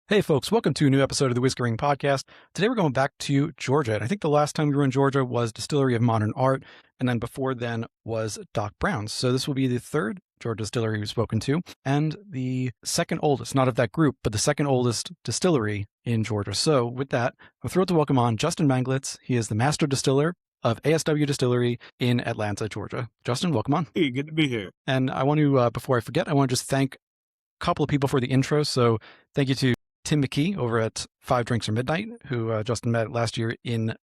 Hey folks, welcome to a new episode of the Whiskey Ring Podcast. Today we're going back to Georgia, and I think the last time we were in Georgia was Distillery of Modern Art, and then before then was Doc Brown's. So this will be the third Georgia distillery we've spoken to, and the second oldest, not of that group, but the second oldest distillery in Georgia. So with that, I'm thrilled to welcome on Justin Manglitz. He is the master distiller of ASW Distillery in Atlanta, Georgia. Justin, welcome on. Hey, good to be here. And I want to, before I forget, I want to just thank a couple of people for the intro. So thank you to Tim McKee over at Five Drinks or Midnight, who Justin met last year in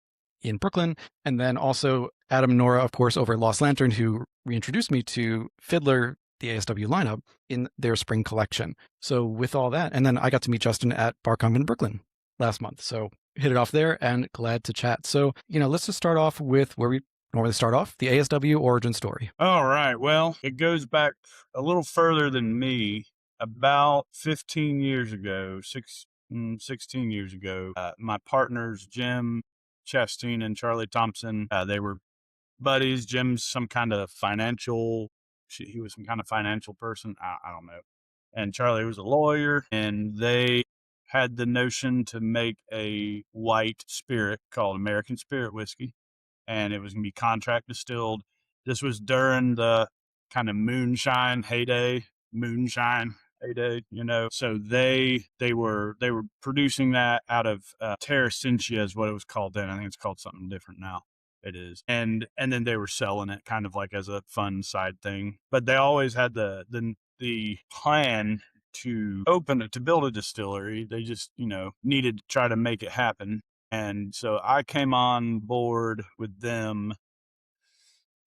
Brooklyn. And then also Adam and Nora, of course, over at Lost Lantern, who reintroduced me to Fiddler, the ASW lineup, in their spring collection. So with all that, and then I got to meet Justin at BarConf in Brooklyn last month. So hit it off there and glad to chat. So, let's just start off with where we normally start off, the ASW origin story. All right. Well, it goes back a little further than me. About 15 years ago, 16 years ago, my partners, Jim Chastain and Charlie Thompson, they were buddies. Jim's some kind of financial, he was some kind of financial person. I don't know. And Charlie was a lawyer, and they had the notion to make a white spirit called American Spirit Whiskey. And it was going to be contract distilled. This was during the kind of moonshine heyday. So they were producing that out of Terra Cintia is what it was called then. I think it's called something different now. It is. And then they were selling it kind of like as a fun side thing. But they always had the plan to build a distillery. They just, needed to try to make it happen. And so I came on board with them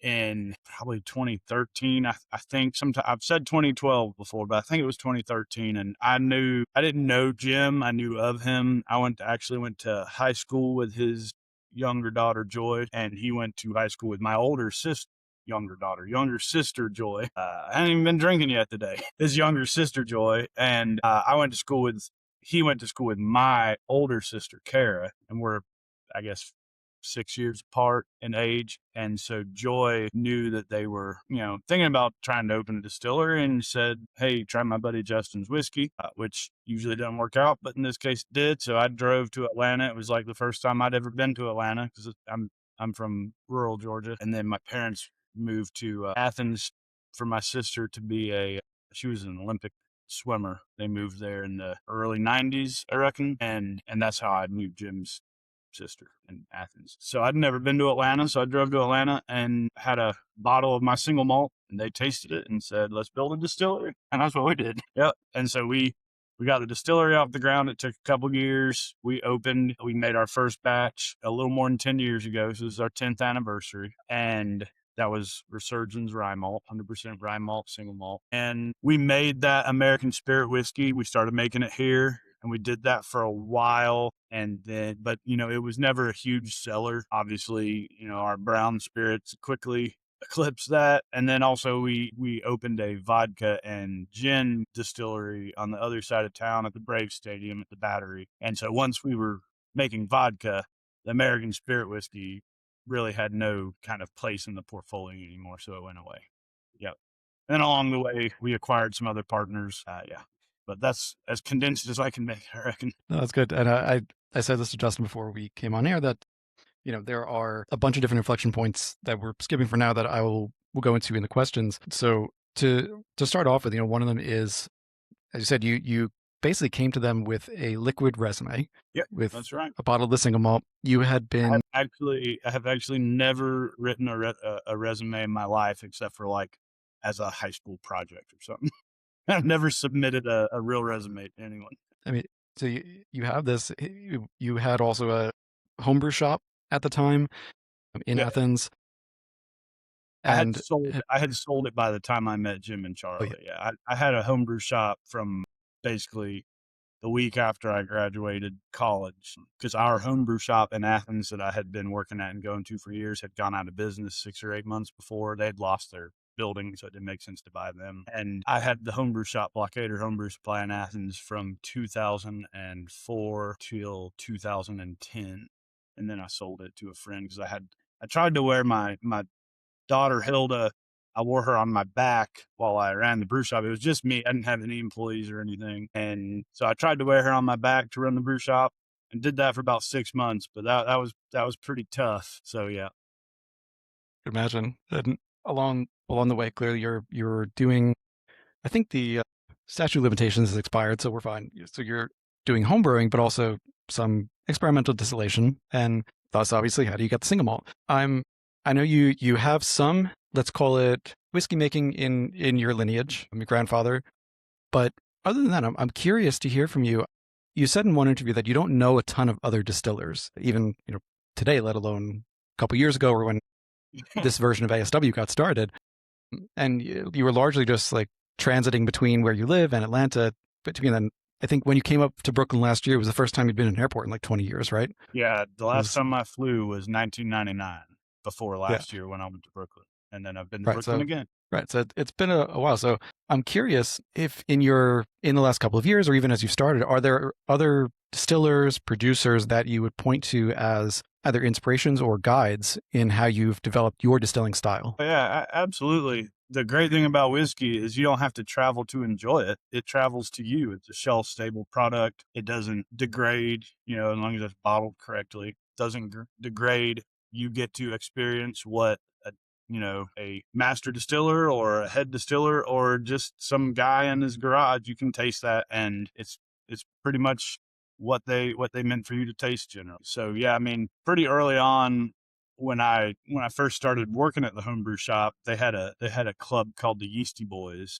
in probably 2013. I think sometime, I've said 2012 before, but I think it was 2013. And I didn't know Jim. I knew of him. I actually went to high school with his younger daughter, Joy, and he went to high school with my younger sister, Joy. I hadn't even been drinking yet today. His younger sister, Joy. And he went to school with my older sister, Kara, and we're, I guess, 6 years apart in age. And so Joy knew that they were, thinking about trying to open a distillery and said, hey, try my buddy Justin's whiskey, which usually doesn't work out, but in this case it did. So I drove to Atlanta. It was like the first time I'd ever been to Atlanta because I'm from rural Georgia. And then my parents moved to Athens for my sister to be she was an Olympic swimmer. They moved there in the early 90s, I reckon. And that's how I knew Jim's sister in Athens. So I'd never been to Atlanta. So I drove to Atlanta and had a bottle of my single malt, and they tasted it and said, let's build a distillery. And that's what we did. Yep. And so we got the distillery off the ground. It took a couple years. We made our first batch a little more than 10 years ago. So this is our 10th anniversary. And that was Resurgence rye malt, 100% rye malt, single malt. And we made that American Spirit Whiskey. We started making it here, and we did that for a while. And then, but, it was never a huge seller. Obviously, our brown spirits quickly eclipsed that. And then also we opened a vodka and gin distillery on the other side of town at the Brave Stadium at the Battery. And so once we were making vodka, the American Spirit Whiskey really had no kind of place in the portfolio anymore, so it went away. Yep. And along the way, we acquired some other partners. But that's as condensed as I can make, I reckon. No, that's good. And I said this to Justin before we came on air that, there are a bunch of different inflection points that we're skipping for now that we'll go into in the questions. So to start off with, one of them is, as you said, you basically came to them with a liquid resume. Yep, with that's right. A bottle of the single malt. You had been I have actually never written a resume in my life except for like as a high school project or something. I've never submitted a real resume to anyone. I mean, so you have this. You had also a homebrew shop at the time in Athens. And I had sold it by the time I met Jim and Charlie. Oh, yeah. I had a homebrew shop from basically the week after I graduated college, because our homebrew shop in Athens that I had been working at and going to for years had gone out of business 6 or 8 months before. They had lost their building, so it didn't make sense to buy them. And I had the homebrew shop, Blockader Homebrew Supply in Athens, from 2004 till 2010. And then I sold it to a friend because I tried to wear my daughter Hilda. I wore her on my back while I ran the brew shop. It was just me. I didn't have any employees or anything. And so I tried to wear her on my back to run the brew shop and did that for about 6 months, but that was pretty tough. So yeah. Imagine. And along the way, clearly you're doing. I think the statute of limitations has expired, so we're fine. So you're doing home brewing, but also some experimental distillation, and thus obviously, how do you get the single malt? I know you have some, let's call it whiskey making in your lineage, your grandfather, but other than that, I'm curious to hear from you. You said in one interview that you don't know a ton of other distillers, even today, let alone a couple years ago, or when this version of ASW got started. And you were largely just like transiting between where you live and Atlanta. Between then, I think when you came up to Brooklyn last year, it was the first time you'd been in an airport in like 20 years, right? Yeah, the last time I flew was 1999, before last year when I went to Brooklyn. And then I've been to Brooklyn again. Right. So it's been a while. So I'm curious if in the last couple of years, or even as you started, are there other distillers, producers that you would point to as either inspirations or guides in how you've developed your distilling style? Yeah, absolutely. The great thing about whiskey is you don't have to travel to enjoy it. It travels to you. It's a shelf stable product. It doesn't degrade, as long as it's bottled correctly. It doesn't degrade. You get to experience what a master distiller or a head distiller or just some guy in his garage. You can taste that, and it's pretty much what they meant for you to taste generally. So yeah, I mean, pretty early on, when I first started working at the homebrew shop, they had a club called the Yeasty Boys,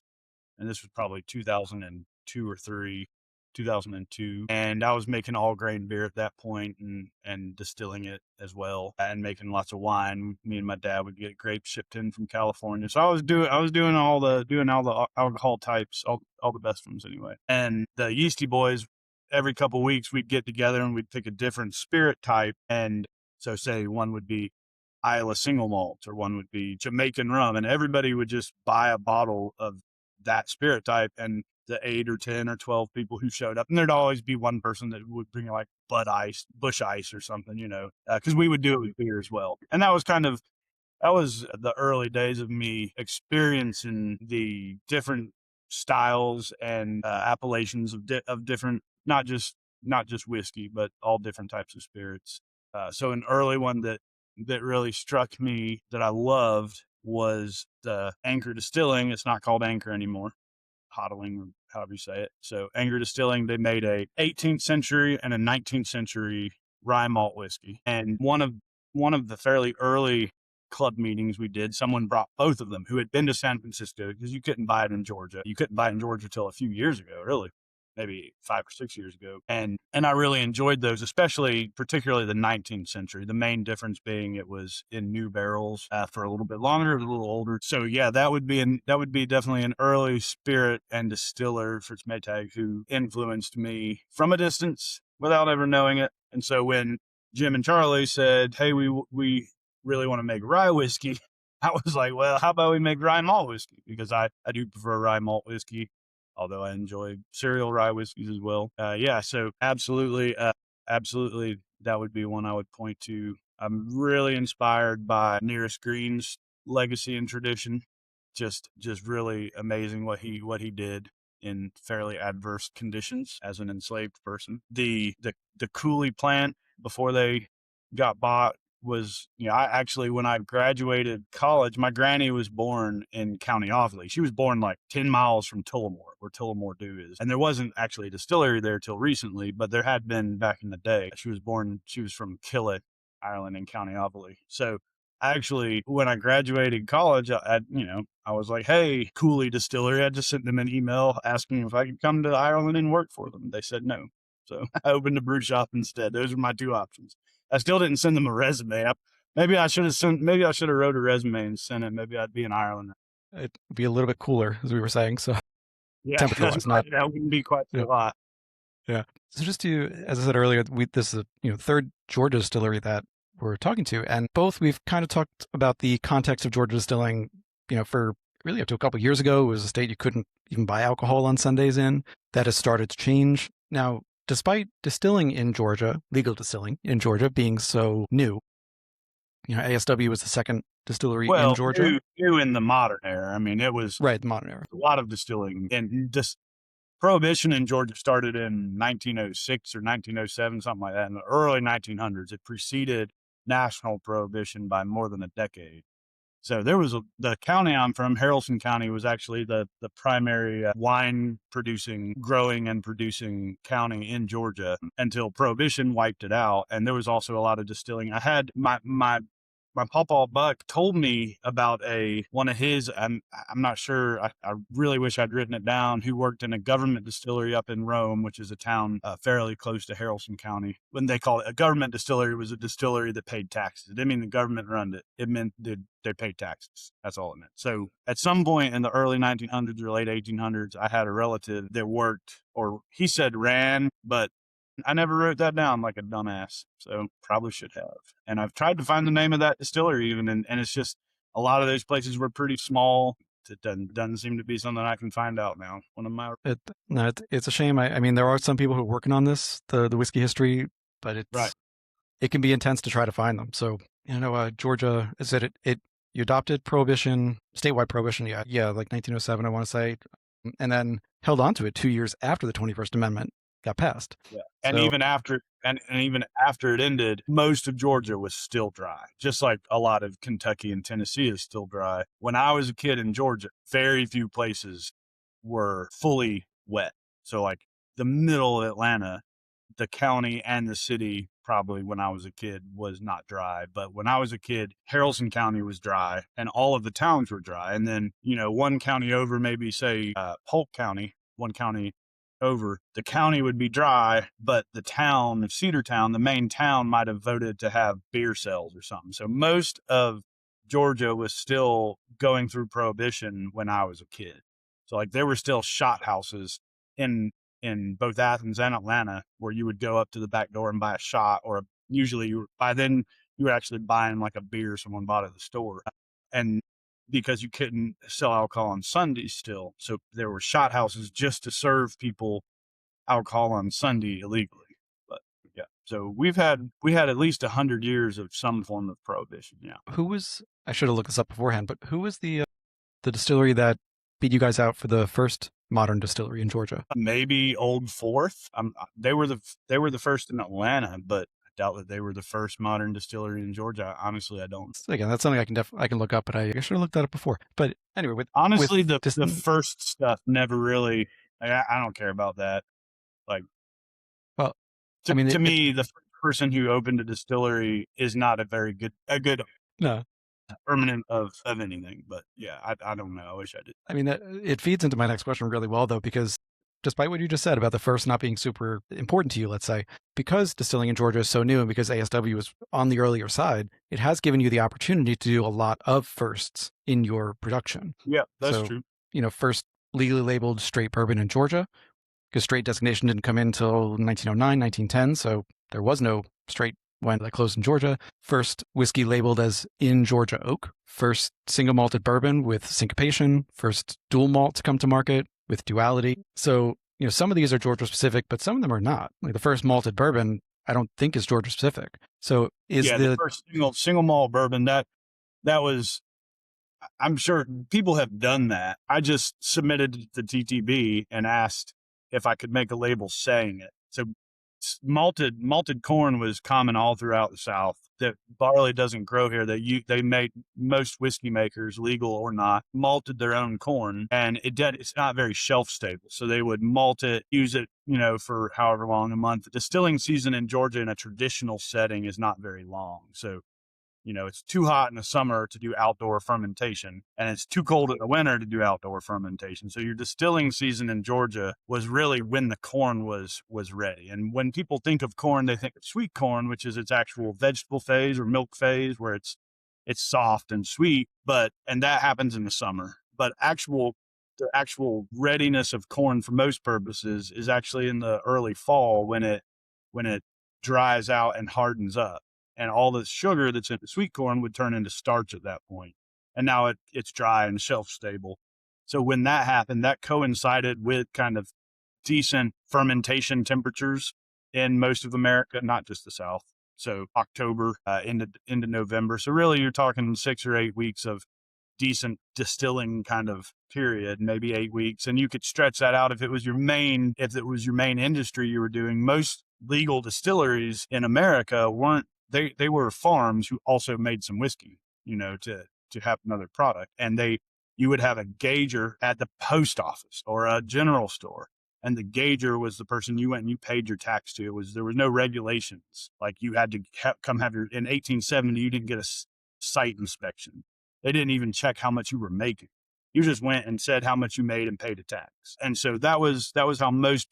and this was probably 2002 or 3, 2002, and I was making all grain beer at that point and distilling it as well, and making lots of wine. Me and my dad would get grapes shipped in from California, so I was doing all the alcohol types, all the best ones anyway. And the Yeasty Boys, every couple of weeks we'd get together and we'd pick a different spirit type, and so say one would be Iowa single malt, or one would be Jamaican rum, and everybody would just buy a bottle of that spirit type. And the 8 or 10 or 12 people who showed up, and there'd always be one person that would bring like Bud Ice, Bush Ice or something, because we would do it with beer as well. And that was the early days of me experiencing the different styles and appellations of different, not just whiskey, but all different types of spirits. So an early one that really struck me that I loved was the Anchor Distilling. It's not called Anchor anymore. Hodling, or however you say it. So Anchor Distilling, they made a 18th century and a 19th century rye malt whiskey. And one of the fairly early club meetings we did, someone brought both of them who had been to San Francisco, because you couldn't buy it in Georgia. You couldn't buy it in Georgia till a few years ago, really. Maybe 5 or 6 years ago. And I really enjoyed those, particularly the 19th century. The main difference being it was in new barrels for a little bit longer, it was a little older. So yeah, that would be definitely an early spirit and distiller for Maytag who influenced me from a distance without ever knowing it. And so when Jim and Charlie said, "Hey, we really want to make rye whiskey," I was like, well, how about we make rye malt whiskey? Because I do prefer rye malt whiskey, although I enjoy cereal rye whiskeys as well. So absolutely, that would be one I would point to. I'm really inspired by Nearest Green's legacy and tradition. Just really amazing what he did in fairly adverse conditions as an enslaved person. The Cooley plant, before they got bought, was, I actually, when I graduated college, my granny was born in County Offaly. She was born like 10 miles from Tullamore, where Tullamore Dew is. And there wasn't actually a distillery there till recently, but there had been back in the day. She was from Killet, Ireland, in County Offaly. So actually, when I graduated college, I was like, "Hey, Cooley Distillery." I just sent them an email asking if I could come to Ireland and work for them. They said no. So I opened a brew shop instead. Those are my two options. I still didn't send them a resume. Maybe I should have wrote a resume and sent it. Maybe I'd be in Ireland. It'd be a little bit cooler, as we were saying. So yeah, temperature-wise, that wouldn't be quite so hot. Yeah. So just as I said earlier, this is a third Georgia distillery that we're talking to, and both we've kind of talked about the context of Georgia distilling. For really up to a couple of years ago, it was a state you couldn't even buy alcohol on Sundays in. That has started to change now. Despite distilling in Georgia, legal distilling in Georgia being so new, ASW was the second distillery in Well, Georgia. new in the modern era. I mean, it was Right, the modern era. a lot of distilling, and just Prohibition in Georgia started in 1906 or 1907, something like that, in the early 1900s. It preceded national prohibition by more than a decade. So there was the county I'm from, Haralson County, was actually the primary wine producing, growing and producing county in Georgia until Prohibition wiped it out. And there was also a lot of distilling. I had my pawpaw Buck told me about one of his, I'm not sure, I really wish I'd written it down, who worked in a government distillery up in Rome, which is a town fairly close to Haralson County. When they call it a government distillery, it was a distillery that paid taxes. It didn't mean the government run it. It meant they paid taxes. That's all it meant. So at some point in the early 1900s or late 1800s, I had a relative that worked, or he said ran, but I never wrote that down like a dumbass, so probably should have. And I've tried to find the name of that distillery even, and it's just a lot of those places were pretty small. It doesn't seem to be something I can find out now. One of my It's a shame. I mean, there are some people who are working on this, the whiskey history, but it can be intense to try to find them. So Georgia is it you adopted prohibition, statewide prohibition, yeah, like 1907, I want to say, and then held on to it 2 years after the 21st Amendment got passed. Yeah. And even after it ended, most of Georgia was still dry, just like a lot of Kentucky and Tennessee is still dry. When I was a kid in Georgia, very few places were fully wet. So like the middle of Atlanta, the county and the city, probably when I was a kid, was not dry. But when I was a kid, Haralson County was dry and all of the towns were dry. And then, one county over, maybe say Polk County, one county over, the county would be dry, but the town of Cedartown, the main town, might have voted to have beer sales or something. So most of Georgia was still going through prohibition when I was a kid. So like there were still shot houses in both Athens and Atlanta where you would go up to the back door and buy a shot, or usually by then you were actually buying like a beer someone bought at the store. And because you couldn't sell alcohol on Sundays still. So there were shot houses just to serve people alcohol on Sunday illegally. But yeah, so we had at least 100 years of some form of prohibition. Yeah. I should have looked this up beforehand, but who was the distillery that beat you guys out for the first modern distillery in Georgia? Maybe Old Fourth. They were the first in Atlanta, but doubt that they were the first modern distillery in Georgia. Honestly, I don't. Again, that's something I can look up, but I should have looked that up before. But anyway, the first stuff never really. I don't care about that. Like, well, to me, the first person who opened a distillery is not a good no permanent of anything. But yeah, I don't know. I wish I did. I mean, it feeds into my next question really well, though, because despite what you just said about the first not being super important to you, let's say, because distilling in Georgia is so new and because ASW was on the earlier side, it has given you the opportunity to do a lot of firsts in your production. Yeah, that's true. First legally labeled straight bourbon in Georgia, because straight designation didn't come in until 1909, 1910, so there was no straight wine that closed in Georgia. First whiskey labeled as in Georgia oak. First single malted bourbon with syncopation. First dual malt to come to market with duality. So, some of these are Georgia specific, but some of them are not. Like the first malted bourbon, I don't think is Georgia specific. So the first single malt bourbon, that was, I'm sure people have done that. I just submitted the TTB and asked if I could make a label saying it. So malted corn was common all throughout the South. That barley doesn't grow here. They made, most whiskey makers, legal or not, malted their own corn, and it's not very shelf stable. So they would malt it, use it, for however long, a month. The distilling season in Georgia in a traditional setting is not very long. So it's too hot in the summer to do outdoor fermentation, and it's too cold in the winter to do outdoor fermentation. So your distilling season in Georgia was really when the corn was ready. And when people think of corn, they think of sweet corn, which is its actual vegetable phase or milk phase, where it's soft and sweet, and that happens in the summer. But the actual readiness of corn for most purposes is actually in the early fall when it dries out and hardens up. And all the sugar that's in the sweet corn would turn into starch at that point. And now it's dry and shelf stable. So when that happened, that coincided with kind of decent fermentation temperatures in most of America, not just the South. So October into November. So really, you're talking 6 or 8 weeks of decent distilling kind of period, maybe 8 weeks, and you could stretch that out if it was your main industry you were doing. Most legal distilleries in America weren't, they were farms who also made some whiskey, to have another product. And you would have a gauger at the post office or a general store, and the gauger was the person you went and you paid your tax to. There was no regulations, like you had to come have your, in 1870 you didn't get a site inspection. They didn't even check how much you were making. You just went and said how much you made and paid a tax. And so that was how most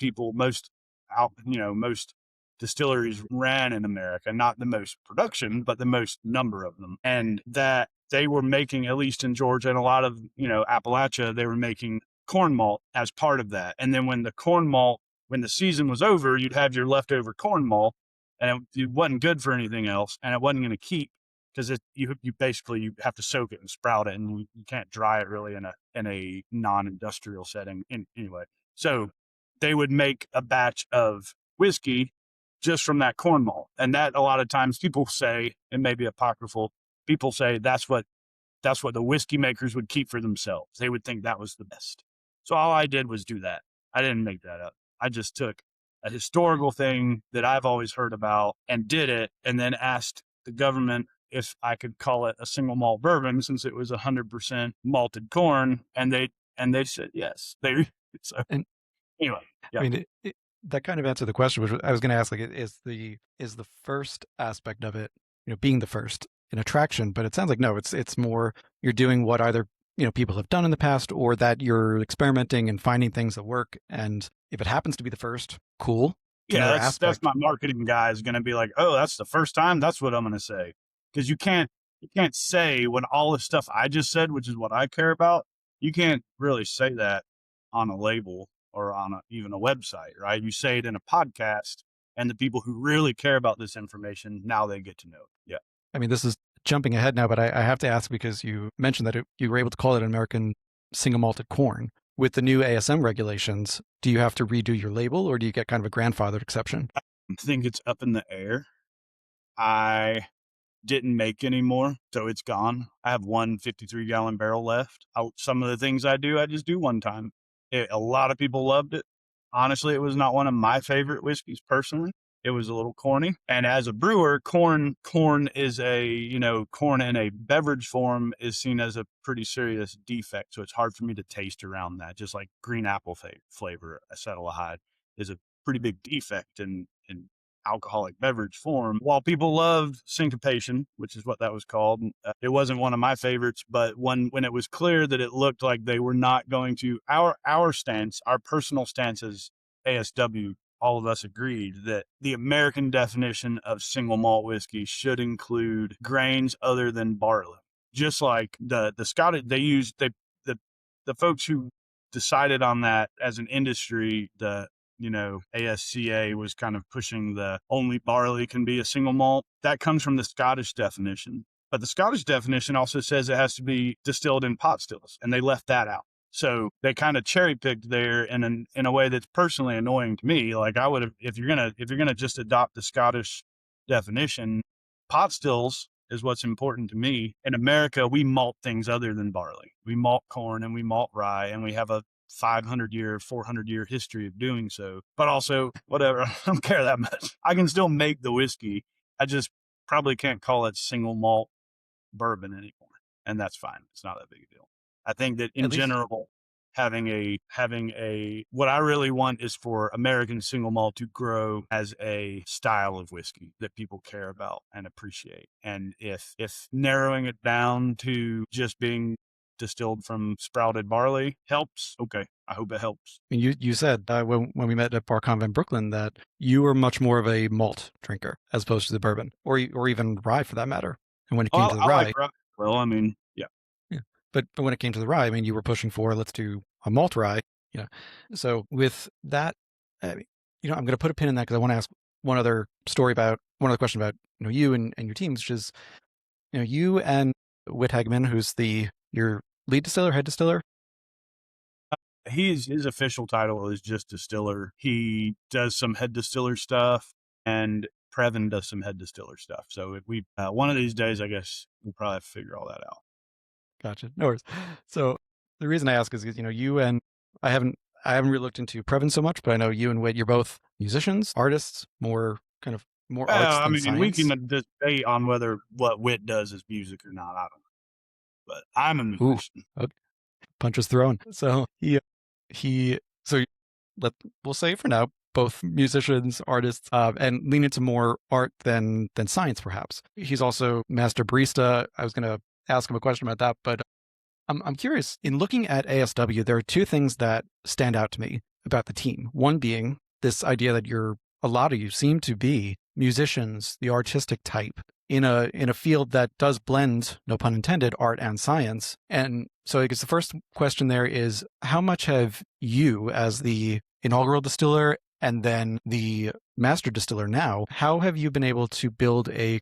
distilleries ran in America. Not the most production, but the most number of them. And that they were making, at least in Georgia and a lot of, Appalachia, they were making corn malt as part of that. And then when the season was over, you'd have your leftover corn malt, and it wasn't good for anything else, and it wasn't going to keep, because you basically have to soak it and sprout it, and you can't dry it really in a non-industrial setting. Anyway, so they would make a batch of whiskey just from that corn malt, and that, a lot of times people say, it may be apocryphal, people say that's what the whiskey makers would keep for themselves. They would think that was the best. So all I did was do that. I didn't make that up. I just took a historical thing that I've always heard about and did it, and then asked the government if I could call it a single malt bourbon, since it was 100% malted corn, and they said yes. So And anyway, yeah. I mean, that kind of answered the question, which I was going to ask, like, is the first aspect of it, being the first, an attraction? But it sounds like no, it's more you're doing what either people have done in the past, or that you're experimenting and finding things that work. And if it happens to be the first, cool. Yeah, that's my marketing guy is going to be like, oh, that's the first time. That's what I'm going to say. Because you can't say, when all the stuff I just said, which is what I care about, you can't really say that on a label or on even a website, right? You say it in a podcast, and the people who really care about this information, now they get to know it. Yeah. I mean, this is jumping ahead now, but I have to ask, because you mentioned that you were able to call it an American single malted corn. With the new ASM regulations, do you have to redo your label, or do you get kind of a grandfathered exception? I think it's up in the air. I didn't make any more, so it's gone. I have one 53-gallon barrel left. Some of the things I just do one time. A lot of people loved it. Honestly, it was not one of my favorite whiskeys personally. It was a little corny. And as a brewer, corn is corn in a beverage form is seen as a pretty serious defect. So it's hard for me to taste around that. Just like green apple flavor, acetaldehyde, is a pretty big defect in alcoholic beverage form. While people loved syncopation, which is what that was called, it wasn't one of my favorites. But when it was clear that it looked like they were not going to, our personal stance as ASW, all of us agreed that the American definition of single malt whiskey should include grains other than barley. Just like the Scottish, the folks who decided on that as an industry, ASCA was kind of pushing the only barley can be a single malt. That comes from the Scottish definition. But the Scottish definition also says it has to be distilled in pot stills, and they left that out. So they kind of cherry picked there in a way that's personally annoying to me. Like, I would have, if you're gonna just adopt the Scottish definition, pot stills is what's important to me. In America, we malt things other than barley. We malt corn and we malt rye, and we have a 400-year history of doing so. But also, whatever, I don't care that much. I can still make the whiskey. I just probably can't call it single malt bourbon anymore, and that's fine. It's not that big a deal. I think that in general, having a what I really want is for American single malt to grow as a style of whiskey that people care about and appreciate. And if narrowing it down to just being distilled from sprouted barley helps, okay, I hope it helps. I mean, you said when we met at Bar Conv in Brooklyn that you were much more of a malt drinker as opposed to the bourbon, or even rye for that matter. And when it came to the rye, like rye. Well, I mean, yeah. But when it came to the rye, I mean, you were pushing for, let's do a malt rye. So with that, I'm going to put a pin in that, because I want to ask one other question about you and your teams, which is you and Whit Hagman, who's your lead distiller, head distiller. His official title is just distiller. He does some head distiller stuff, and Previn does some head distiller stuff. So if we, one of these days, I guess we'll probably have to figure all that out. Gotcha. No worries. So the reason I ask is because, you and I haven't really looked into Previn so much, but I know you and Whit, you're both musicians, artists, more arts I than mean, we science. can debate on whether what Wit does is music or not. I don't know, but I'm a Ooh, musician. okay. Punches thrown. So so we'll say for now, both musicians, artists, and lean into more art than science, perhaps. He's also master barista. I was going to ask him a question about that, but I'm curious. In looking at ASW, there are two things that stand out to me about the team. One being this idea that a lot of you seem to be musicians, the artistic type, in a field that does blend, no pun intended, art and science. And so I guess the first question there is, how much have you, as the inaugural distiller and then the master distiller now, how have you been able to build a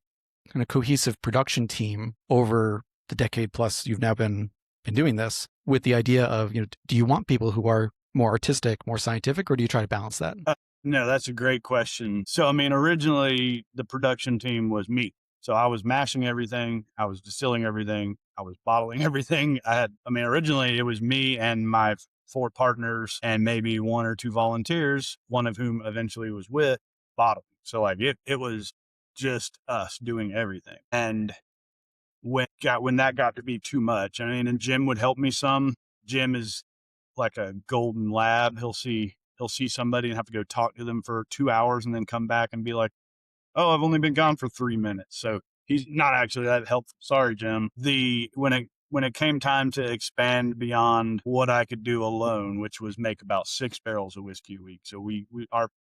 kind of cohesive production team over the decade plus you've now been doing this, with the idea of, do you want people who are more artistic, more scientific, or do you try to balance that? No, that's a great question. So, I mean, originally the production team was me. So I was mashing everything. I was distilling everything. I was bottling everything. Originally it was me and my 4 partners and maybe 1 or 2 volunteers, one of whom eventually was with bottling. So like it was just us doing everything. And when that got to be too much, and Jim would help me some. Jim is like a golden lab. He'll see somebody and have to go talk to them for 2 hours and then come back and be like, "Oh, I've only been gone for 3 minutes." So he's not actually that helpful. Sorry, Jim. When it came time to expand beyond what I could do alone, which was make about 6 barrels of whiskey a week. So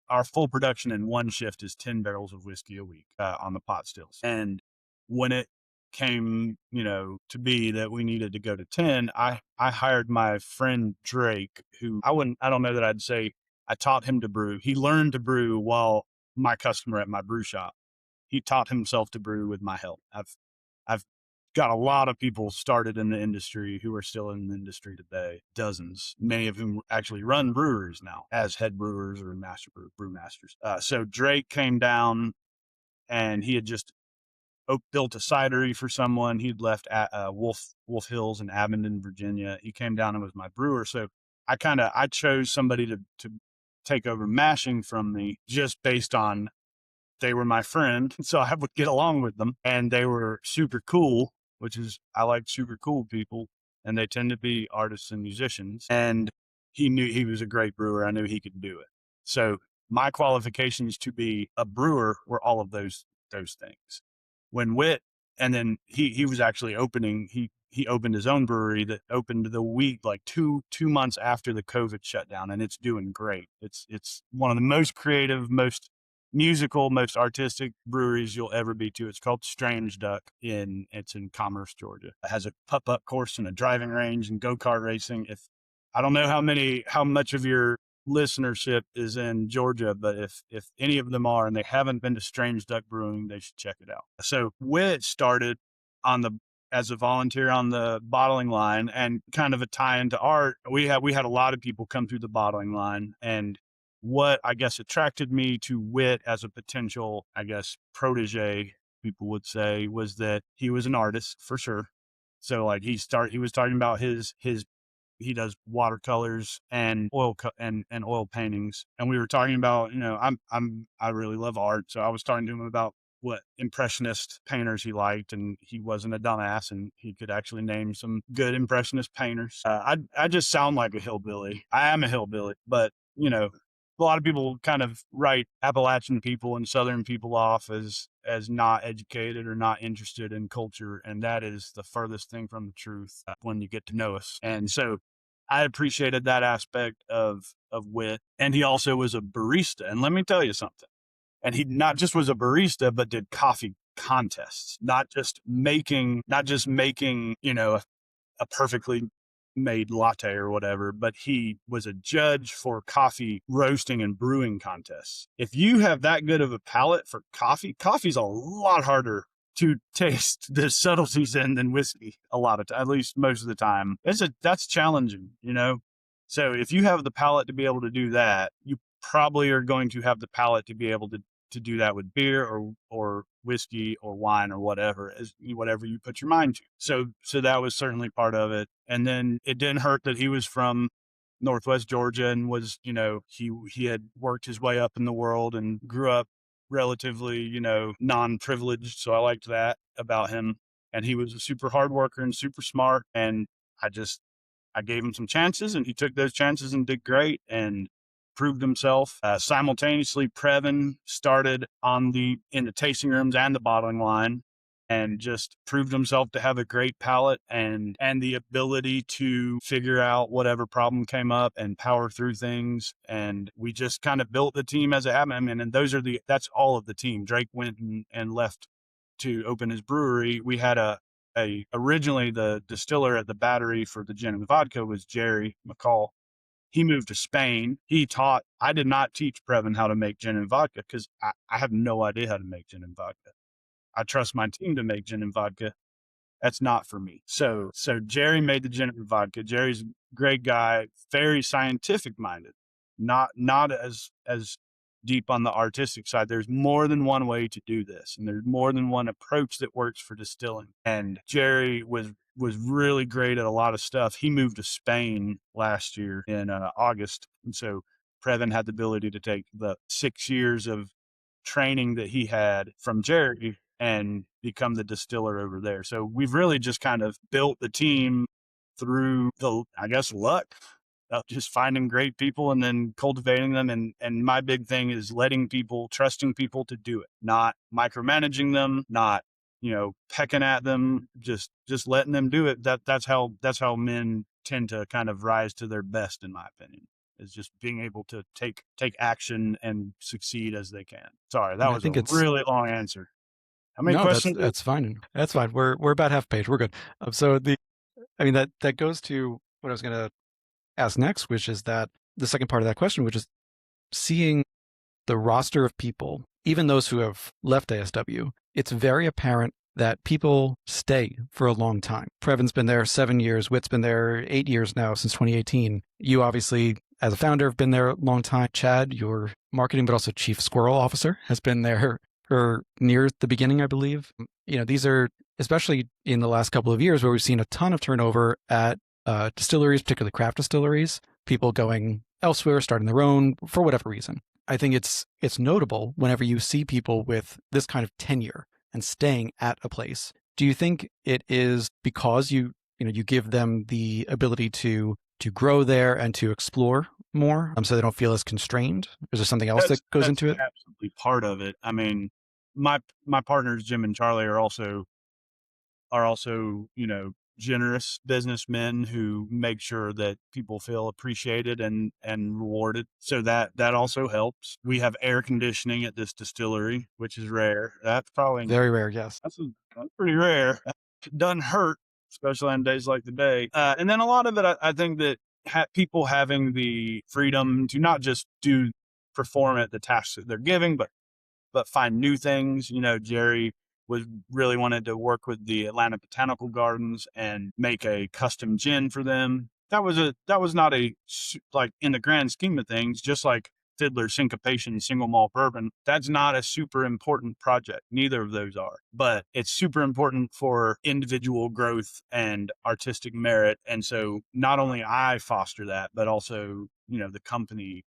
our full production in one shift is 10 barrels of whiskey a week on the pot stills. And when it came, to be that we needed to go to 10, I hired my friend Drake, who I don't know that I'd say I taught him to brew. He learned to brew while my customer at my brew shop. He taught himself to brew with my help. I've got a lot of people started in the industry who are still in the industry today, dozens, many of whom actually run breweries now as head brewers or master brewmasters. So Drake came down and he had just built a cidery for someone. He'd left at Wolf Hills in Abingdon, Virginia. He came down and was my brewer. So I chose somebody to take over mashing from me just based on they were my friend. So I would get along with them and they were super cool, I like super cool people, and they tend to be artists and musicians. And he knew he was a great brewer. I knew he could do it. So my qualifications to be a brewer were all of those things. When Whit, and then he was actually he opened his own brewery that opened the week, like two months after the COVID shutdown, and it's doing great. It's one of the most creative, most musical, most artistic breweries you'll ever be to. It's called Strange Duck. It's in Commerce, Georgia. It has a putt-putt course and a driving range and go-kart racing. I don't know how much of your listenership is in Georgia, but if any of them are and they haven't been to Strange Duck Brewing, they should check it out. So Whit started as a volunteer on the bottling line, and kind of a tie into art. We had a lot of people come through the bottling line, and what I guess attracted me to Whit as a potential, I guess, protege, people would say, was that he was an artist for sure. So like he was talking about he does watercolors and oil paintings, and we were talking about, I really love art, so I was talking to him about what impressionist painters he liked, and he wasn't a dumbass, and he could actually name some good impressionist painters. I just sound like a hillbilly. I am a hillbilly, but a lot of people kind of write Appalachian people and Southern people off as not educated or not interested in culture, and that is the furthest thing from the truth when you get to know us. And so I appreciated that aspect of Whit, and he also was a barista. And let me tell you something. And he not just was a barista, but did coffee contests, not just making, a perfectly made latte or whatever, but he was a judge for coffee roasting and brewing contests. If you have that good of a palate for coffee's a lot harder to taste the subtleties in than whiskey a lot of time, at least most of the time. That's challenging, So if you have the palate to be able to do that, you probably are going to have the palate to be able to to do that with beer or whiskey or wine or whatever, as whatever you put your mind to. So that was certainly part of it. And then it didn't hurt that he was from Northwest Georgia and was, he had worked his way up in the world and grew up relatively, non-privileged. So I liked that about him. And he was a super hard worker and super smart. And I gave him some chances, and he took those chances and did great and proved himself. Simultaneously, Previn started in the tasting rooms and the bottling line, and just proved himself to have a great palate and the ability to figure out whatever problem came up and power through things. And we just kind of built the team as it happened. And that's all of the team. Drake went and left to open his brewery. We had originally the distiller at the Battery for the gin and vodka was Jerry McCall. He moved to Spain. I did not teach Previn how to make gin and vodka because I have no idea how to make gin and vodka. I trust my team to make gin and vodka. That's not for me. So Jerry made the gin and vodka. Jerry's a great guy, very scientific minded, not as deep on the artistic side. There's more than one way to do this, and there's more than one approach that works for distilling. And Jerry was really great at a lot of stuff. He moved to Spain last year in August, and so Previn had the ability to take the 6 years of training that he had from Jerry and become the distiller over there. So we've really just kind of built the team through luck of just finding great people and then cultivating them. And my big thing is trusting people to do it, not micromanaging them, not, pecking at them, just letting them do it. That's how men tend to kind of rise to their best, in my opinion, is just being able to take action and succeed as they can. Sorry, that was a really long answer. How many questions? That's fine. That's fine. We're about half page. We're good. That goes to what I was going to ask next, which is that the second part of that question, which is seeing the roster of people, even those who have left ASW, it's very apparent that people stay for a long time. Previn's been there 7 years. Whit's been there 8 years now, since 2018. You obviously, as a founder, have been there a long time. Chad, your marketing, but also chief squirrel officer, has been there for near the beginning, I believe. These are, especially in the last couple of years, where we've seen a ton of turnover at distilleries, particularly craft distilleries, people going elsewhere, starting their own for whatever reason. I think it's notable whenever you see people with this kind of tenure and staying at a place. Do you think it is because you give them the ability to grow there and to explore more, so they don't feel as constrained? Is there something else that goes into it? Absolutely part of it. I mean, my partners Jim and Charlie are also generous businessmen who make sure that people feel appreciated and rewarded. So that also helps. We have air conditioning at this distillery, which is rare. That's probably very rare. Yes, that's pretty rare. It doesn't hurt, especially on days like today. And then a lot of it, I think that people having the freedom to not just perform at the tasks that they're giving, but find new things. Jerry really wanted to work with the Atlanta Botanical Gardens and make a custom gin for them. That was not like, in the grand scheme of things, just like Fiddler Syncopation single malt bourbon, that's not a super important project. Neither of those are, but it's super important for individual growth and artistic merit. And so not only I foster that, but also, the company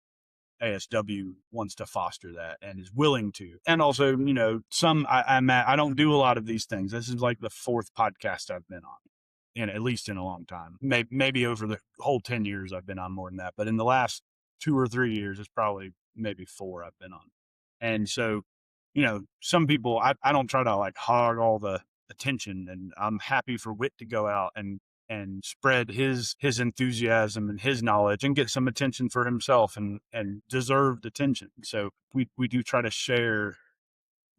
ASW wants to foster that and is willing to. And also, I don't do a lot of these things. This is like the 4th podcast I've been on, at least in a long time. Maybe over the whole 10 years I've been on more than that. But in the last 2 or 3 years, it's probably maybe 4 I've been on. And so, some people, I don't try to like hog all the attention, and I'm happy for Whit to go out and spread his enthusiasm and his knowledge and get some attention for himself and deserved attention. So we do try to share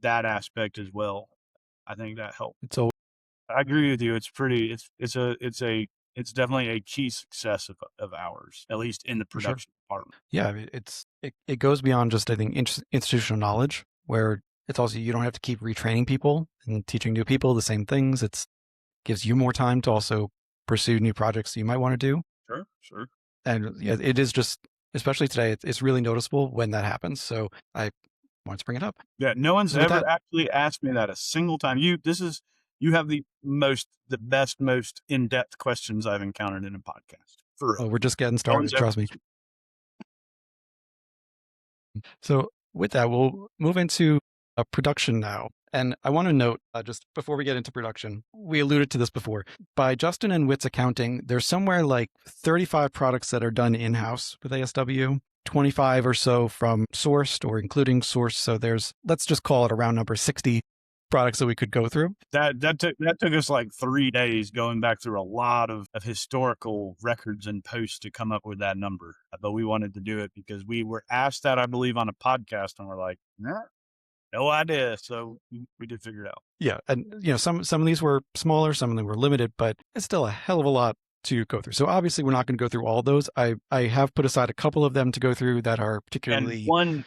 that aspect as well. I think that helps. I agree with you. It's definitely a key success of ours, at least in the production department. Yeah, it goes beyond just, I think, institutional knowledge, where it's also, you don't have to keep retraining people and teaching new people the same things. It gives you more time to also pursue new projects you might want to do. Sure. And yeah, it is just, especially today, it's really noticeable when that happens. So I wanted to bring it up. Yeah, no one's So with ever that, actually asked me that a single time. You have the best, most in-depth questions I've encountered in a podcast. For real. we're just getting No one's started. ever Trust me. So with that, we'll move into production now. And I want to note, just before we get into production, we alluded to this before. By Justin and Witt's accounting, there's somewhere like 35 products that are done in-house with ASW, 25 or so from sourced or including sourced. So there's, let's just call it a round number, 60 products that we could go through. That took us like 3 days going back through a lot of historical records and posts to come up with that number. But we wanted to do it because we were asked that, I believe, on a podcast, and we're like, nah, no idea. So we did figure it out. Yeah, and some of these were smaller, some of them were limited, but it's still a hell of a lot to go through. So obviously we're not going to go through all those. I have put aside a couple of them to go through that are particularly and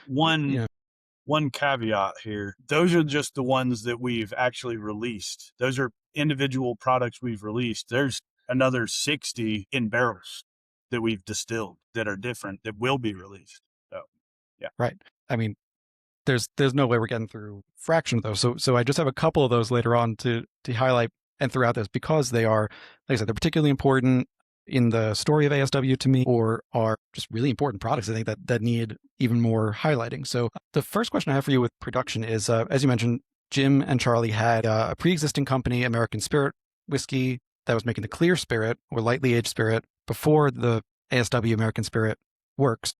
one caveat here. Those are just the ones that we've actually released. Those are individual products we've released. There's another 60 in barrels that we've distilled that are different that will be released. So yeah. Right. I mean, there's no way we're getting through a fraction of those. So I just have a couple of those later on to highlight and throughout this because they are, like I said, they're particularly important in the story of ASW to me, or are just really important products, I think, that need even more highlighting. So the first question I have for you with production is, as you mentioned, Jim and Charlie had a pre-existing company, American Spirit Whiskey, that was making the clear spirit or lightly aged spirit before the ASW American Spirit works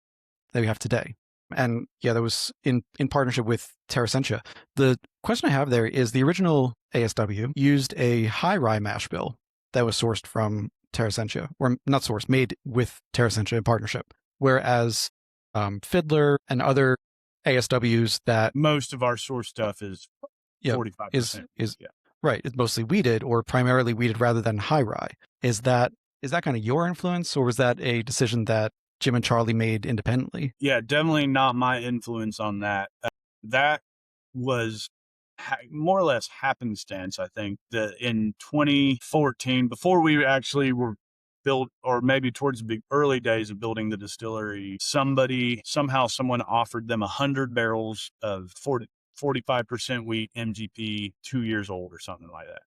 that we have today. And yeah, that was in partnership with Terrasentia. The question I have there is the original ASW used a high rye mash bill that was sourced from Terrasentia, or not sourced, made with Terrasentia in partnership. Whereas Fiddler and other ASWs that most of our source stuff is 45%. Is right. It's mostly weeded or primarily weeded rather than high rye. Is that kind of your influence, or was that a decision that Jim and Charlie made independently? Yeah, definitely not my influence on that. That was more or less happenstance, I think, that in 2014, before we actually were built, or maybe towards the early days of building the distillery, someone offered them 100 barrels of 45% wheat MGP 2 years old or something like that,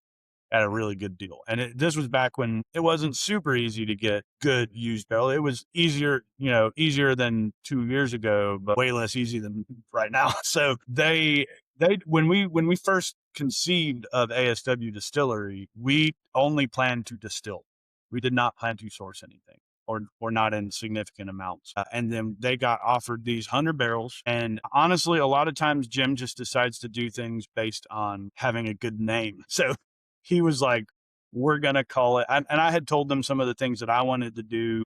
at a really good deal. And this was back when it wasn't super easy to get good used barrel. It was easier than 2 years ago, but way less easy than right now. So when we first conceived of ASW Distillery, we only planned to distill. We did not plan to source anything, or not in significant amounts. And then they got offered these 100 barrels. And honestly, a lot of times Jim just decides to do things based on having a good name. So he was like, we're going to call it. And I had told them some of the things that I wanted to do.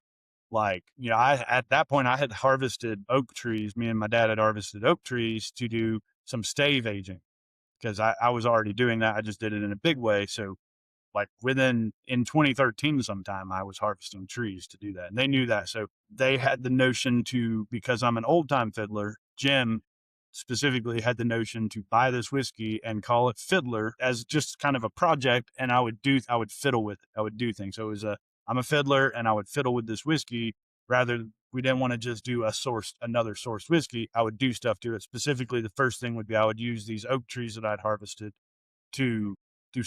Like, at that point I had harvested oak trees. Me and my dad had harvested oak trees to do some stave aging, because I was already doing that. I just did it in a big way. So like in 2013 sometime, I was harvesting trees to do that. And they knew that. So they had the notion to, because I'm an old time fiddler, Jim specifically had the notion to buy this whiskey and call it Fiddler as just kind of a project. And I would fiddle with it. I would do things. So it was I'm a fiddler and I would fiddle with this whiskey. We didn't want to just do another sourced whiskey. I would do stuff to it. Specifically, the first thing would be I would use these oak trees that I'd harvested to do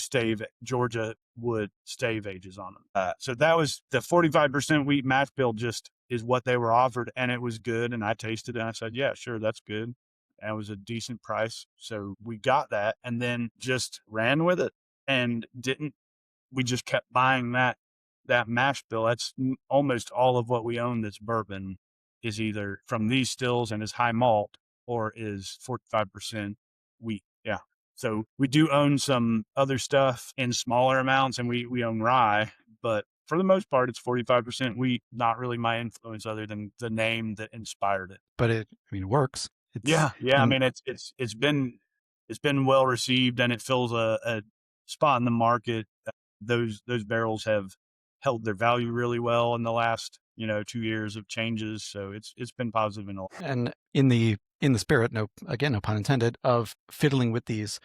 Georgia wood stave ages on them. So that was the 45% wheat mash bill, just is what they were offered. And it was good. And I tasted it and I said, yeah, sure, that's good. And it was a decent price. So we got that and then just ran with it and we just kept buying that mash bill. That's almost all of what we own that's bourbon is either from these stills and is high malt or is 45% wheat. Yeah. So we do own some other stuff in smaller amounts, and we own rye, but for the most part, it's 45% wheat. Not really my influence, other than the name that inspired it. But it works. Yeah. I mean, it's been well received, and it fills a spot in the market. Those barrels have held their value really well in the last 2 years of changes. So it's been positive in all. And in the spirit, no pun intended, of fiddling with these,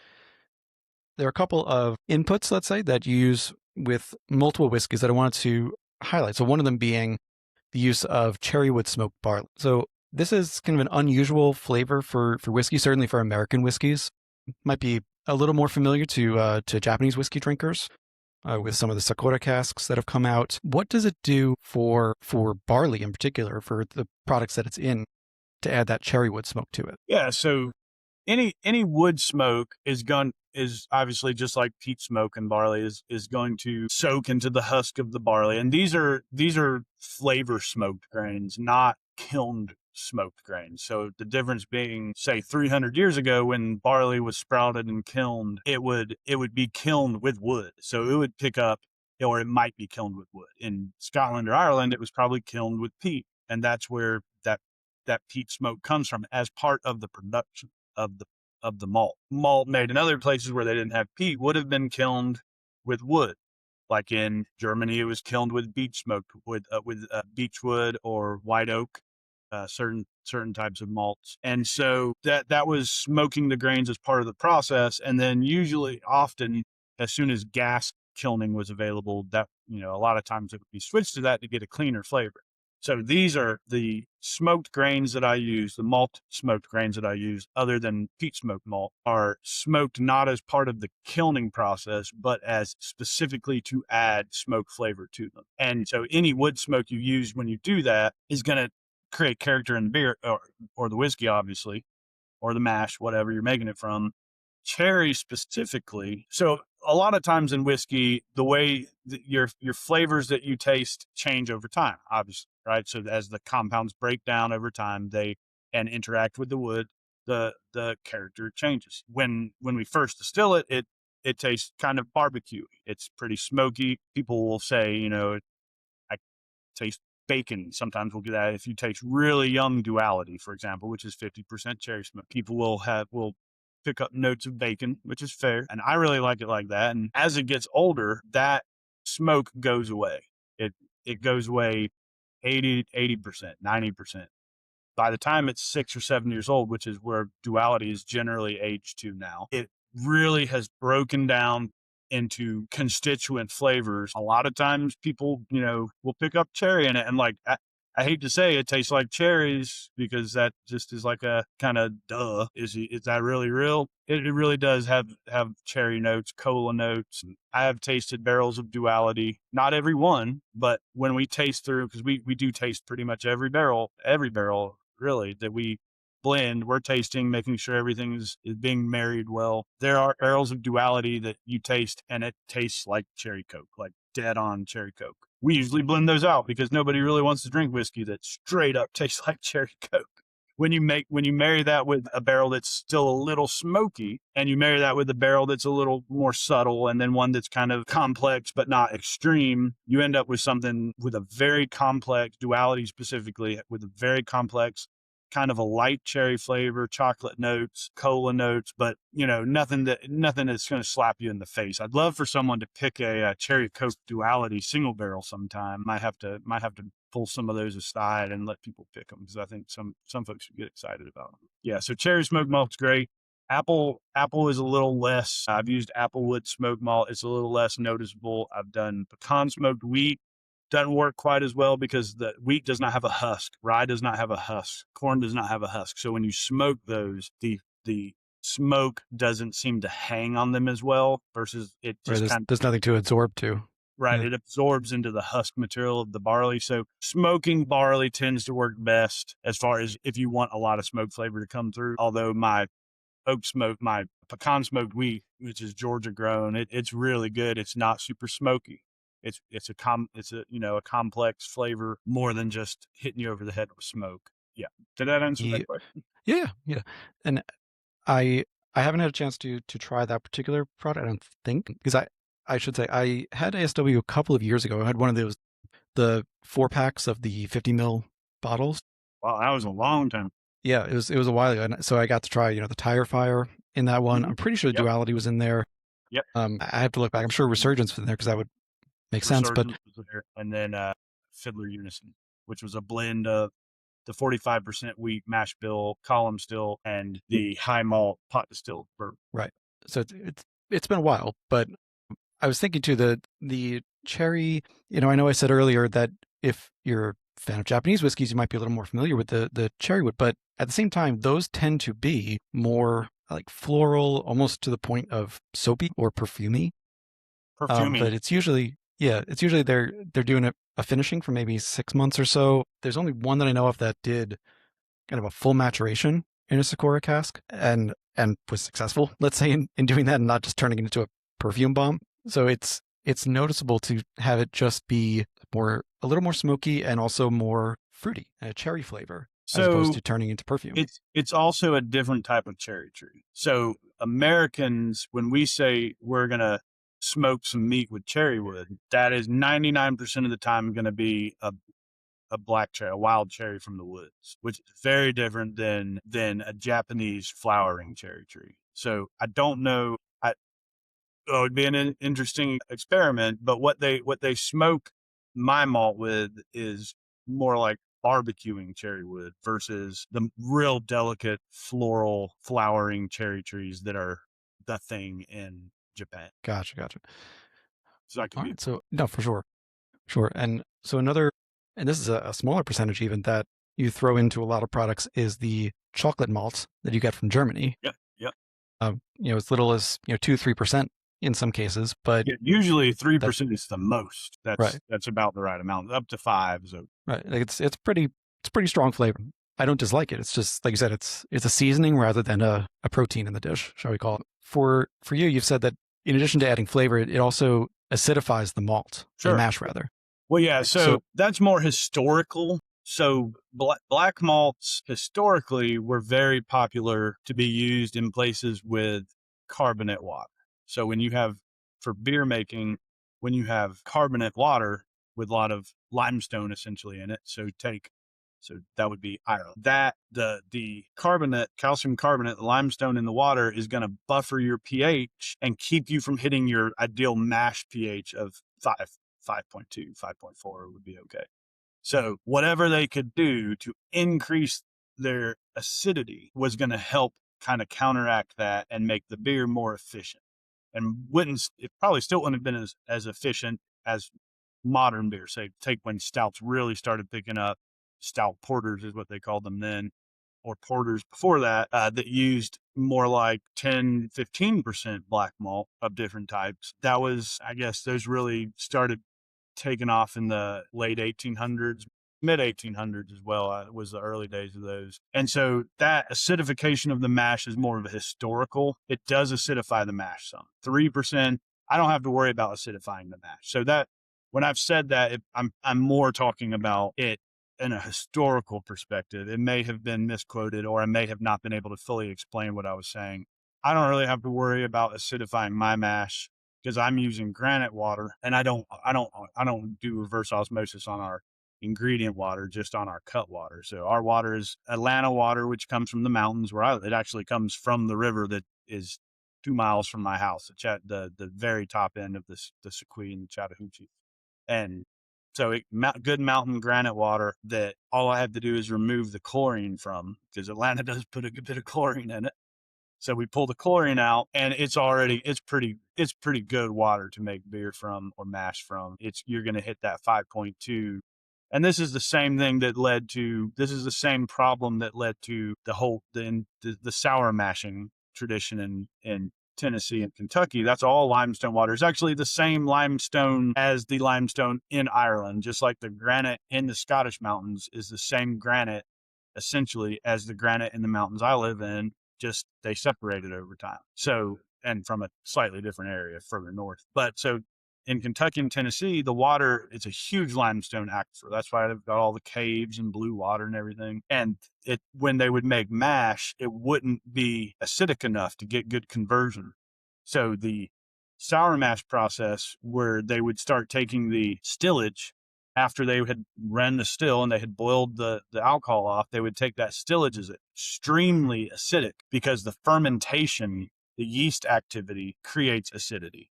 there are a couple of inputs, let's say, that you use with multiple whiskeys that I wanted to highlight. So one of them being the use of cherrywood smoked barley. So This is kind of an unusual flavor for whiskey, certainly for American whiskeys. Might be a little more familiar to Japanese whiskey drinkers with some of the Sakura casks that have come out. What does it do for barley in particular, for the products that it's in, to add that cherry wood smoke to it? Yeah, so any wood smoke is obviously just like peat smoke and barley is going to soak into the husk of the barley. And these are flavor smoked grains, not kilned smoked grains. So the difference being, say, 300 years ago when barley was sprouted and kilned, it would be kilned with wood. So it would pick up, or it might be kilned with wood. In Scotland or Ireland, it was probably kilned with peat. And that's where that peat smoke comes from as part of the production of the malt. Malt made in other places where they didn't have peat would have been kilned with wood. Like in Germany, it was kilned with beech smoke, with beechwood or white oak, certain types of malts. And so that was smoking the grains as part of the process. And then often, as soon as gas kilning was available, that, a lot of times it would be switched to that to get a cleaner flavor. So these are the smoked grains that I use, the malt smoked grains that I use, other than peat smoked malt, are smoked not as part of the kilning process, but as specifically to add smoke flavor to them. And so any wood smoke you use when you do that is going to create character in the beer or the whiskey, obviously, or the mash, whatever you're making it from. Cherry specifically. So a lot of times in whiskey, the way your flavors that you taste change over time, obviously, right? So as the compounds break down over time, and interact with the wood, the character changes. When we first distill it, it tastes kind of barbecue. It's pretty smoky. People will say, I taste bacon. Sometimes we'll get that if you taste really young duality, for example, which is 50% cherry smoke. People will pick up notes of bacon, which is fair. And I really like it like that. And as it gets older, that smoke goes away. It goes away 80%, 90%. By the time it's 6 or 7 years old, which is where duality is generally aged to now, it really has broken down into constituent flavors. A lot of times people, will pick up cherry in it, and I hate to say it tastes like cherries, because that just is like a kind of duh. Is that really real? It really does have cherry notes, cola notes. I have tasted barrels of duality, not every one, but when we taste through, because we do taste pretty much every barrel really that we blend, we're tasting, making sure everything is being married well. There are barrels of duality that you taste and it tastes like cherry Coke, like dead on cherry Coke. We usually blend those out because nobody really wants to drink whiskey that straight up tastes like cherry Coke. When you marry that with a barrel that's still a little smoky, and you marry that with a barrel that's a little more subtle, and then one that's kind of complex but not extreme, you end up with something with a very complex duality, specifically with a very complex kind of a light cherry flavor, chocolate notes, cola notes, but nothing that's going to slap you in the face. I'd love for someone to pick a cherry Coke duality single barrel sometime. Might have to pull some of those aside and let people pick them, because I think some folks would get excited about them. Yeah, so cherry smoked malt's great. Apple is a little less. I've used applewood smoked malt. It's a little less noticeable. I've done pecan smoked wheat. Doesn't work quite as well because the wheat does not have a husk. Rye does not have a husk. Corn does not have a husk. So when you smoke those, the smoke doesn't seem to hang on them as well, versus it just there's nothing to absorb to. Right. Yeah. It absorbs into the husk material of the barley. So smoking barley tends to work best as far as if you want a lot of smoke flavor to come through. Although my pecan smoked wheat, which is Georgia grown, it's really good. It's not super smoky. It's a complex flavor, more than just hitting you over the head with smoke. Yeah. Did that answer that question? Yeah. And I haven't had a chance to try that particular product, I don't think, because I should say I had ASW a couple of years ago. I had one of the 4-packs of the 50 ml bottles. Wow, that was a long time. Yeah, it was a while ago. So I got to try, the tire fire in that one. Mm-hmm. I'm pretty sure duality was in there. Yep. I have to look back. I'm sure resurgence was in there because that would make sense. But and then Fiddler Unison, which was a blend of the 45% wheat mash bill, column still, and the high malt pot distilled bourbon. Right. So it's been a while, but I was thinking too, the cherry, I know I said earlier that if you're fan of Japanese whiskeys, you might be a little more familiar with the cherry wood, but at the same time, those tend to be more like floral, almost to the point of soapy or perfumey. Perfumey. But it's usually, they're doing a finishing for maybe 6 months or so. There's only one that I know of that did kind of a full maturation in a Sakura cask and was successful, let's say, in doing that and not just turning it into a perfume bomb. So it's noticeable to have it just be a little more smoky and also more fruity, a cherry flavor, as opposed So to turning into perfume. it's also a different type of cherry tree. So Americans, when we say we're going to smoke some meat with cherry wood, that is 99% of the time going to be a black cherry, a wild cherry from the woods, which is very different than a Japanese flowering cherry tree. So I don't know. It would be an interesting experiment, but what they smoke my malt with is more like barbecuing cherry wood versus the real delicate floral flowering cherry trees that are the thing in Japan. Gotcha. So that could All be right. So no, for sure. And so and this is a smaller percentage even that you throw into a lot of products is the chocolate malt that you get from Germany. yeah. As little as 2-3% in some cases, but Yeah, usually that 3% is the most. right, That's about the right amount. Up to 5. So right. Like it's pretty strong flavor. I don't dislike it. It's just like you said, it's a seasoning rather than a protein in the dish, shall we call it? For you, you've said that in addition to adding flavor, it also acidifies the malt, the sure. mash rather. Well, yeah. So that's more historical. So black malts historically were very popular to be used in places with carbonate water. So when you have, for beer making, when you have carbonate water with a lot of limestone essentially in it. So that would be Ireland. That the carbonate, calcium carbonate, the limestone in the water is going to buffer your pH and keep you from hitting your ideal mash pH of 5.2, 5.4 would be okay. So whatever they could do to increase their acidity was going to help kind of counteract that and make the beer more efficient. And it probably still wouldn't have been as efficient as modern beer. Say, take when stouts really started picking up. Stout porters is what they called them then, or porters before that, that used more like 10, 15% black malt of different types. That was, I guess, those really started taken off in the late 1800s, mid 1800s as well. It was the early days of those. And so that acidification of the mash is more of a historical. It does acidify the mash some. 3%, I don't have to worry about acidifying the mash. So that when I've said that, I'm more talking about it in a historical perspective. It may have been misquoted, or I may have not been able to fully explain what I was saying. I don't really have to worry about acidifying my mash because I'm using granite water, and I don't do reverse osmosis on our ingredient water, just on our cut water. So our water is Atlanta water, which comes from the mountains where it actually comes from the river that is 2 miles from my house, the very top end of the Sequoia and the Chattahoochee. And so good mountain granite water that all I have to do is remove the chlorine from, because Atlanta does put a good bit of chlorine in it. So we pull the chlorine out, and it's pretty good water to make beer from or mash from. You're going to hit that 5.2. And this is the same problem that led to the sour mashing tradition in Tennessee and Kentucky. That's all limestone water. It's actually the same limestone as the limestone in Ireland, just like the granite in the Scottish mountains is the same granite essentially as the granite in the mountains I live in. Just they separated over time. So, and from a slightly different area further north. But so in Kentucky and Tennessee, the water, it's a huge limestone aquifer. That's why they've got all the caves and blue water and everything. And when they would make mash, it wouldn't be acidic enough to get good conversion. So the sour mash process, where they would start taking the stillage after they had run the still and they had boiled the alcohol off, they would take that stillage as extremely acidic because the fermentation, the yeast activity creates acidity.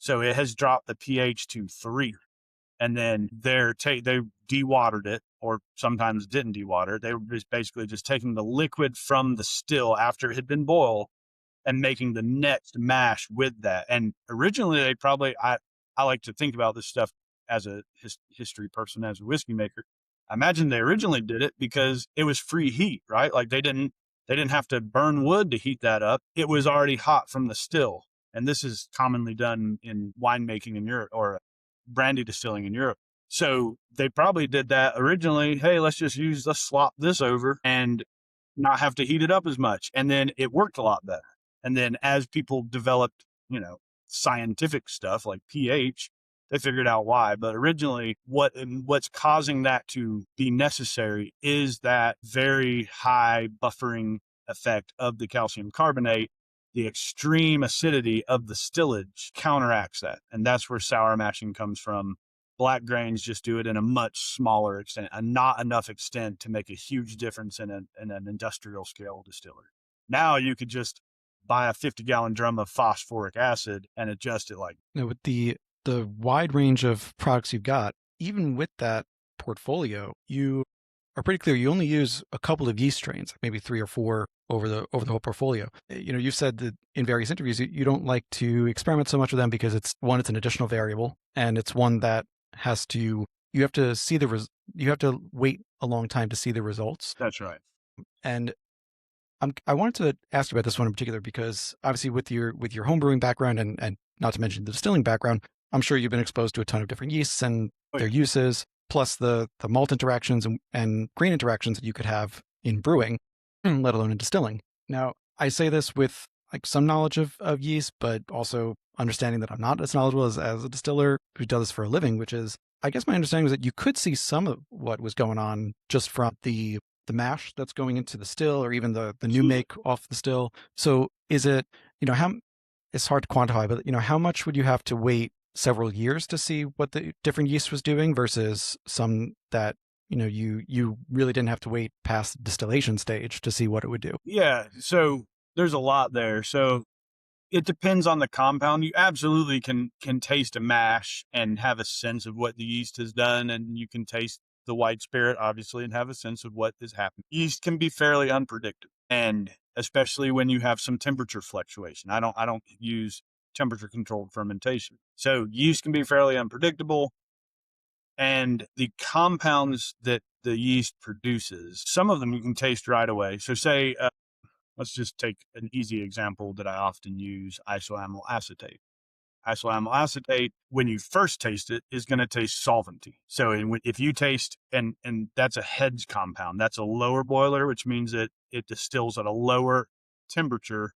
So it has dropped the pH to 3. And then they dewatered it, or sometimes didn't dewater. They were basically just taking the liquid from the still after it had been boiled and making the next mash with that. And originally they probably, I like to think about this stuff as a history person, as a whiskey maker. I imagine they originally did it because it was free heat, right? Like they didn't have to burn wood to heat that up. It was already hot from the still. And this is commonly done in winemaking in Europe or brandy distilling in Europe. So they probably did that originally. Hey, let's swap this over and not have to heat it up as much. And then it worked a lot better. And then as people developed, scientific stuff like pH, they figured out why. But originally what's causing that to be necessary is that very high buffering effect of the calcium carbonate. The extreme acidity of the stillage counteracts that. And that's where sour mashing comes from. Black grains just do it in a much smaller extent, not enough extent to make a huge difference in an industrial scale distillery. Now you could just buy a 50-gallon drum of phosphoric acid and adjust it like. With the wide range of products you've got, even with that portfolio, you are pretty clear you only use a couple of yeast strains, like maybe 3 or 4 over the whole portfolio. You've said that in various interviews you don't like to experiment so much with them because it's an additional variable, and it's one that you have to wait a long time to see the results. That's right. And I wanted to ask you about this one in particular because obviously with your homebrewing background and not to mention the distilling background, I'm sure you've been exposed to a ton of different yeasts and their uses, plus the malt interactions and grain interactions that you could have in brewing, let alone in distilling. Now, I say this with like some knowledge of yeast, but also understanding that I'm not as knowledgeable as a distiller who does this for a living, which is, I guess my understanding was that you could see some of what was going on just from the mash that's going into the still, or even the new make off the still. So is it, it's hard to quantify, but how much would you have to wait several years to see what the different yeast was doing versus some that, you really didn't have to wait past the distillation stage to see what it would do? Yeah. So there's a lot there. So it depends on the compound. You absolutely can taste a mash and have a sense of what the yeast has done, and you can taste the white spirit, obviously, and have a sense of what is happening. Yeast can be fairly unpredictable, and especially when you have some temperature fluctuation. I don't use temperature controlled fermentation. So yeast can be fairly unpredictable, and the compounds that the yeast produces, some of them you can taste right away. So say, let's just take an easy example that I often use, isoamyl acetate. Isoamyl acetate, when you first taste it, is going to taste solventy. So if you taste, and that's a heads compound, that's a lower boiler, which means that it distills at a lower temperature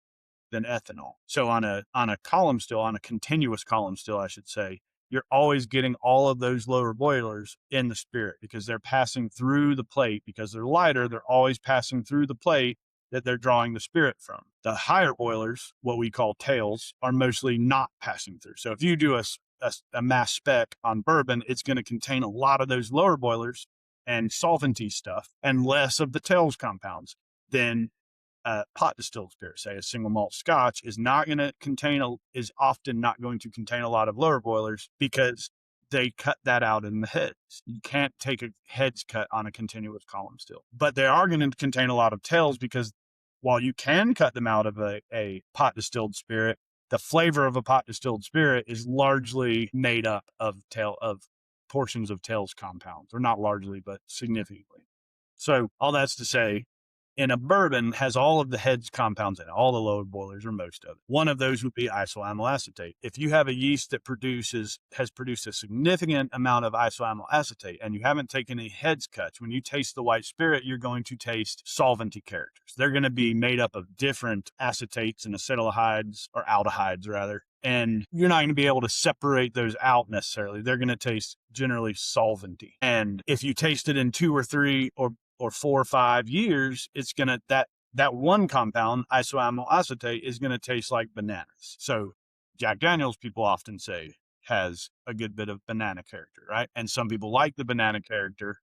than ethanol. So on a column still, on a continuous column still, I should say, you're always getting all of those lower boilers in the spirit because they're passing through the plate. Because they're lighter, they're always passing through the plate that they're drawing the spirit from. The higher boilers, what we call tails, are mostly not passing through. So if you do a mass spec on bourbon, it's going to contain a lot of those lower boilers and solventy stuff and less of the tails compounds than pot distilled spirit. Say a single malt scotch is often not going to contain a lot of lower boilers because they cut that out in the heads. You can't take a heads cut on a continuous column still, but they are going to contain a lot of tails because while you can cut them out of a pot distilled spirit, the flavor of a pot distilled spirit is largely made up of portions of tails compounds, or not largely, but significantly. So all that's to say, in a bourbon has all of the heads compounds in it, all the lower boilers or most of it. One of those would be isoamyl acetate. If you have a yeast that has produced a significant amount of isoamyl acetate and you haven't taken any heads cuts, when you taste the white spirit, you're going to taste solventy characters. They're going to be made up of different acetates and acetaldehydes, or aldehydes rather, and you're not going to be able to separate those out necessarily. They're going to taste generally solventy. And if you taste it in 2 or 3 or 4 or 5 years, it's going to, that one compound, isoamyl acetate, is going to taste like bananas. So Jack Daniels, people often say, has a good bit of banana character, right? And some people like the banana character.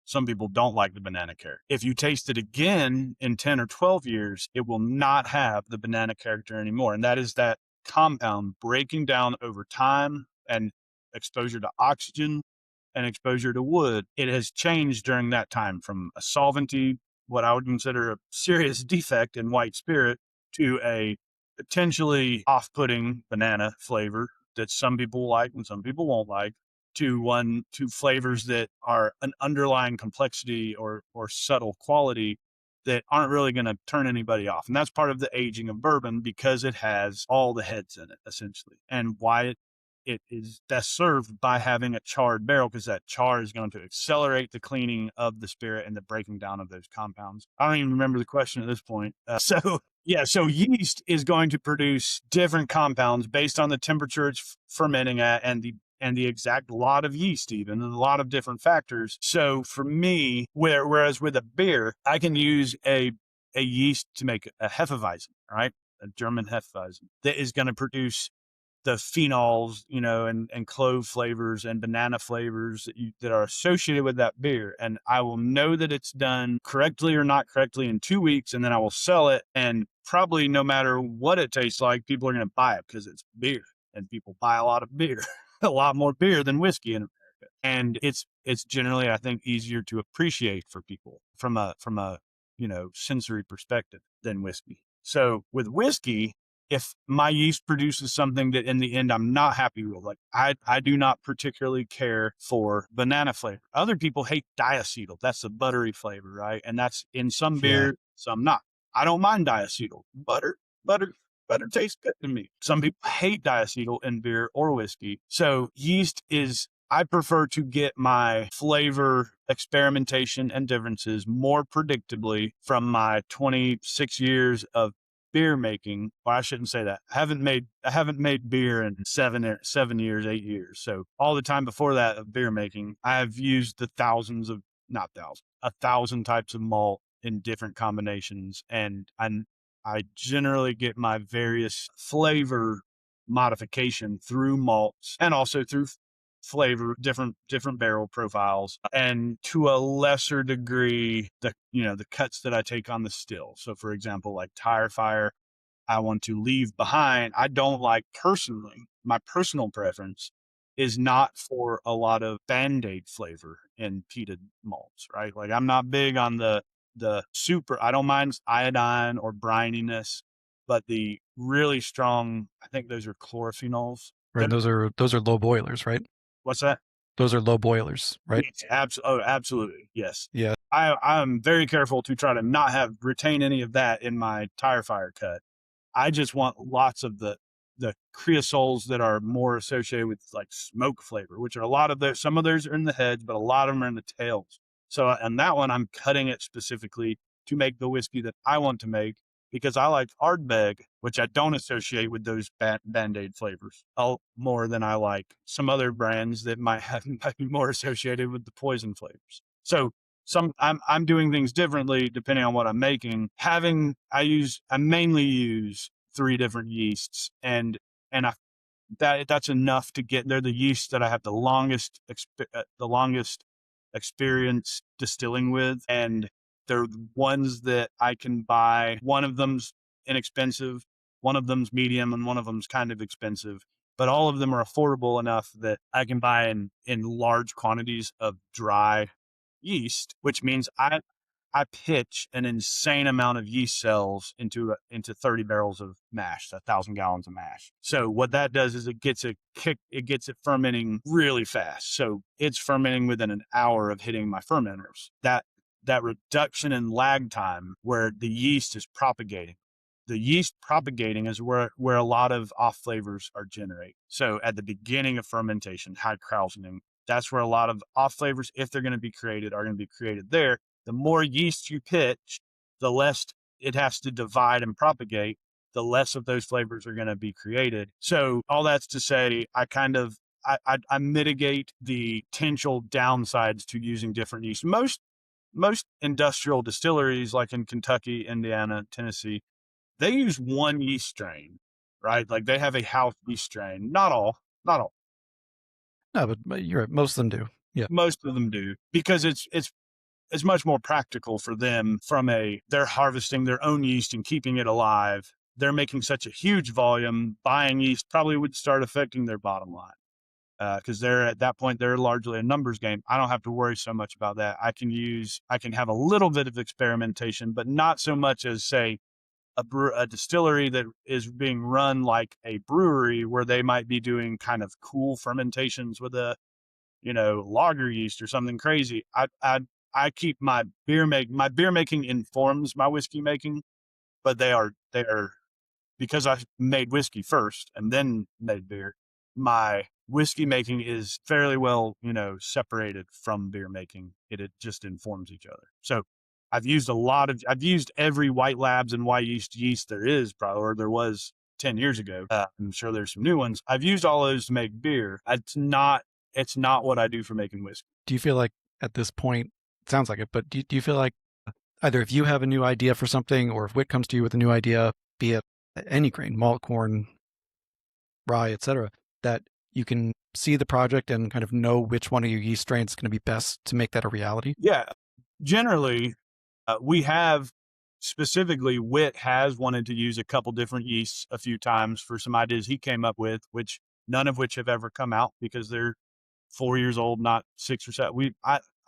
Some people don't like the banana character. If you taste it again in 10 or 12 years, it will not have the banana character anymore. And that is that compound breaking down over time and exposure to oxygen and exposure to wood. It has changed during that time from a solventy, what I would consider a serious defect in white spirit, to a potentially off-putting banana flavor that some people like and some people won't like. to flavors that are an underlying complexity or subtle quality that aren't really going to turn anybody off. And that's part of the aging of bourbon, because it has all the heads in it, essentially. And why it is best served by having a charred barrel, because that char is going to accelerate the cleaning of the spirit and the breaking down of those compounds. I don't even remember the question at this point. So yeast is going to produce different compounds based on the temperature it's fermenting at, and the exact lot of yeast, even, and a lot of different factors. So for me, whereas with a beer, I can use a yeast to make a Hefeweizen, right? A German Hefeweizen that is going to produce the phenols, and clove flavors and banana flavors that are associated with that beer. And I will know that it's done correctly or not correctly in 2 weeks, and then I will sell it. And probably no matter what it tastes like, people are going to buy it because it's beer, and people buy a lot of beer. A lot more beer than whiskey in America. And it's generally, I think, easier to appreciate for people from a sensory perspective than whiskey. So with whiskey, if my yeast produces something that in the end I'm not happy with, like I do not particularly care for banana flavor. Other people hate diacetyl. That's the buttery flavor, right? And that's in some beer, some not. I don't mind diacetyl. Butter tastes good to me. Some people hate diacetyl in beer or whiskey. So yeast I prefer to get my flavor experimentation and differences more predictably from my 26 years of beer making. Well, I shouldn't say that. I haven't made beer in 7 years, 8 years. So all the time before that of beer making, I have used a 1,000 types of malt in different combinations. And I generally get my various flavor modification through malts and also through flavor, different barrel profiles, and to a lesser degree, the cuts that I take on the still. So for example, like Tire Fire, I want to leave behind. I don't like, personally, my personal preference is not for a lot of Band-Aid flavor in peated malts, right? Like I'm not big on the super, I don't mind iodine or brininess, but the really strong, I think those are chlorophenols. Right. Those are low boilers, right? What's that? Those are low boilers, right? Absolutely. Yes. Yeah. I'm very careful to try to not retain any of that in my Tire Fire cut. I just want lots of the creosoles that are more associated with like smoke flavor, which are some of those are in the heads, but a lot of them are in the tails. So on that one, I'm cutting it specifically to make the whiskey that I want to make, because I like Ardbeg, which I don't associate with those Band-Aid flavors more than I like some other brands that might be more associated with the poison flavors. So I'm doing things differently depending on what I'm making. I mainly use 3 different yeasts, and that's enough to get. They're the yeasts that I have the longest experience distilling with, and they're ones that I can buy. One of them's inexpensive, one of them's medium, and one of them's kind of expensive. But all of them are affordable enough that I can buy in large quantities of dry yeast, which means I pitch an insane amount of yeast cells into 30 barrels of mash, 1,000 gallons of mash. So what that does is it gets it fermenting really fast. So it's fermenting within an hour of hitting my fermenters. That reduction in lag time where the yeast is propagating. The yeast propagating is where a lot of off flavors are generated. So at the beginning of fermentation, high krausening, that's where a lot of off flavors, if they're going to be created, are going to be created there. The more yeast you pitch, the less it has to divide and propagate, the less of those flavors are going to be created. So all that's to say, I mitigate the potential downsides to using different yeast. Most industrial distilleries, like in Kentucky, Indiana, Tennessee, they use one yeast strain, right? Like they have a house yeast strain. Not all. No, but you're right. Most of them do. Yeah. Most of them do, because it's much more practical for them they're harvesting their own yeast and keeping it alive. They're making such a huge volume. Buying yeast probably would start affecting their bottom line, because at that point, they're largely a numbers game. I don't have to worry so much about that. I can have a little bit of experimentation, but not so much as, say, a distillery that is being run like a brewery, where they might be doing kind of cool fermentations with a lager yeast or something crazy. I keep my beer making informs my whiskey making, but they are because I made whiskey first and then made beer. My whiskey making is fairly well, separated from beer making. It just informs each other. So I've used every White Labs and White yeast there is, probably, or there was 10 years ago. I'm sure there's some new ones. I've used all those to make beer. It's not what I do for making whiskey. Do you feel like at this point, it sounds like it, but do you feel like either if you have a new idea for something or if Whit comes to you with a new idea, be it any grain, malt, corn, rye, etc., that you can see the project and kind of know which one of your yeast strains is going to be best to make that a reality? Yeah. Generally, we have specifically, Whit has wanted to use a couple different yeasts a few times for some ideas he came up with, which none of which have ever come out because they're 4 years old, not 6 or 7.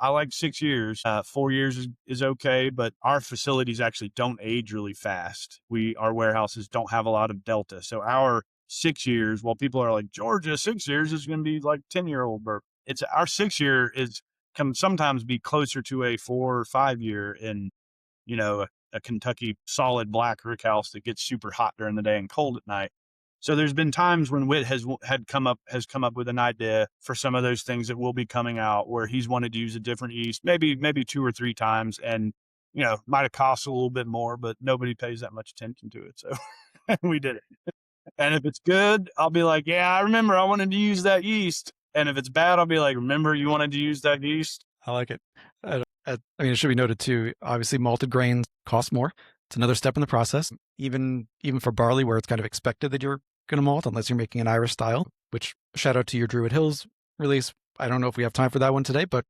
I like 6 years. 4 years is okay, but our facilities actually don't age really fast. Our warehouses don't have a lot of delta. So our 6 years, while people are like, Georgia, 6 years is going to be like 10-year-old bourbon. It's our 6 year can sometimes be closer to a 4 or 5 year in, a Kentucky solid black rickhouse that gets super hot during the day and cold at night. So there's been times when Whit has come up with an idea for some of those things that will be coming out where he's wanted to use a different yeast, maybe 2 or 3 times, and might have cost a little bit more, but nobody pays that much attention to it. So we did it. And if it's good, I'll be like, yeah, I remember I wanted to use that yeast. And if it's bad, I'll be like, remember you wanted to use that yeast? I like it. I mean, it should be noted too, obviously malted grains cost more. It's another step in the process, even for barley where it's kind of expected that you're going to malt unless you're making an Irish style, which shout out to your Druid Hills release. I don't know if we have time for that one today, but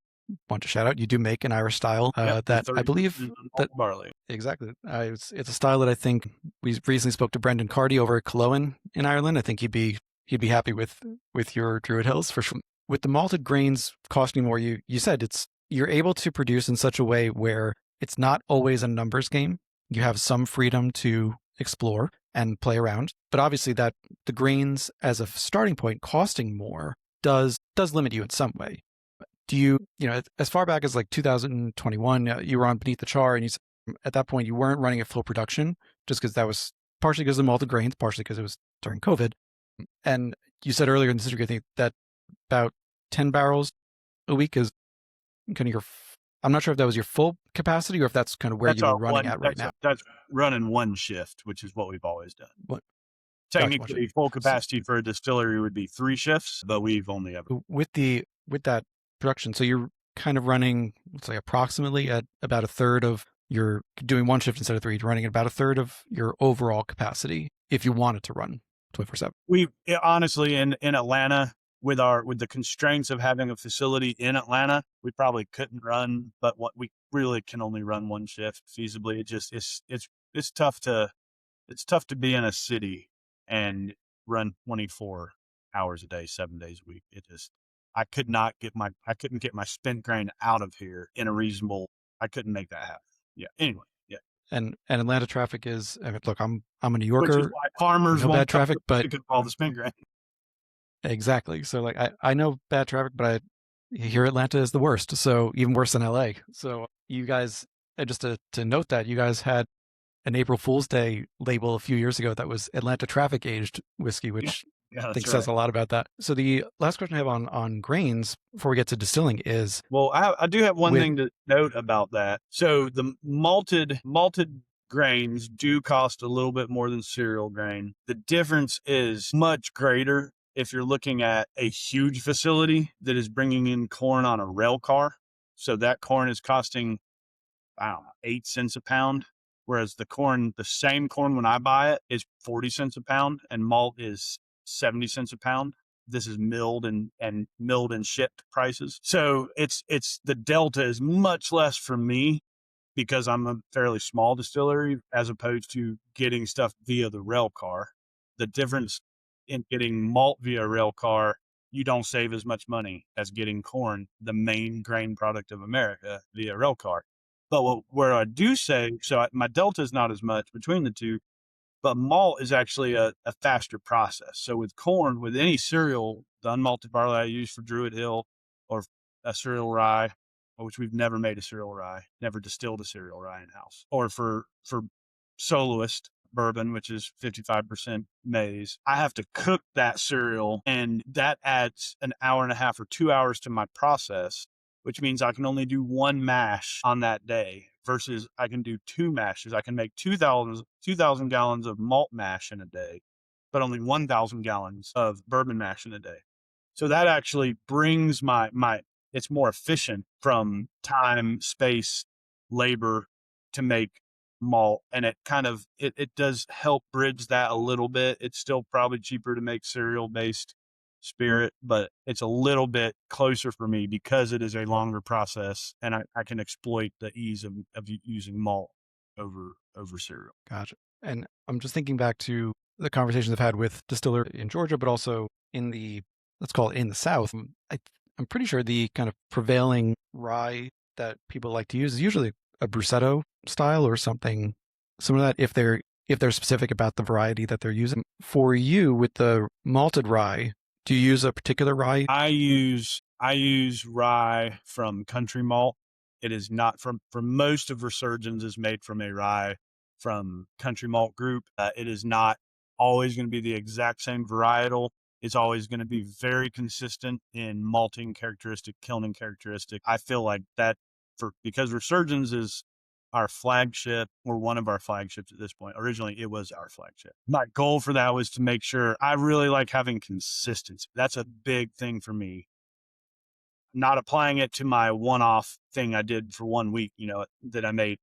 want to shout out, you do make an Irish style that I believe that barley. Exactly. It's a style that I think we recently spoke to Brendan Cardy over at Cullowen in Ireland. I think he'd be happy with your Druid Hills for sure. With the malted grains costing more, you said you're able to produce in such a way where it's not always a numbers game. You have some freedom to explore and play around, but obviously that the grains as a starting point costing more does limit you in some way. Do you as far back as like 2021, you were on Beneath the Char, and at that point you weren't running at full production just because that was partially because of the malted grains, partially because it was during COVID. And you said earlier in this interview, I think that about 10 barrels a week is kind of I'm not sure if that was your full capacity or if that's kind of where you were running at right now. That's running one shift, which is what we've always done. What? Technically, full capacity for a distillery would be 3 shifts, but we've only ever with that production. So you're kind of running, let's say, approximately at about a third of you're doing one shift instead of 3. You're running at about a third of your overall capacity if you wanted to run 24/7. We honestly in Atlanta, with the constraints of having a facility in Atlanta, we probably couldn't run, but what we really can only run one shift feasibly. It just it's tough to be in a city and run 24 hours a day, 7 days a week. I couldn't get my spent grain out of here in a reasonable. I couldn't make that happen. Yeah. Anyway. Yeah. And Atlanta traffic is. I mean, look, I'm a New Yorker. Which is why farmers won't bad traffic, but because of all the spent grain. Exactly. So like I know bad traffic, but here Atlanta is the worst. So even worse than LA. So you guys, just to note that you guys had an April Fool's Day label a few years ago that was Atlanta traffic aged whiskey, which I think says a lot about that. So the last question I have on grains before we get to distilling is, well, I do have one thing to note about that. So the malted grains do cost a little bit more than cereal grain. The difference is much greater if you're looking at a huge facility that is bringing in corn on a rail car. So that corn is costing, I don't know, 8 cents a pound. Whereas the same corn when I buy it is 40 cents a pound, and malt is 70 cents a pound. This is milled and shipped prices. So it's the delta is much less for me because I'm a fairly small distillery as opposed to getting stuff via the rail car. The difference in getting malt via rail car, you don't save as much money as getting corn, the main grain product of America, via rail car. But where I do save, so my delta is not as much between the two, but malt is actually a faster process. So with corn, with any cereal, the unmalted barley I use for Druid Hill or a cereal rye, which we've never made a cereal rye, never distilled a cereal rye in house, or for soloist bourbon, which is 55% maize, I have to cook that cereal, and that adds an hour and a half or 2 hours to my process, which means I can only do one mash on that day versus I can do two mashes. I can make 2,000 gallons of malt mash in a day, but only 1,000 gallons of bourbon mash in a day. So that actually brings it's more efficient from time, space, labor to make malt. And it does help bridge that a little bit. It's still probably cheaper to make cereal based spirit, but it's a little bit closer for me because it is a longer process, and I can exploit the ease of using malt over cereal. Gotcha. And I'm just thinking back to the conversations I've had with distiller in Georgia, but also in let's call it in the South. I'm pretty sure the kind of prevailing rye that people like to use is usually a Brusetto style or something similar to that, if they're specific about the variety that they're using. For you, with the malted rye, do you use a particular rye? I use rye from Country Malt. It is not for most of Resurgence is made from a rye from Country Malt Group. It is not always going to be the exact same varietal. It's always going to be very consistent in malting characteristic, kilning characteristic. I feel like that because Resurgence is our flagship, or one of our flagships at this point. Originally, it was our flagship. My goal for that was to make sure I really like having consistency. That's a big thing for me. Not applying it to my one-off thing I did for 1 week, that I made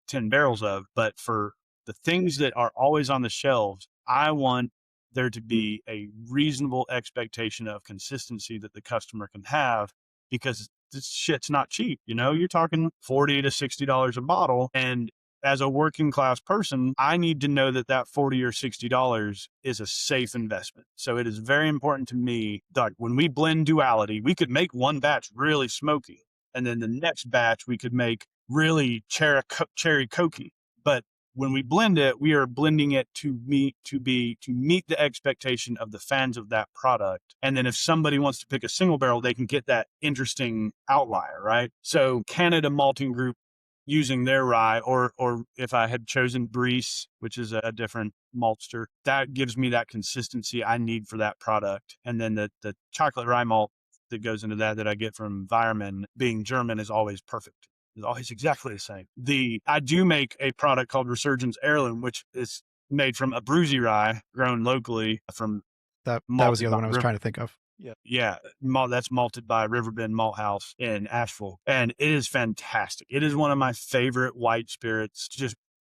10 barrels of, but for the things that are always on the shelves, I want there to be a reasonable expectation of consistency that the customer can have, because this shit's not cheap. You're talking $40 to $60 a bottle. And as a working class person, I need to know that $40 or $60 is a safe investment. So it is very important to me that when we blend duality, we could make one batch really smoky, and then the next batch we could make really cherry cokey. But when we blend it, we are blending it to meet the expectation of the fans of that product. And then if somebody wants to pick a single barrel, they can get that interesting outlier, right? So Canada Malting Group, using their rye, or if I had chosen Breeze, which is a different maltster, that gives me that consistency I need for that product. And then the chocolate rye malt that goes into that I get from Weirmann, being German, is always perfect. It's always exactly the same. I do make a product called Resurgence Heirloom, which is made from a Bruzy rye grown locally from That was the other one I was trying to think of. Yeah, that's malted by Riverbend Malt House in Asheville, and it is fantastic. It is one of my favorite white spirits.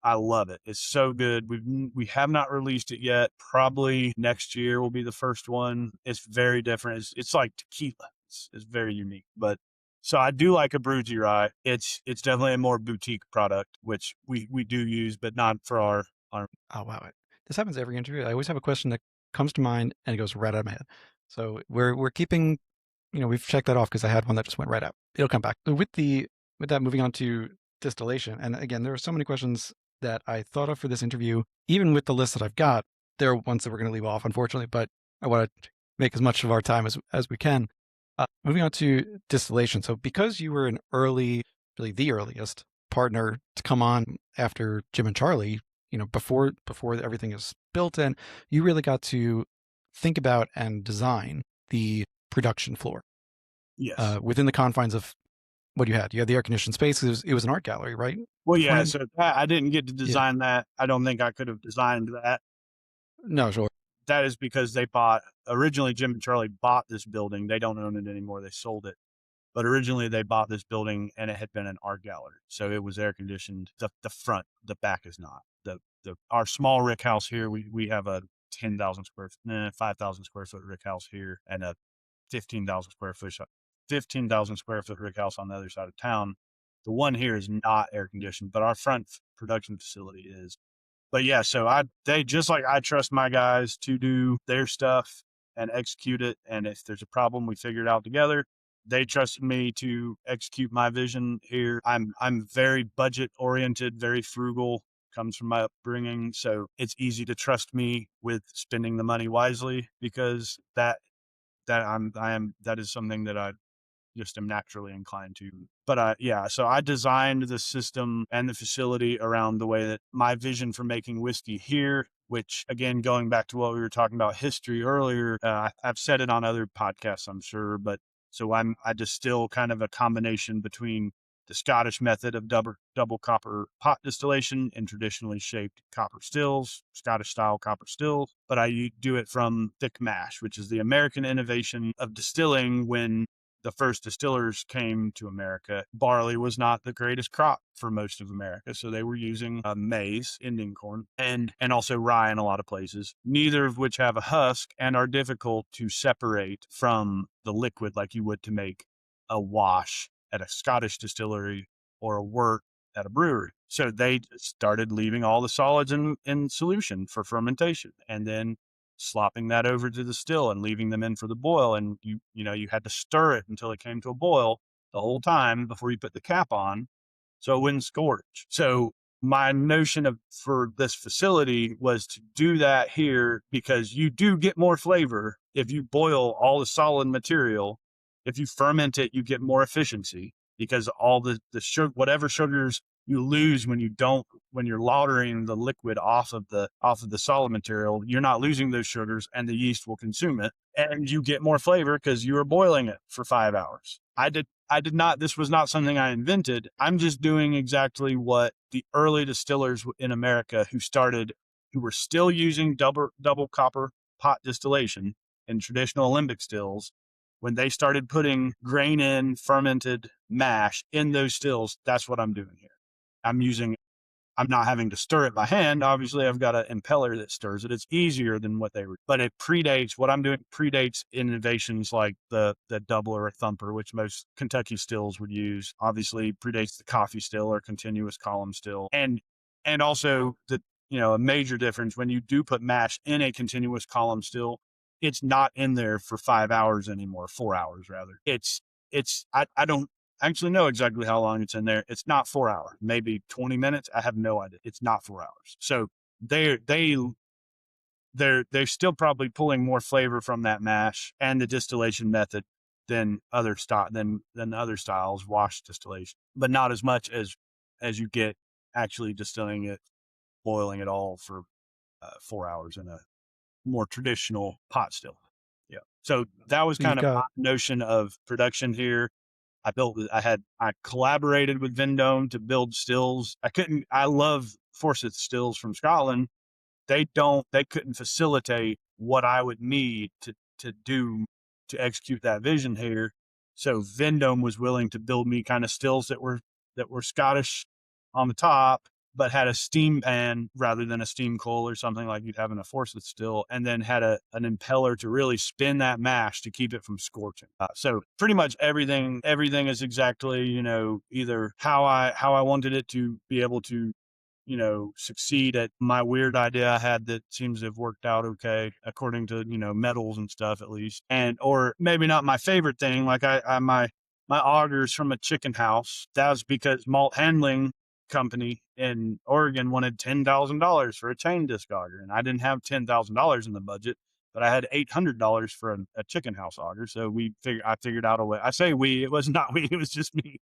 I love it. It's so good. We have not released it yet. Probably next year will be the first one. It's very different. It's like tequila. It's very unique. But so I do like a Bruzy rye. It's definitely a more boutique product, which we do use, but not for our. Oh wow, this happens every interview. I always have a question that comes to mind and it goes right out of my head. So we're keeping, we've checked that off because I had one that just went right out. It'll come back. With that, moving on to distillation. And again, there are so many questions that I thought of for this interview. Even with the list that I've got, there are ones that we're going to leave off, unfortunately, but I want to make as much of our time as we can. Moving on to distillation. So because you were really the earliest partner to come on after Jim and Charlie, before everything is built in, you really got to think about and design the production floor. Yes. Within the confines of what you had. You had the air-conditioned space. It was an art gallery, right? Well, yeah, so I didn't get to design that. I don't think I could have designed that. No, sure. That is because originally Jim and Charlie bought this building. They don't own it anymore. They sold it. But originally they bought this building and it had been an art gallery. So it was air conditioned. The front, the back is not. Our small rick house here, we have a 5,000 square foot rick house here, and a 15,000 square foot rick house on the other side of town. The one here is not air conditioned, but our front production facility is. But yeah, so they just like I trust my guys to do their stuff and execute it. And if there's a problem, we figure it out together. They trusted me to execute my vision here. I'm very budget oriented, very frugal, comes from my upbringing. So it's easy to trust me with spending the money wisely, because that is something that just am naturally inclined to. But yeah, so I designed the system and the facility around the way that my vision for making whiskey here, which again, going back to what we were talking about history earlier, I've said it on other podcasts, I'm sure, but so I distill kind of a combination between the Scottish method of double copper pot distillation in traditionally shaped copper stills, Scottish style copper stills, but I do it from thick mash, which is the American innovation of distilling. When the first distillers came to America, barley was not the greatest crop for most of America. So they were using maize, Indian corn, and also rye in a lot of places, neither of which have a husk and are difficult to separate from the liquid like you would to make a wash at a Scottish distillery or a wort at a brewery. So they started leaving all the solids in solution for fermentation, and then slopping that over to the still and leaving them in for the boil. And you had to stir it until it came to a boil the whole time before you put the cap on, so it wouldn't scorch. So my notion for this facility was to do that here, because you do get more flavor if you boil all the solid material. If you ferment it, you get more efficiency, because all the sugar, whatever sugars you lose when you're lautering the liquid off of the solid material, you're not losing those sugars, and the yeast will consume it, and you get more flavor because you were boiling it for 5 hours. I did not, this was not something I invented. I'm just doing exactly what the early distillers in America who were still using double copper pot distillation in traditional alembic stills, when they started putting grain in fermented mash in those stills. That's what I'm doing here. I'm not having to stir it by hand. Obviously, I've got an impeller that stirs it. It's easier than what they were, but what I'm doing predates innovations like the doubler or thumper, which most Kentucky stills would use. Obviously, predates the coffee still or continuous column still. And also a major difference when you do put mash in a continuous column still, it's not in there for 5 hours anymore, 4 hours rather. I don't actually know exactly how long it's in there. It's not 4 hours, maybe 20 minutes. I have no idea. It's not 4 hours. So they're still probably pulling more flavor from that mash and the distillation method than other styles, wash distillation, but not as much as you get actually distilling it, boiling it all for 4 hours in a more traditional pot still. Yeah. So that was kind of my notion of production here. I collaborated with Vendome to build stills. I love Forsyth stills from Scotland. They couldn't facilitate what I would need to execute that vision here. So Vendome was willing to build me kind of stills that were Scottish on the top, but had a steam pan rather than a steam coal or something like you'd have in a Forsyth still, and then had an impeller to really spin that mash to keep it from scorching. So pretty much everything is exactly, either how I wanted it to be able to, succeed at my weird idea I had that seems to have worked out okay, according to, metals and stuff at least. Or maybe not my favorite thing, like my augers from a chicken house. That was because Malt Handling Company in Oregon wanted $10,000 for a chain disc auger, and I didn't have $10,000 in the budget, but I had $800 for a chicken house auger. So I figured out a way. I say we, it was not we, it was just me.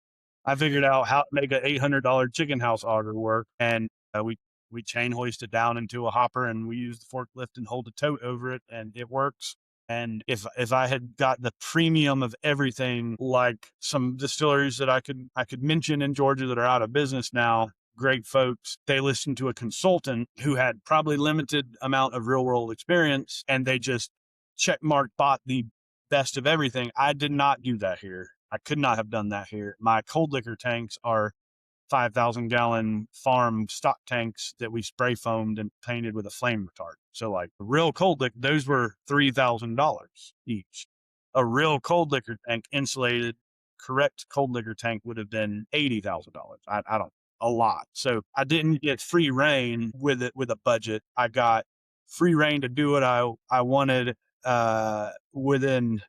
I figured out how to make an $800 chicken house auger work, and we chain hoist it down into a hopper, and we use the forklift and hold a tote over it, and it works. And if I had got the premium of everything, like some distilleries that I could mention in Georgia that are out of business now, great folks, they listened to a consultant who had probably limited amount of real world experience, and they just bought the best of everything. I did not do that here. I could not have done that here. My cold liquor tanks are 5,000 gallon farm stock tanks that we spray foamed and painted with a flame retardant. So like real cold liquor, those were $3,000 each. A real cold liquor tank, insulated, correct cold liquor tank, would have been $80,000. I don't, a lot. So I didn't get free reign with it, with a budget. I got free reign to do what I wanted within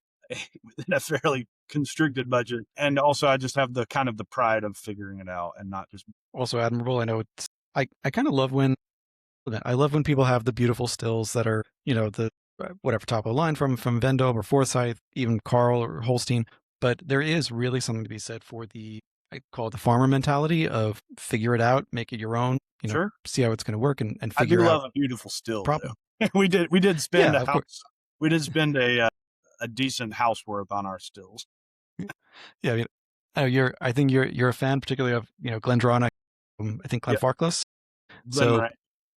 a fairly constricted budget. And also I just have the kind of the pride of figuring it out and not just. Also admirable. I know I kind of love when people have the beautiful stills that are, the whatever top of the line from Vendome or Forsyth, even Carl or Holstein, but there is really something to be said for I call it the farmer mentality of figure it out, make it your own, Sure. see how it's going to work and I do figure out love a beautiful still, problem. though. we did spend Yeah, of course. we did spend a decent housework on our stills. Yeah, I think you're a fan, particularly of Glendronach, I think Yeah. Glenfarclas. So Glenmorangie.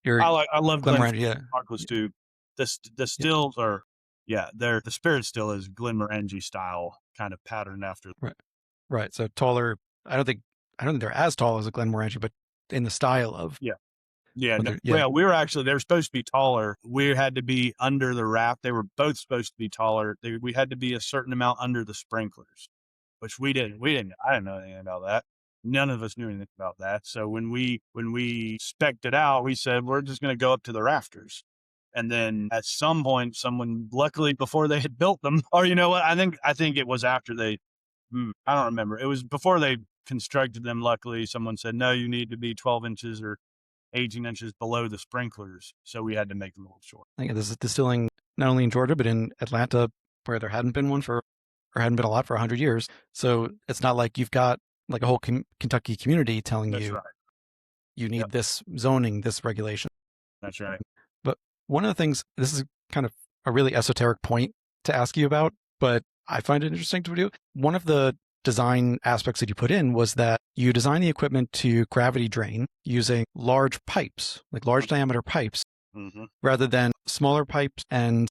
you're I love Glenmorangie, yeah, Glenfarclas too. The yeah, stills are, the spirit still is Glenmorangie style, kind of patterned after. right, right. So taller. I don't think they're as tall as a Glenmorangie, but in the style of Yeah. Yeah, what no, they're, yeah, well, they were supposed to be taller. We had to be under the wrap. They were both supposed to be taller. We had to be a certain amount under the sprinklers, which we didn't. I didn't know anything about that. None of us knew anything about that. So when we spec'd it out, we said we're just going to go up to the rafters. And then at some point, someone, luckily before they had built them, or you know what? I think it was after they. I don't remember. It was before they constructed them. Luckily, someone said no, you need to be 12 inches or 18 inches below the sprinklers, so we had to make them a little short. I think this is distilling not only in Georgia but in Atlanta, where there hadn't been a lot for 100 years. So it's not like you've got like a whole Kentucky community telling That's you right. you need Yep. this zoning, this regulation. That's right. But one of the things, this is kind of a really esoteric point to ask you about, but I find it interesting to do. One of the design aspects that you put in was that you design the equipment to gravity drain using large pipes, like large diameter pipes, rather than smaller pipes and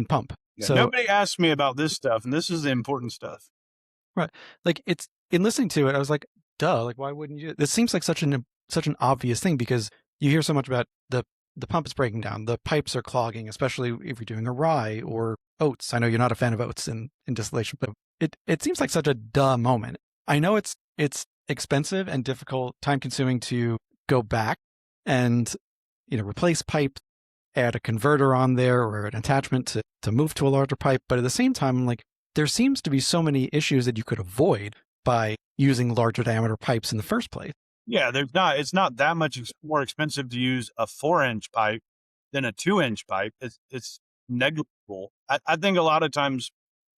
pump. Yeah. So Nobody asked me about this stuff, and this is the important stuff. right, like it's in listening to it, I was like, duh, like why wouldn't you? This seems like such an obvious thing because you hear so much about the pump is breaking down, the pipes are clogging, especially if you're doing a rye or oats. I know you're not a fan of oats in distillation, but it seems like such a duh moment. I know it's expensive and difficult, time consuming to go back and replace pipe, add a converter on there or an attachment to move to a larger pipe. But at the same time, like there seems to be so many issues that you could avoid by using larger diameter pipes in the first place. Yeah, it's not that much more expensive to use a 4-inch pipe than a 2-inch pipe. It's negligible. I think a lot of times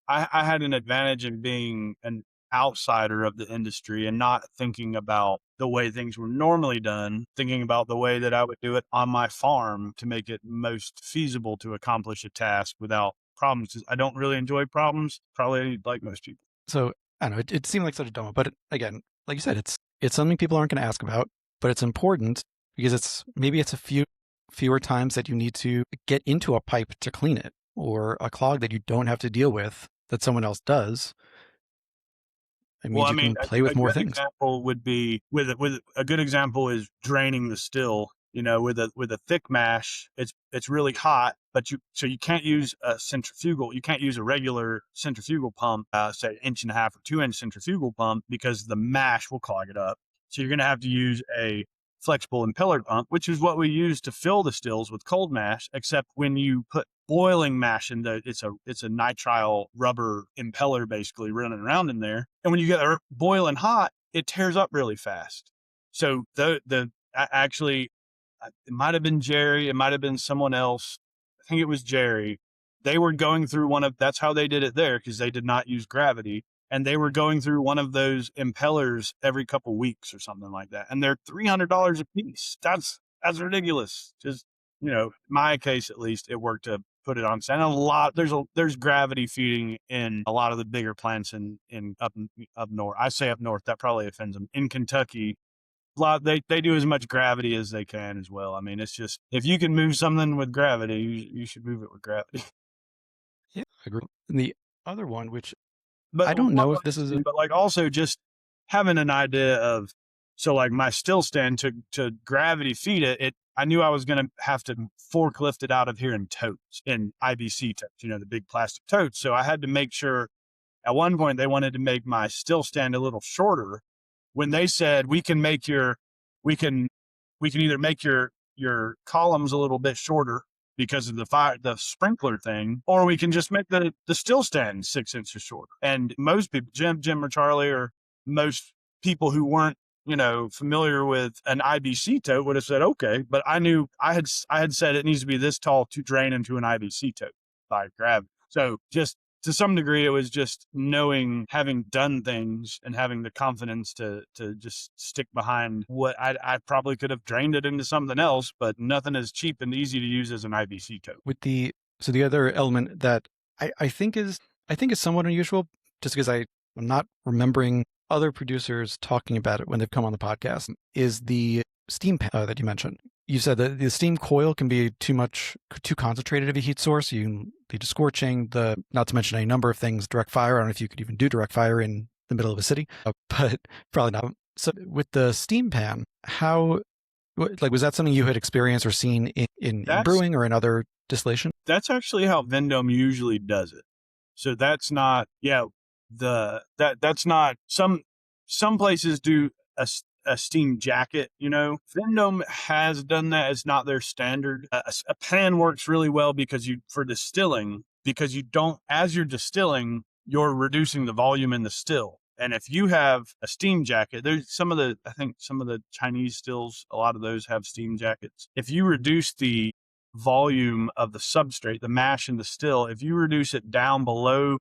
I had an advantage in being an outsider of the industry and not thinking about the way things were normally done, thinking about the way that I would do it on my farm to make it most feasible to accomplish a task without problems. I don't really enjoy problems, probably like most people. So I don't know, it seemed like such a dumb, but again, like you said, it's something people aren't going to ask about, but it's important because it's a fewer times that you need to get into a pipe to clean it or a clog that you don't have to deal with that someone else does. It means you can play with more things. Example would be with a good example is draining the still. With a thick mash, it's really hot, but you can't use a centrifugal. You can't use a regular centrifugal pump, say 1.5 or 2-inch centrifugal pump, because the mash will clog it up. So you're going to have to use a flexible impeller pump, which is what we use to fill the stills with cold mash. Except when you put boiling mash in it's a nitrile rubber impeller basically running around in there, and when you get it boiling hot, it tears up really fast. So actually, it might have been Jerry, it might have been someone else. I think it was Jerry. They were going through that's how they did it there, because they did not use gravity. And they were going through one of those impellers every couple weeks or something like that. And they're $300 a piece. That's ridiculous. Just, my case, at least, it worked to put it on. And there's gravity feeding in a lot of the bigger plants in up north. I say up north, that probably offends them. In Kentucky, they do as much gravity as they can as well. I mean, it's just, if you can move something with gravity, you should move it with gravity. Yeah, I agree. And the other one, which But I don't know if this is but like also just having an idea of, so like my still stand to gravity feed it, I knew I was going to have to forklift it out of here in totes, in IBC totes, the big plastic totes. So I had to make sure, at one point they wanted to make my still stand a little shorter. When they said we can either make your columns a little bit shorter because of the sprinkler thing, or we can just make the still stand 6 inches shorter. And most people, Jim or Charlie, or most people who weren't, familiar with an IBC tote would have said, okay, but I knew I had said it needs to be this tall to drain into an IBC tote by gravity. So just to some degree, it was just knowing, having done things and having the confidence to just stick behind what I probably could have drained it into something else, but nothing as cheap and easy to use as an IBC coat. So the other element that I think is somewhat unusual, just because I'm not remembering other producers talking about it when they've come on the podcast, is the steam pan that you mentioned. You said that the steam coil can be too concentrated of a heat source. You can lead to scorching, not to mention a number of things, direct fire. I don't know if you could even do direct fire in the middle of a city, but probably not. So with the steam pan, was that something you had experienced or seen in brewing or in other distillation? That's actually how Vendome usually does it. So that's not, that's not, some places do a steam jacket, Vendome has done that. It's not their standard. A pan works really well for distilling, because as you're distilling, you're reducing the volume in the still. And if you have a steam jacket, there's I think some of the Chinese stills, a lot of those have steam jackets. If you reduce the volume of the substrate, the mash in the still, if you reduce it down below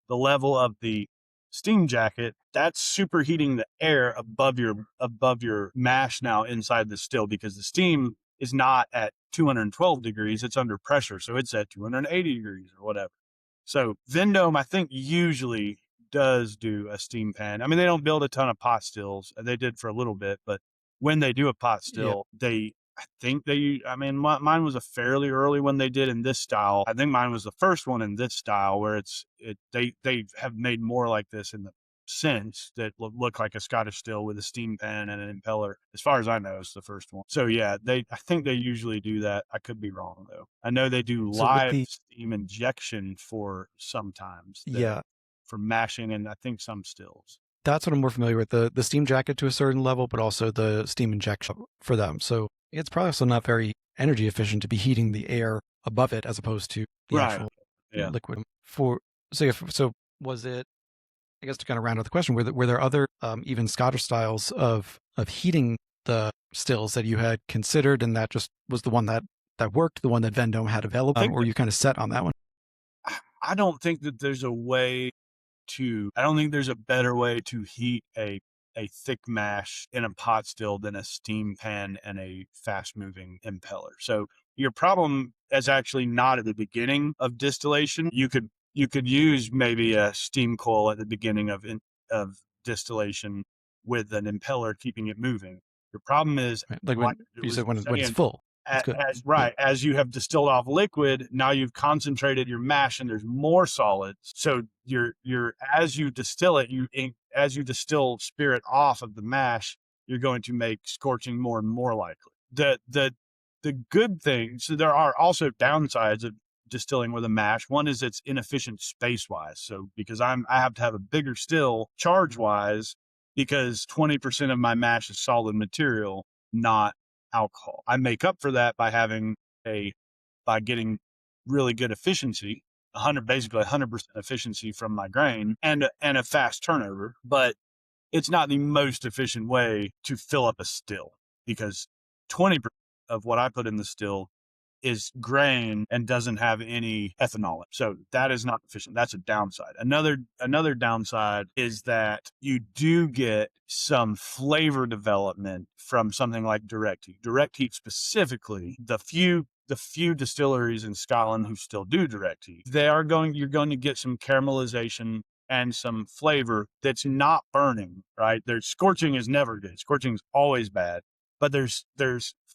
the level of the steam jacket, that's superheating the air above your mash now inside the still, because the steam is not at 212 degrees, it's under pressure, so it's at 280 degrees or whatever. So Vendome, I think, usually does do a steam pan. I mean, they don't build a ton of pot stills. They did for a little bit, but when they do a pot still, mine was a fairly early one they did in this style. I think mine was the first one in this style, where they have made more like this in the since that look like a Scottish still with a steam pan and an impeller. As far as I know, it's the first one. So yeah, I think they usually do that. I could be wrong though. I know they do live steam injection for sometimes. For mashing, and I think some stills. That's what I'm more familiar with, the steam jacket to a certain level, but also the steam injection for them. So it's probably also not very energy efficient to be heating the air above it as opposed to the actual liquid. So was it, I guess to kind of round out the question, were there other even Scottish styles of heating the stills that you had considered, and that just was the one that worked, the one that Vendome had available, or you kind of set on that one? I don't think that there's I don't think there's a better way to heat a thick mash in a pot still than a steam pan and a fast moving impeller. So your problem is actually not at the beginning of distillation. You could use maybe a steam coil at the beginning of distillation with an impeller keeping it moving. Your problem is, like when it's full. As you have distilled off liquid, now you've concentrated your mash and there's more solids. So as you distill it, as you distill spirit off of the mash, you're going to make scorching more and more likely. The good thing, so there are also downsides of distilling with a mash. One is it's inefficient space wise. So because I have to have a bigger still charge wise, because 20% of my mash is solid material, not alcohol. I make up for that by getting really good efficiency, basically 100% efficiency from my grain and a fast turnover. But it's not the most efficient way to fill up a still, because 20% of what I put in the still is grain and doesn't have any ethanol. So that is not efficient. That's a downside. Another downside is that you do get some flavor development from something like direct heat. Direct heat specifically, the few distilleries in Scotland who still do direct heat, you're going to get some caramelization and some flavor that's not burning, right? Scorching is never good. Scorching is always bad, but there's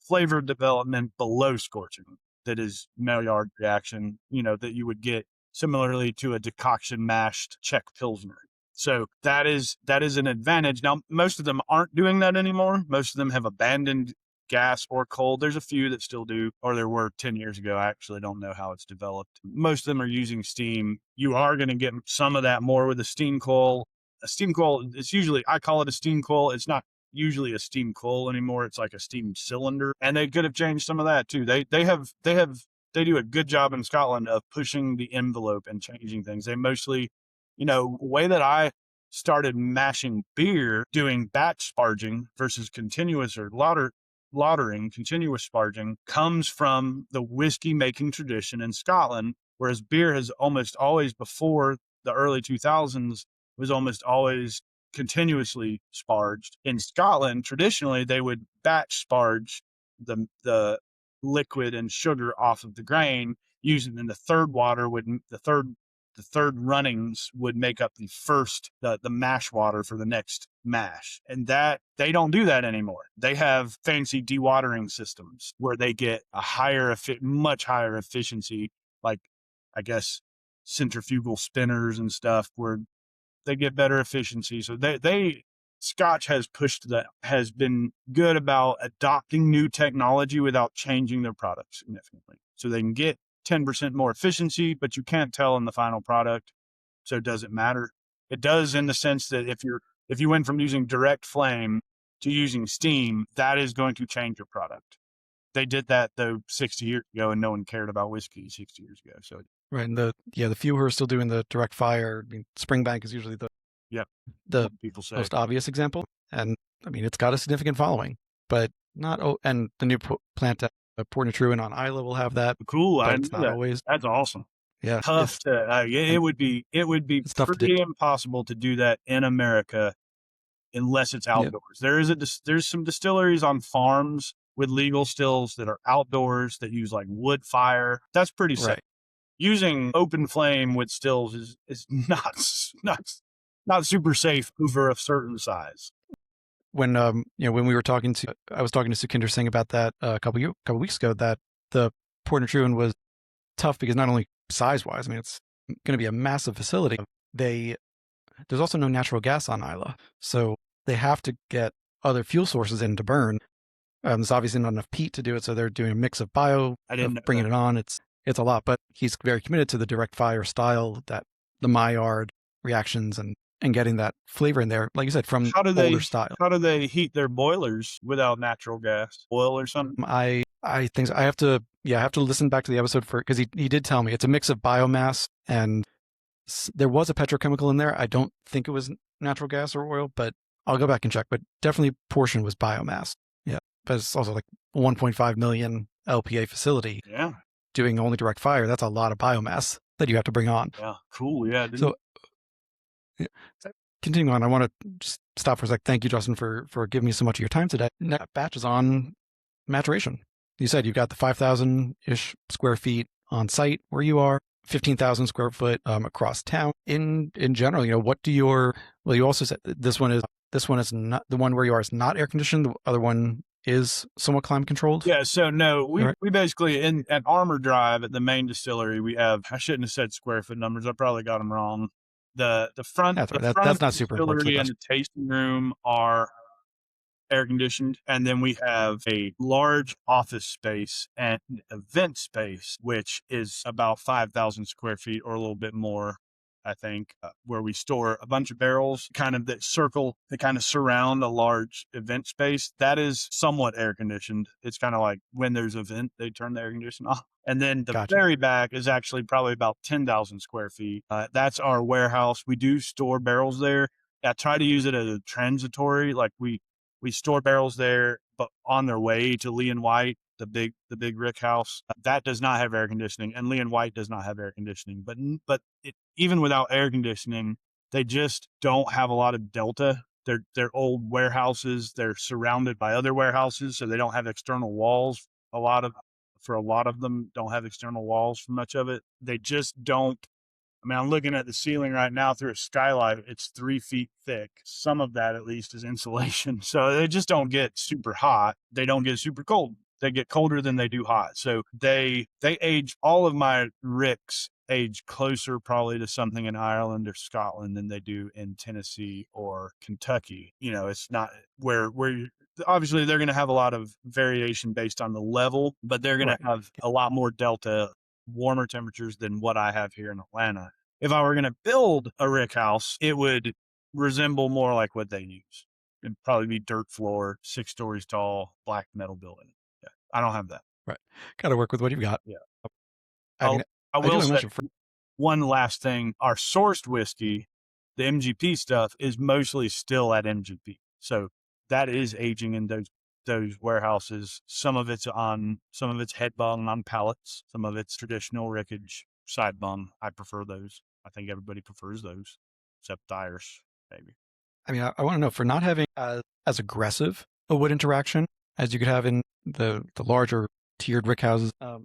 flavor development below scorching that is Maillard reaction, that you would get similarly to a decoction mashed Czech Pilsner. So that is an advantage. Now, most of them aren't doing that anymore. Most of them have abandoned gas or coal. There's a few that still do, or there were 10 years ago. I actually don't know how it's developed. Most of them are using steam. You are going to get some of that more with a steam coil. A steam coil, I call it a steam coil. It's not usually a steam coil anymore. It's like a steam cylinder, and they could have changed some of that too. They do a good job in Scotland of pushing the envelope and changing things. They mostly, the way that I started mashing beer, doing batch sparging versus continuous or lautering, continuous sparging, comes from the whiskey making tradition in Scotland, Whereas beer has almost always, before the early 2000s, was almost always continuously sparged. In Scotland, traditionally, they would batch sparge the liquid and sugar off of the grain, using, then the third water would, the third runnings would make up the mash water for the next mash. And that, they don't do that anymore. They have fancy dewatering systems where they get a much higher efficiency, like, I guess, centrifugal spinners and stuff, where they get better efficiency. So Scotch has been good about adopting new technology without changing their product significantly. So they can get 10% more efficiency, but you can't tell in the final product. So does it matter? It does, in the sense that if you went from using direct flame to using steam, that is going to change your product. They did that though 60 years ago, and no one cared about whiskey 60 years ago. So Right. And the few who are still doing the direct fire, I mean, Springbank is usually the people say most obvious example. And I mean, it's got a significant following, but not, and the new plant at Port Natruan on Isla will have that. Cool. But I it's knew not that. always. That's awesome. Yeah. Tough to, it would be pretty impossible to do that in America unless it's outdoors. Yeah. There's some distilleries on farms with legal stills that are outdoors that use like wood fire. That's pretty safe. Right. Using open flame with stills is not super safe over a certain size. When when I was talking to Sukhinder Singh about that a couple weeks ago, that the Port Natruan was tough because not only size wise, I mean, it's going to be a massive facility. There's also no natural gas on Isla, so they have to get other fuel sources in to burn. There's obviously not enough peat to do it, so they're doing a mix of bringing it on. It's a lot, but he's very committed to the direct fire style, that the Maillard reactions and getting that flavor in there, like you said, from older style. How do they heat their boilers without natural gas? Oil or something? I think so. I have to listen back to the episode because he did tell me it's a mix of biomass, and there was a petrochemical in there. I don't think it was natural gas or oil, but I'll go back and check. But definitely portion was biomass. Yeah, but it's also like 1.5 million LPA facility. Yeah. Doing only direct fire, that's a lot of biomass that you have to bring on. Yeah, cool. Yeah. Continuing on, I want to just stop for a sec. Thank you, Justin, for giving me so much of your time today. Next batch is on maturation. You said you've got the 5,000-ish square feet on site where you are, 15,000 square foot across town. In general, what do you also said this one is not, the one where you are is not air conditioned. The other one is somewhat climate controlled. Yeah. So no, we basically at Armor Drive at the main distillery, we have, I shouldn't have said square foot numbers. I probably got them wrong. The front, that's not super important. And the tasting room are air conditioned, and then we have a large office space and event space, which is about 5,000 square feet or a little bit more, I think, where we store a bunch of barrels that kind of surround a large event space. That is somewhat air conditioned. It's kind of like when there's an event, they turn the air conditioning off. And then the very back is actually probably about 10,000 square feet. That's our warehouse. We do store barrels there. I try to use it as a transitory, like we store barrels there, but on their way to Lee and White, the big rick house, that does not have air conditioning, and Lee and White does not have air conditioning. But even without air conditioning, they just don't have a lot of delta. They're old warehouses. They're surrounded by other warehouses, so they don't have external walls. For a lot of them, don't have external walls for much of it. They just don't. I mean, I'm looking at the ceiling right now through a skylight. It's 3 feet thick. Some of that, at least, is insulation. So they just don't get super hot. They don't get super cold. They get colder than they do hot. So they age, all of my ricks age closer probably to something in Ireland or Scotland than they do in Tennessee or Kentucky. It's not where obviously they're going to have a lot of variation based on the level, but they're going to have a lot more delta, warmer temperatures than what I have here in Atlanta. If I were going to build a rick house, it would resemble more like what they use. It'd probably be dirt floor, 6 stories tall, black metal building. Yeah, I don't have that. Right. Got to work with what you've got. Yeah. I will say one last thing. Our sourced whiskey, the MGP stuff, is mostly still at MGP. So that is aging in those warehouses. Some of it's head bung on pallets. Some of it's traditional rickage. side bung. I prefer those. I think everybody prefers those, except Irish, maybe. I mean, I want to know, for not having as aggressive a wood interaction as you could have in the larger tiered rick houses. I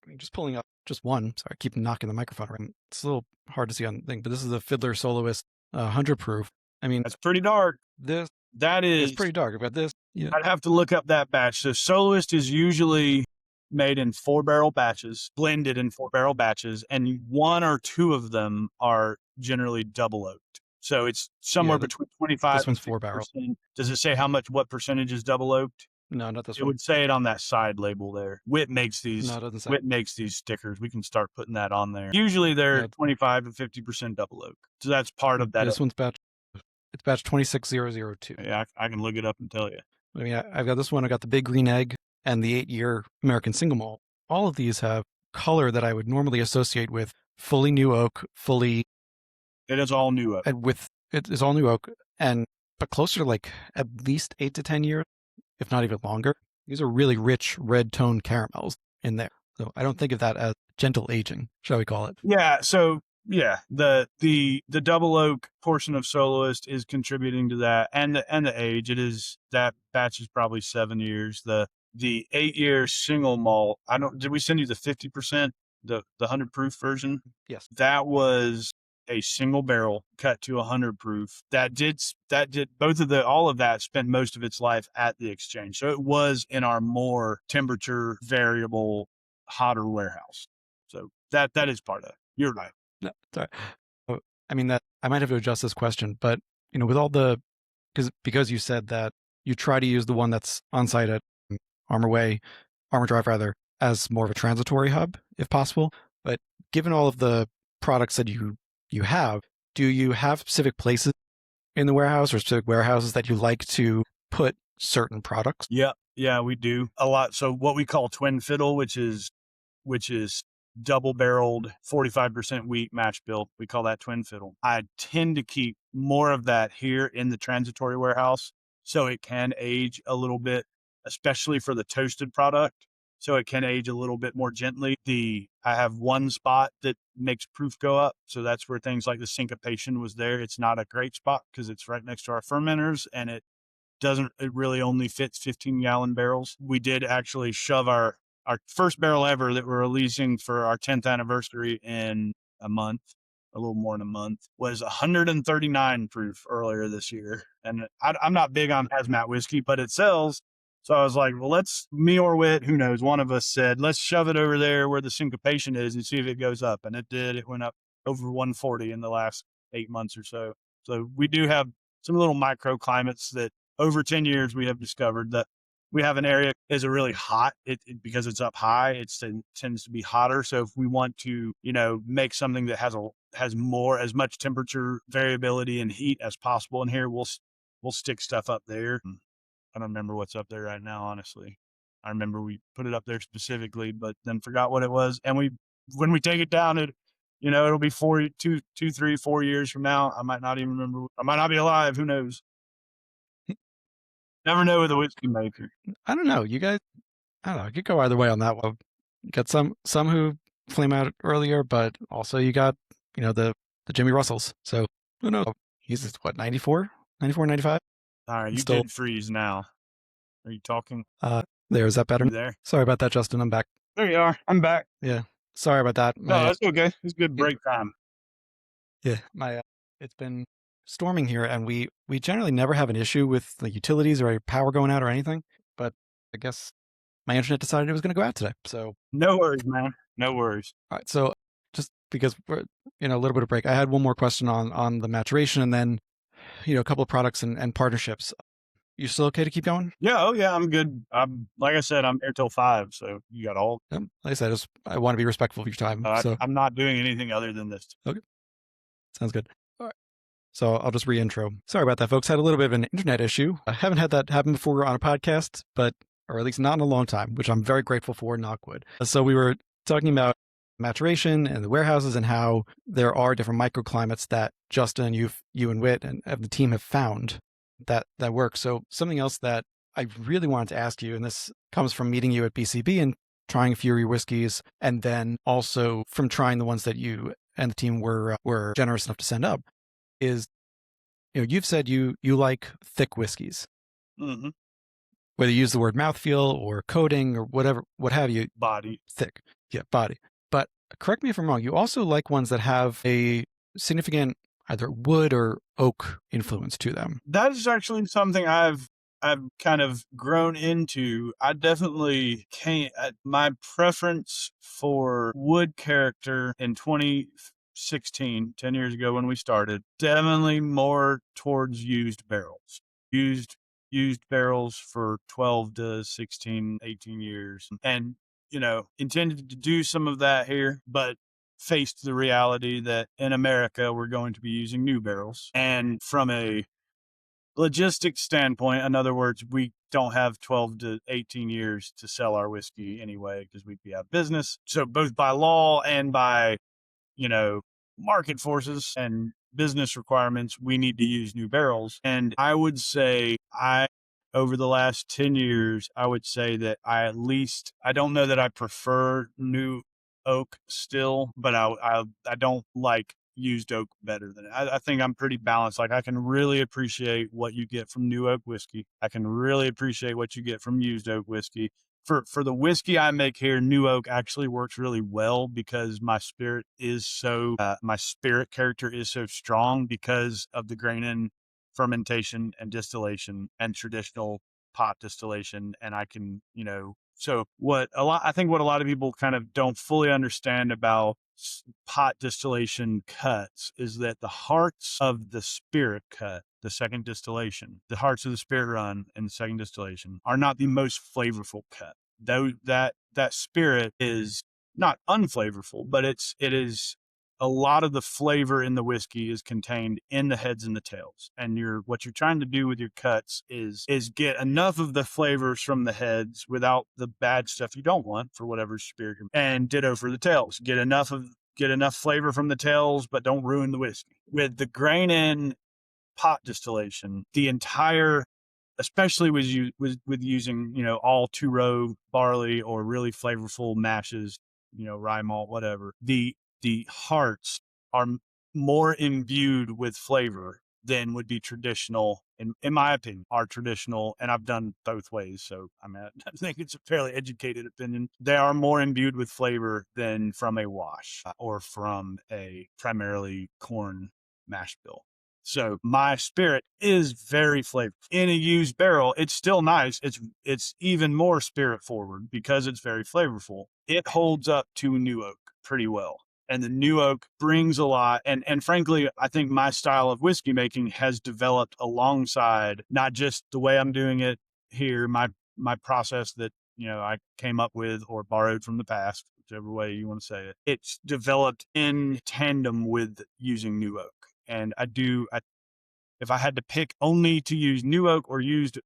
mean, just pulling up just one. Sorry, I keep knocking the microphone around. It's a little hard to see on the thing, but this is a Fiddler Soloist 100 proof. I mean, that's pretty dark. That is pretty dark. I've got this. Yeah. I'd have to look up that batch. So Soloist is usually made in 4-barrel batches, blended in 4-barrel batches, and 1 or 2 of them are generally double oaked. So it's somewhere between 25 this one's and 4-barrel. Does it say what percentage is double oaked? No, not this one. It would say it on that side label there. Wit makes these. No, it doesn't say. Wit makes these stickers. We can start putting that on there. Usually they're 25 to 50% double oak. So that's part of that. This one's batch. It's batch 26002. Yeah, I can look it up and tell you. I mean, I've got this one. I got the Big Green Egg and the 8-year American Single Malt. All of these have color that I would normally associate with fully new oak, fully. It is all new oak. It is all new oak, but closer to like at least 8 to 10 years, if not even longer. These are really rich red toned caramels in there. So I don't think of that as gentle aging, shall we call it? Yeah. So yeah, the double oak portion of Soloist is contributing to that, and the age. It is, that batch is probably 7 years. The 8-year single malt. Did we send you the 50%, the 100 proof version? Yes. That was a single barrel cut to 100 proof. That did all of that spent most of its life at the exchange. So it was in our more temperature variable, hotter warehouse. So that is part of it. You're right. No, sorry. I mean, that I might have to adjust this question, but with all because you said that you try to use the one that's on site at Armor Drive rather, as more of a transitory hub if possible. But given all of the products that you have, do you have specific places in the warehouse or specific warehouses that you like to put certain products? Yeah, we do a lot. So what we call twin fiddle, which is double barreled 45% wheat match bill. We call that twin fiddle. I tend to keep more of that here in the transitory warehouse so it can age a little bit, especially for the toasted product. So it can age a little bit more gently. I have one spot that makes proof go up. So that's where things like the syncopation was there. It's not a great spot because it's right next to our fermenters, and it really only fits 15-gallon barrels. We did actually shove our first barrel ever that we're releasing for our 10th anniversary in a little more than a month, was 139 proof earlier this year. And I'm not big on hazmat whiskey, but it sells. So I was like, well, me or Wit, who knows, one of us said, let's shove it over there where the syncopation is and see if it goes up. And it did. It went up over 140 in the last 8 months or so. So we do have some little microclimates that over 10 years we have discovered that we have an area is a really hot, because it's up high, it tends to be hotter. So if we want to, make something that has as much temperature variability and heat as possible in here, we'll stick stuff up there. I don't remember what's up there right now, honestly. I remember we put it up there specifically, but then forgot what it was. And when we take it down, it'll be 2, 3, 4 years from now. I might not even remember. I might not be alive. Who knows? Never know with a whiskey maker. I don't know. You guys, I don't know. It could go either way on that one. You got some who flame out earlier, but also you got, the Jimmy Russells. So who knows? He's what, 94, 95? All right, you did freeze now. Are you talking? There, is that better? You there? Sorry about that, Justin. I'm back. There you are. I'm back. Yeah. Sorry about that. No, that's okay. It's good break time. Yeah. It's been storming here, and we generally never have an issue with the utilities or power going out or anything, but I guess my internet decided it was going to go out today. So no worries, man. No worries. All right. So just because we're a little bit of break, I had one more question on the maturation, and then a couple of products and partnerships. You still okay to keep going? Yeah. Oh yeah, I'm good. Like I said, I'm here till 5, so you got all. Like I said, I want to be respectful of your time. So I'm not doing anything other than this. Okay. Sounds good. All right. So I'll just re-intro. Sorry about that, folks. Had a little bit of an internet issue. I haven't had that happen before on a podcast, or at least not in a long time, which I'm very grateful for, knock wood. So we were talking about maturation and the warehouses and how there are different microclimates that Justin, you and Wit and the team have found that work. So something else that I really wanted to ask you, and this comes from meeting you at BCB and trying a few of your whiskeys, and then also from trying the ones that you and the team were generous enough to send up, is, you've said you like thick whiskeys. Mm-hmm. Whether you use the word mouthfeel or coating or whatever, what have you, Body. thick. Yeah, body. But correct me if I'm wrong, you also like ones that have a significant either wood or oak influence to them. That is actually something I've kind of grown into. I definitely can't. My preference for wood character in 2016, 10 years ago when we started, definitely more towards used barrels. Used barrels for 12 to 16, 18 years. And, intended to do some of that here, but faced the reality that in America, we're going to be using new barrels. And from a logistics standpoint, in other words, we don't have 12 to 18 years to sell our whiskey anyway, because we'd be out of business. So both by law and by, market forces and business requirements, we need to use new barrels. And I would say over the last 10 years, I would say that I don't know that I prefer new oak still, but I don't like used oak better than it. I think I'm pretty balanced. Like, I can really appreciate what you get from new oak whiskey. I can really appreciate what you get from used oak whiskey. For the whiskey I make here, new oak actually works really well because my spirit character is so strong because of the grain in fermentation and distillation and traditional pot distillation. And I can, so I think what a lot of people kind of don't fully understand about pot distillation cuts is that the hearts of the spirit cut, the second distillation, the hearts of the spirit run in the second distillation are not the most flavorful cut. Though that spirit is not unflavorful, but it is a lot of the flavor in the whiskey is contained in the heads and the tails. And what you're trying to do with your cuts is get enough of the flavors from the heads without the bad stuff you don't want for whatever spirit, and ditto for the tails. Get enough flavor from the tails, but don't ruin the whiskey. With the grain in pot distillation, the entire, especially with using, all two-row barley or really flavorful mashes, rye malt, whatever, the hearts are more imbued with flavor than would be traditional, in my opinion, are traditional. And I've done both ways. So, I think it's a fairly educated opinion. They are more imbued with flavor than from a wash or from a primarily corn mash bill. So my spirit is very flavorful. In a used barrel, it's still nice. It's even more spirit forward because it's very flavorful. It holds up to new oak pretty well. And the new oak brings a lot. And frankly, I think my style of whiskey making has developed alongside not just the way I'm doing it here, my process that, I came up with or borrowed from the past, whichever way you want to say it. It's developed in tandem with using new oak. And if I had to pick only to use new oak or used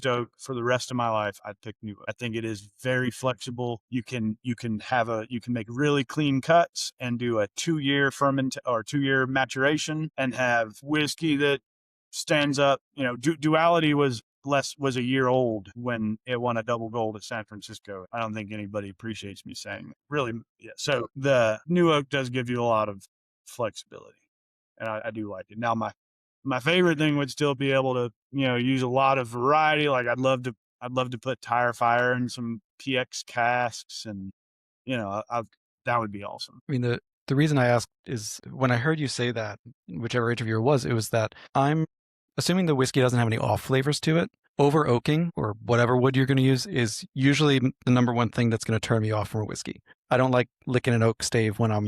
oak for the rest of my life, I'd pick new oak. I think it is very flexible. You can make really clean cuts and do a 2-year or 2-year maturation and have whiskey that stands up. Duality was a year old when it won a double gold at San Francisco. I don't think anybody appreciates me saying that. Really. Yeah. So the new oak does give you a lot of flexibility. And I do like it. Now, my favorite thing would still be able to, use a lot of variety. Like I'd love to put tire fire in some PX casks, and that would be awesome. I mean, the reason I asked is when I heard you say that, whichever interviewer it was that I'm assuming the whiskey doesn't have any off flavors to it. Over oaking or whatever wood you're going to use is usually the number one thing that's going to turn me off from a whiskey. I don't like licking an oak stave when I'm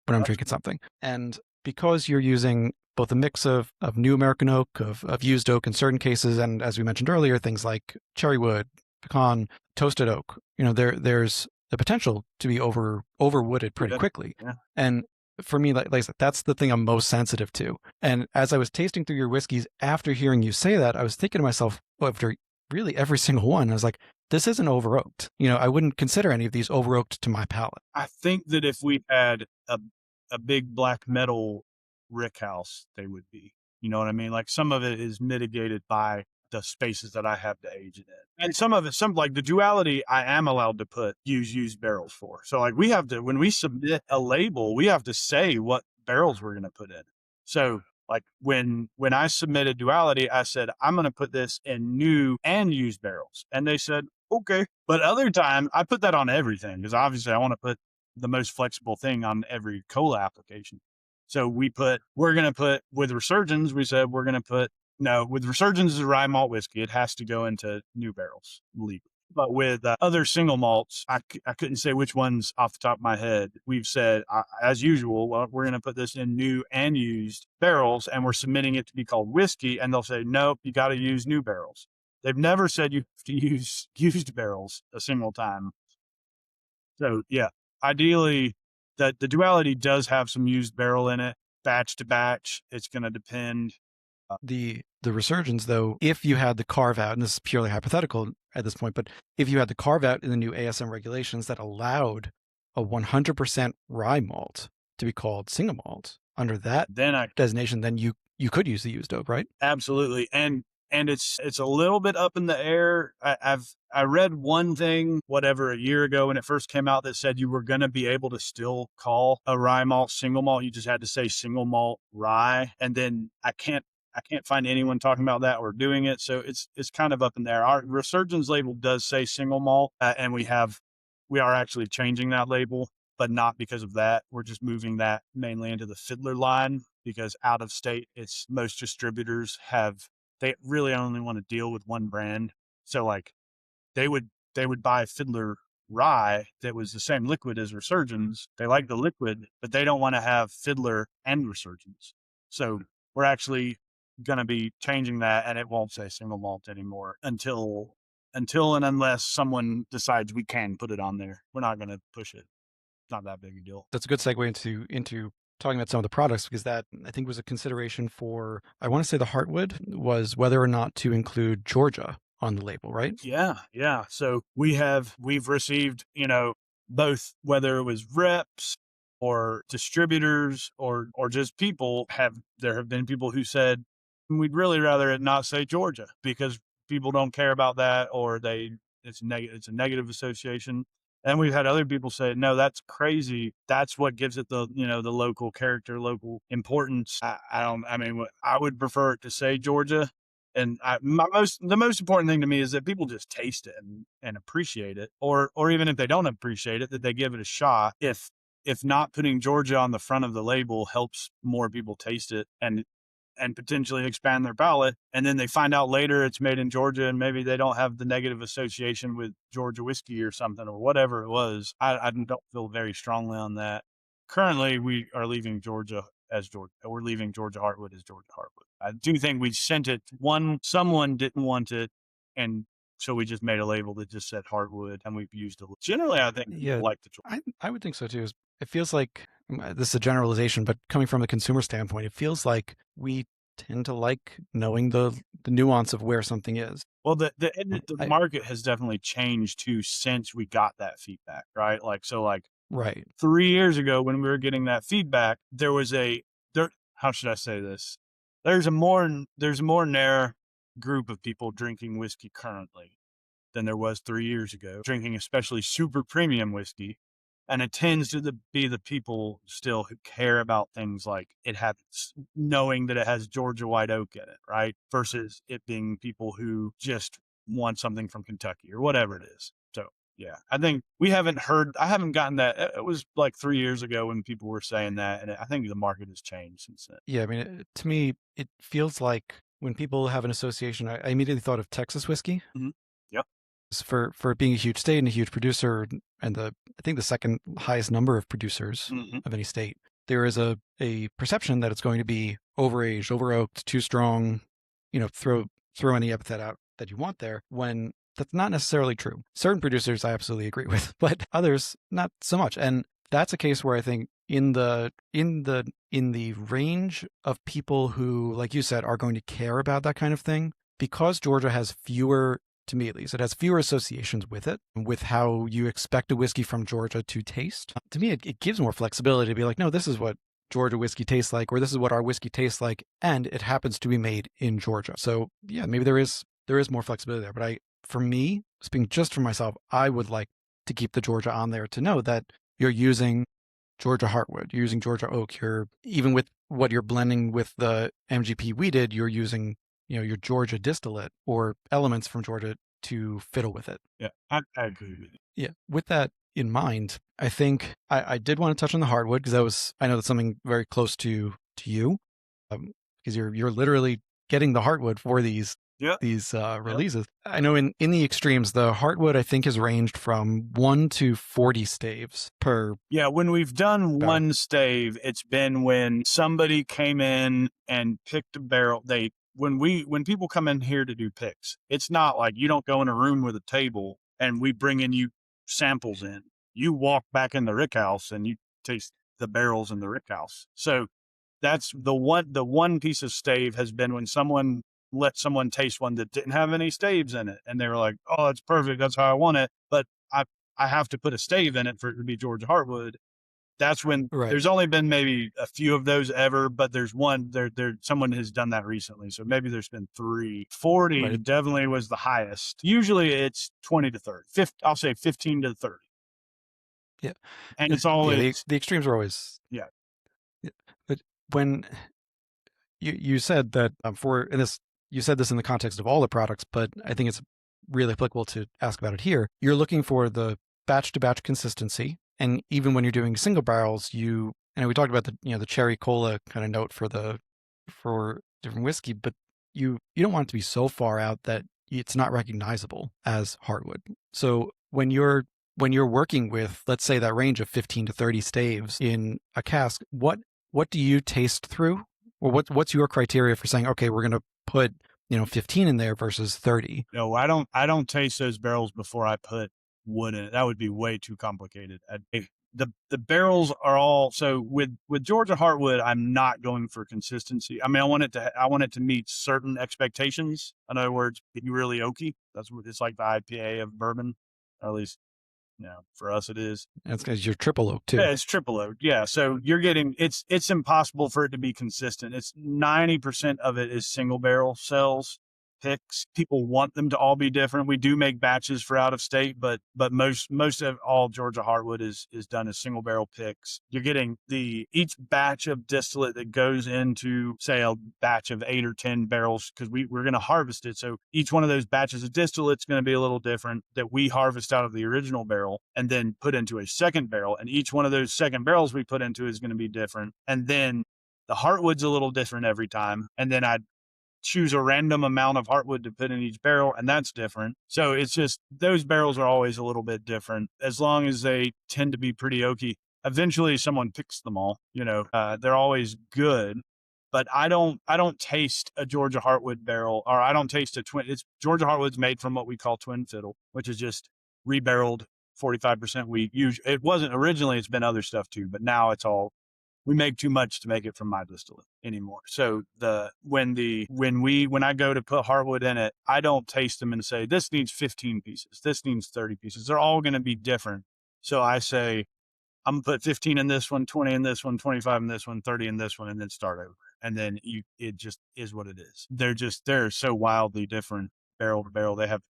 drinking something. And because you're using both a mix of new American oak, of used oak in certain cases, and as we mentioned earlier, things like cherry wood, pecan, toasted oak, there's the potential to be overwooded pretty quickly. Yeah. And for me, like I said, that's the thing I'm most sensitive to. And as I was tasting through your whiskeys, after hearing you say that, I was thinking to myself, after really every single one, I was like, this isn't over oaked. I wouldn't consider any of these over oaked to my palate. I think that if we had a big black metal rick house, they would be. You know what I mean? Like some of it is mitigated by the spaces that I have to age it in. And some of it, like the duality, I am allowed to use used barrels for. So like we have to, when we submit a label, we have to say what barrels we're going to put in. So like when I submitted duality, I said, I'm going to put this in new and used barrels. And they said, okay. But other time I put that on everything because obviously I want to put the most flexible thing on every cola application. So we're going to put with Resurgence, we said we're going to put, no, with Resurgence is a rye malt whiskey. It has to go into new barrels legally. But with other single malts, I couldn't say which ones off the top of my head. We've said, as usual, well, we're going to put this in new and used barrels, and we're submitting it to be called whiskey. And they'll say, nope, you got to use new barrels. They've never said you have to use used barrels a single time. So yeah, ideally, the duality does have some used barrel in it, batch to batch. It's going to depend. The Resurgence, though, if you had the carve out, and this is purely hypothetical at this point, but if you had the carve out in the new ASM regulations that allowed a 100% rye malt to be called single malt under that designation, then you could use the used oak, right? Absolutely. And it's a little bit up in the air. I read one thing, whatever, a year ago when it first came out that said you were going to be able to still call a rye malt single malt. You just had to say single malt rye. And then I can't find anyone talking about that or doing it. So it's kind of up in there. Our Resurgence label does say single malt, and we are actually changing that label, but not because of that. We're just moving that mainly into the Fiddler line because out of state, most distributors they really only want to deal with one brand. So like they would buy Fiddler rye that was the same liquid as Resurgence. They like the liquid, but they don't want to have Fiddler and Resurgence. So we're actually going to be changing that, and it won't say single malt anymore until and unless someone decides we can put it on there. We're not going to push it. It's not that big a deal. That's a good segue into talking about some of the products, because that I think was a consideration for, I want to say the Heartwood, was whether or not to include Georgia on the label, right? Yeah. So we've received, both, whether it was reps or distributors or just people, there have been people who said, we'd really rather it not say Georgia because people don't care about that, or it's a negative association. And we've had other people say, no, that's crazy. That's what gives it the local character, local importance. I would prefer it to say Georgia. And the most important thing to me is that people just taste it and appreciate it, or even if they don't appreciate it, that they give it a shot. If not putting Georgia on the front of the label helps more people taste it and potentially expand their palate, and then they find out later it's made in Georgia and maybe they don't have the negative association with Georgia whiskey or something or whatever it was. I don't feel very strongly on that. Currently, we are leaving Georgia as Georgia. We're leaving Georgia Heartwood as Georgia Heartwood. I do think we sent it. Someone didn't want it, and so we just made a label that just said Heartwood, and we've used it. Generally, I think people like the choice. I would think so too. It feels like, this is a generalization, but coming from a consumer standpoint, it feels like we tend to like knowing the nuance of where something is. Well, the market has definitely changed too since we got that feedback, right? Right. 3 years ago when we were getting that feedback, there was how should I say this? There's a more narrow group of people drinking whiskey currently than there was 3 years ago, drinking especially super premium whiskey. And it tends to be the people still who care about things like knowing that it has Georgia white oak in it, right? Versus it being people who just want something from Kentucky or whatever it is. So yeah, I think I haven't gotten that. It was like 3 years ago when people were saying that. And I think the market has changed since then. Yeah. I mean, to me, it feels like when people have an association, I immediately thought of Texas whiskey. Mm-hmm. Yep. For being a huge state and a huge producer, and I think the second highest number of producers of any state, there is a perception that it's going to be overaged, over-oaked, too strong, throw any epithet out that you want there, when that's not necessarily true. Certain producers I absolutely agree with, but others not so much. And that's a case where I think in the range of people who, like you said, are going to care about that kind of thing, because Georgia has fewer, to me at least, it has fewer associations with it, with how you expect a whiskey from Georgia to taste. To me, it gives more flexibility to be like, no, this is what Georgia whiskey tastes like, or this is what our whiskey tastes like, and it happens to be made in Georgia. So yeah, maybe there is there is more flexibility there. But for me, speaking just for myself, I would like to keep the Georgia on there to know that you're using Georgia Heartwood, you're using Georgia Oak, you're even with what you're blending with the MGP we did, you're using, your Georgia distillate or elements from Georgia to fiddle with it. Yeah, I agree with you. Yeah. With that in mind, I think I did want to touch on the hardwood because I know that's something very close to you, because you're literally getting the hardwood for these releases. Yep. I know in the extremes, the hardwood I think has ranged from 1 to 40 staves per. Yeah, when we've done barrel. One stave, it's been when somebody came in and picked a barrel. When people come in here to do picks, it's not like you don't go in a room with a table and we bring in you samples in. You walk back in the rick house and you taste the barrels in the rick house. So that's the one piece of stave has been when someone let someone taste one that didn't have any staves in it. And they were like, oh, it's perfect. That's how I want it. But I have to put a stave in it for it to be Georgia Heartwood. That's when there's only been maybe a few of those ever, but there's one someone has done that recently. So maybe there's been 3. 40 definitely was the highest. Usually it's 20 to 30. I'll say 15 to 30. Yeah. And it's always the extremes are always. Yeah. But when you said that you said this in the context of all the products, but I think it's really applicable to ask about it here. You're looking for the batch to batch consistency. And even when you're doing single barrels, we talked about the cherry cola kind of note for different whiskey, but you don't want it to be so far out that it's not recognizable as hardwood. So when you're working with, let's say, that range of 15 to 30 staves in a cask, what do you taste through? Or what's your criteria for saying, okay, we're going to put 15 in there versus 30? No, I don't taste those barrels before I put wood in it. That would be way too complicated. The barrels are all, so with Georgia Heartwood, I'm not going for consistency. I mean, I want it to meet certain expectations. In other words, be really oaky. That's what it's like the IPA of bourbon, or at least, for us it is. That's because you're triple oak too. Yeah, it's triple oak. Yeah. So you're getting, it's impossible for it to be consistent. It's 90% of it is single barrel cells. Picks. People want them to all be different. We do make batches for out of state, but most of all Georgia Heartwood is done as single barrel picks. You're getting each batch of distillate that goes into, say, a batch of 8 or 10 barrels, because we're going to harvest it. So each one of those batches of distillate is going to be a little different, that we harvest out of the original barrel and then put into a second barrel. And each one of those second barrels we put into is going to be different. And then the Heartwood's a little different every time. And then I'd choose a random amount of Heartwood to put in each barrel, and that's different. So it's just, those barrels are always a little bit different, as long as they tend to be pretty oaky. Eventually someone picks them all, they're always good, but I don't taste a Georgia Heartwood barrel, or I don't taste Georgia Heartwood's made from what we call twin fiddle, which is just rebarreled 45% wheat. It wasn't originally, it's been other stuff too, but now it's all, we make too much to make it from my distillate anymore. So when I go to put Heartwood in it, I don't taste them and say, this needs 15 pieces, this needs 30 pieces. They're all going to be different. So I say, I'm going to put 15 in this one, 20 in this one, 25 in this one, 30 in this one, and then start over. And then it just is what it is. They're so wildly different barrel to barrel. They have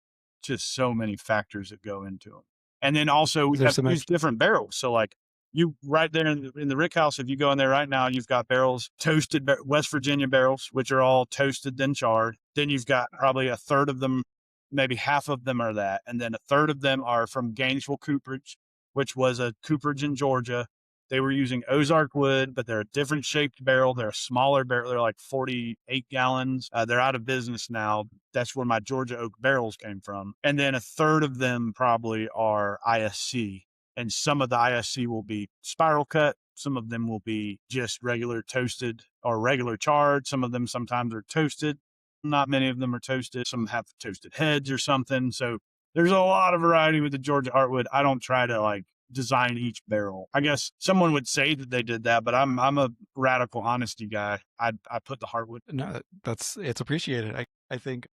just so many factors that go into them. And then also we have these different barrels. So like, you right there in the rick house, if you go in there right now, you've got barrels, toasted West Virginia barrels, which are all toasted, then charred. Then you've got probably a third of them, maybe half of them are that. And then a third of them are from Gainesville Cooperage, which was a cooperage in Georgia. They were using Ozark wood, but they're a different shaped barrel. They're a smaller barrel. They're like 48 gallons. They're out of business now. That's where my Georgia oak barrels came from. And then a third of them probably are ISC. And some of the ISC will be spiral cut. Some of them will be just regular toasted or regular charred. Some of them sometimes are toasted. Not many of them are toasted. Some have toasted heads or something. So there's a lot of variety with the Georgia Heartwood. I don't try to design each barrel. I guess someone would say that they did that, but I'm a radical honesty guy. I put the Heartwood. No, it's appreciated. I think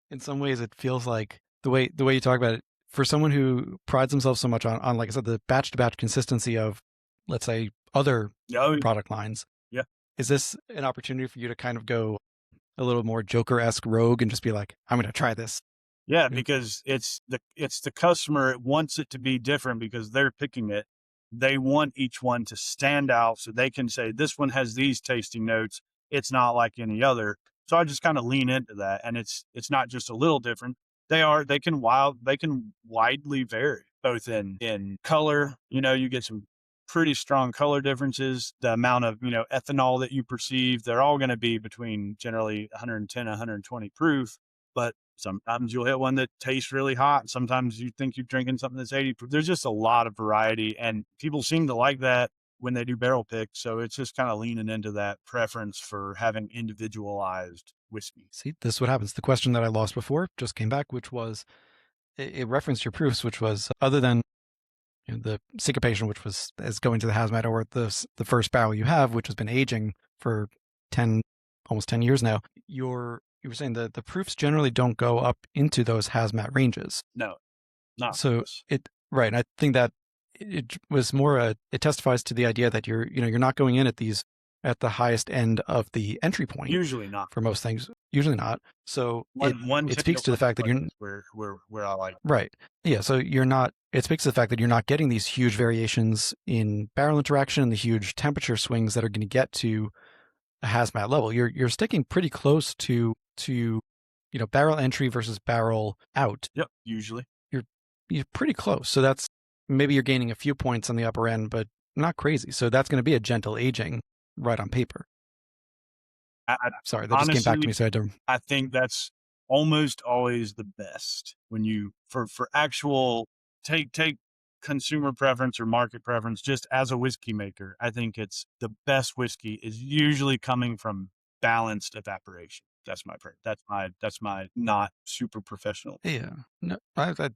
in some ways it feels like the way you talk about it, for someone who prides themselves so much on, like I said, the batch to batch consistency of, let's say, other product lines. Yeah. Is this an opportunity for you to kind of go, a little more Joker-esque rogue and just be like, I'm going to try this. Yeah, because it's the customer. It wants it to be different because they're picking it. They want each one to stand out so they can say, this one has these tasting notes. It's not like any other. So I just kind of lean into that. And it's not just a little different. They can widely vary, both in color. You get some pretty strong color differences. The amount of, ethanol that you perceive, they're all going to be between generally 110, 120 proof. But sometimes you'll hit one that tastes really hot. Sometimes you think you're drinking something that's 80 proof. There's just a lot of variety, and people seem to like that when they do barrel pick. So it's just kind of leaning into that preference for having individualized whiskey. See, this is what happens. The question that I lost before just came back, which was it referenced your proofs, which was other than the syncopation, which was as going to the hazmat, or the first barrel you have, which has been aging for almost 10 years now. You were saying that the proofs generally don't go up into those hazmat ranges. No, not so right. And I think that it was more it testifies to the idea that you're not going in at the highest end of the entry point. Usually not for most things. Usually not. So it speaks to the fact that you're where I like right. Yeah. So it speaks to the fact that you're not getting these huge variations in barrel interaction and the huge temperature swings that are going to get to a hazmat level. You're sticking pretty close to barrel entry versus barrel out. Yep. Usually you're pretty close. So that's maybe you're gaining a few points on the upper end, but not crazy. So that's going to be a gentle aging right on paper. Sorry, that honestly, just came back to me. So I think that's almost always the best when you for actual take consumer preference or market preference. Just as a whiskey maker, I think it's the best whiskey is usually coming from balanced evaporation. That's my not super professional. Yeah, no,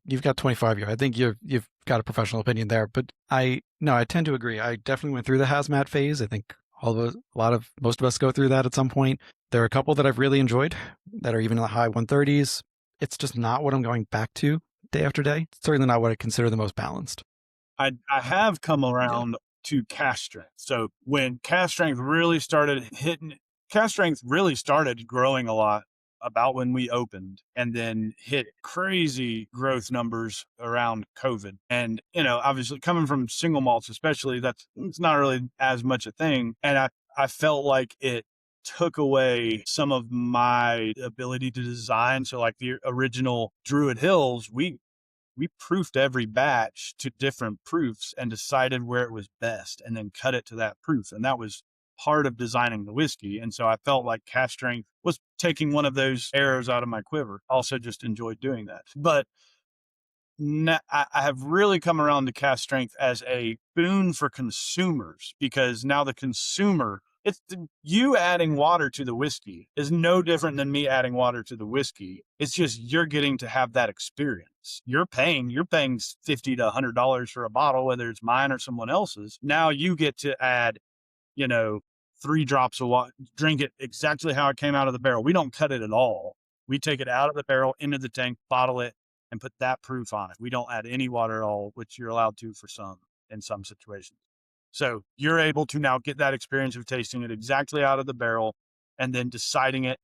you've got 25 years. I think you've got a professional opinion there, but I tend to agree. I definitely went through the hazmat phase. I think most of us go through that at some point. There are a couple that I've really enjoyed that are even in the high 130s. It's just not what I'm going back to day after day. It's certainly not what I consider the most balanced. I have come around to cask strength. So when cask strength really started growing a lot about when we opened, and then hit crazy growth numbers around COVID. And, obviously coming from single malts, especially, it's not really as much a thing. And I felt like it took away some of my ability to design. So like the original Druid Hills, we proofed every batch to different proofs and decided where it was best and then cut it to that proof. And that was part of designing the whiskey. And so I felt like cask strength was taking one of those arrows out of my quiver. Also just enjoyed doing that. But I have really come around to cask strength as a boon for consumers, because now the consumer, you adding water to the whiskey is no different than me adding water to the whiskey. It's just you're getting to have that experience. You're paying $50 to $100 for a bottle, whether it's mine or someone else's. Now you get to add 3 drops of water, drink it exactly how it came out of the barrel. We don't cut it at all. We take it out of the barrel, into the tank, bottle it, and put that proof on it. We don't add any water at all, which you're allowed to in some situations. So you're able to now get that experience of tasting it exactly out of the barrel, and then deciding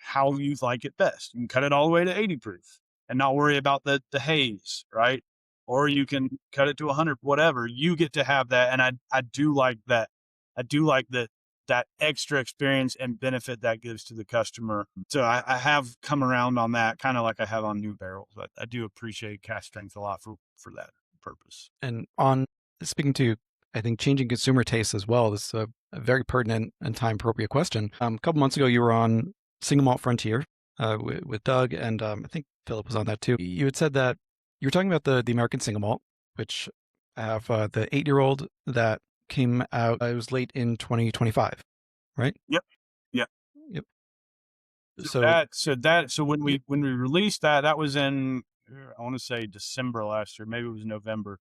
how you like it best. You can cut it all the way to 80 proof and not worry about the haze, right? Or you can cut it to 100, whatever. You get to have that. And I do like that. I do like that extra experience and benefit that gives to the customer. So I have come around on that, kind of like I have on new barrels. I do appreciate cask strength a lot for that purpose. And on speaking to, I think, changing consumer tastes as well, this is a very pertinent and time appropriate question. A couple months ago, you were on Single Malt Frontier with Doug, and I think Philip was on that too. You had said that you were talking about the American Single Malt, which I have the 8-year-old that came out. It was late in 2025, right? Yep. So when we released that was in, I want to say December last year, maybe it was November.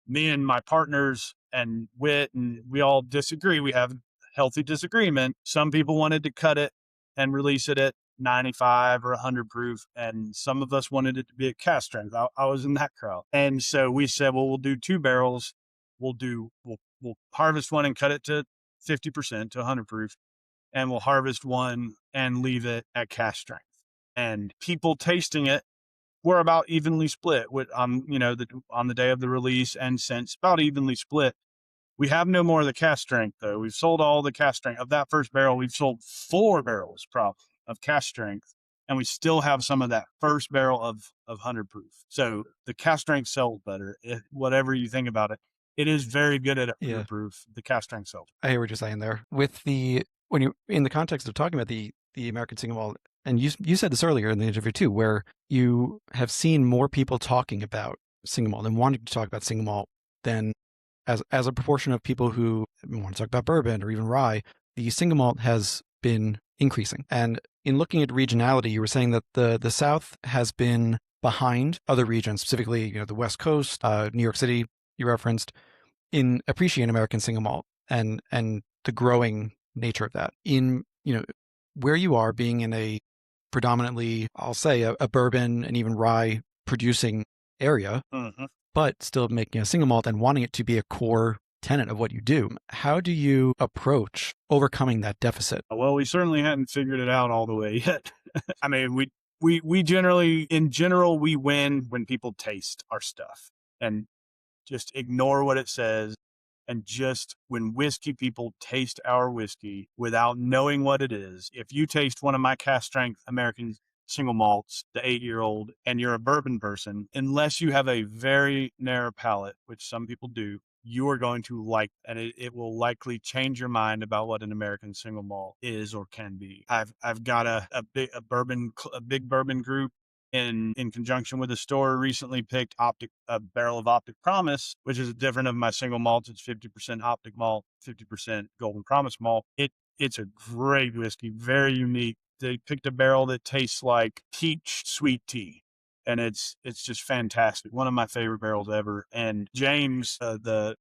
Me and my partners and Whit, and we all disagree. We have healthy disagreement. Some people wanted to cut it and release it at 95 or 100 proof, and some of us wanted it to be at cask strength. I was in that crowd. And so we said, well, we'll do 2 barrels. We'll harvest one and cut it to 50% to 100 proof. and we'll harvest one and leave it at cask strength. And people tasting it were about evenly split with, on the day of the release and since, about evenly split. We have no more of the cask strength though. We've sold all the cask strength of that first barrel. We've sold 4 barrels probably of cask strength, and we still have some of that first barrel of 100 proof. So the cask strength sells better. Whatever you think about it, it is very good at 100 proof. The cask strength sells. I hear what you're saying there. When you in the context of talking about the American single malt, and you said this earlier in the interview too, where you have seen more people talking about single malt and wanting to talk about single malt than as a proportion of people who want to talk about bourbon or even rye. The single malt has been increasing. And in looking at regionality, you were saying that the South has been behind other regions, specifically, the West Coast, New York City, you referenced, in appreciating American single malt and the growing nature of that. In, where you are being in a predominantly, I'll say, a bourbon and even rye producing area, but still making a single malt and wanting it to be a core tenet of what you do. How do you approach overcoming that deficit? Well, we certainly hadn't figured it out all the way yet. I mean, we generally, in general, we win when people taste our stuff and just ignore what it says. And just when whiskey people taste our whiskey without knowing what it is, if you taste one of my cask strength American single malts, the 8-year-old, and you're a bourbon person, unless you have a very narrow palate, which some people do, you are going to like, and it will likely change your mind about what an American single malt is or can be. I've got a big bourbon group in conjunction with a store recently picked a barrel of Optic Promise, which is different of my single malts. It's 50% Optic malt, 50% Golden Promise malt. It's a great whiskey, very unique. They picked a barrel that tastes like peach sweet tea, and it's just fantastic. One of my favorite barrels ever. And James, the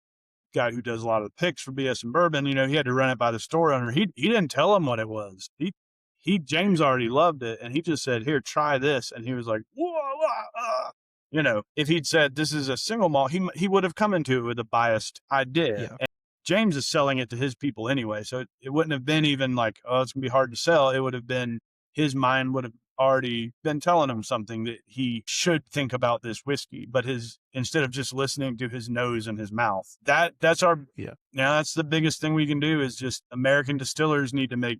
guy who does a lot of the picks for BS and Bourbon, he had to run it by the store owner. He didn't tell him what it was. James already loved it, and he just said, "Here, try this," and he was like, "Whoa!" If he'd said this is a single malt, he would have come into it with a biased idea. Yeah. And James is selling it to his people anyway, so it wouldn't have been even like, oh, it's gonna be hard to sell. It would have been, his mind would have already been telling him something that he should think about this whiskey, but instead of just listening to his nose and his mouth, that's the biggest thing we can do is just American distillers need to make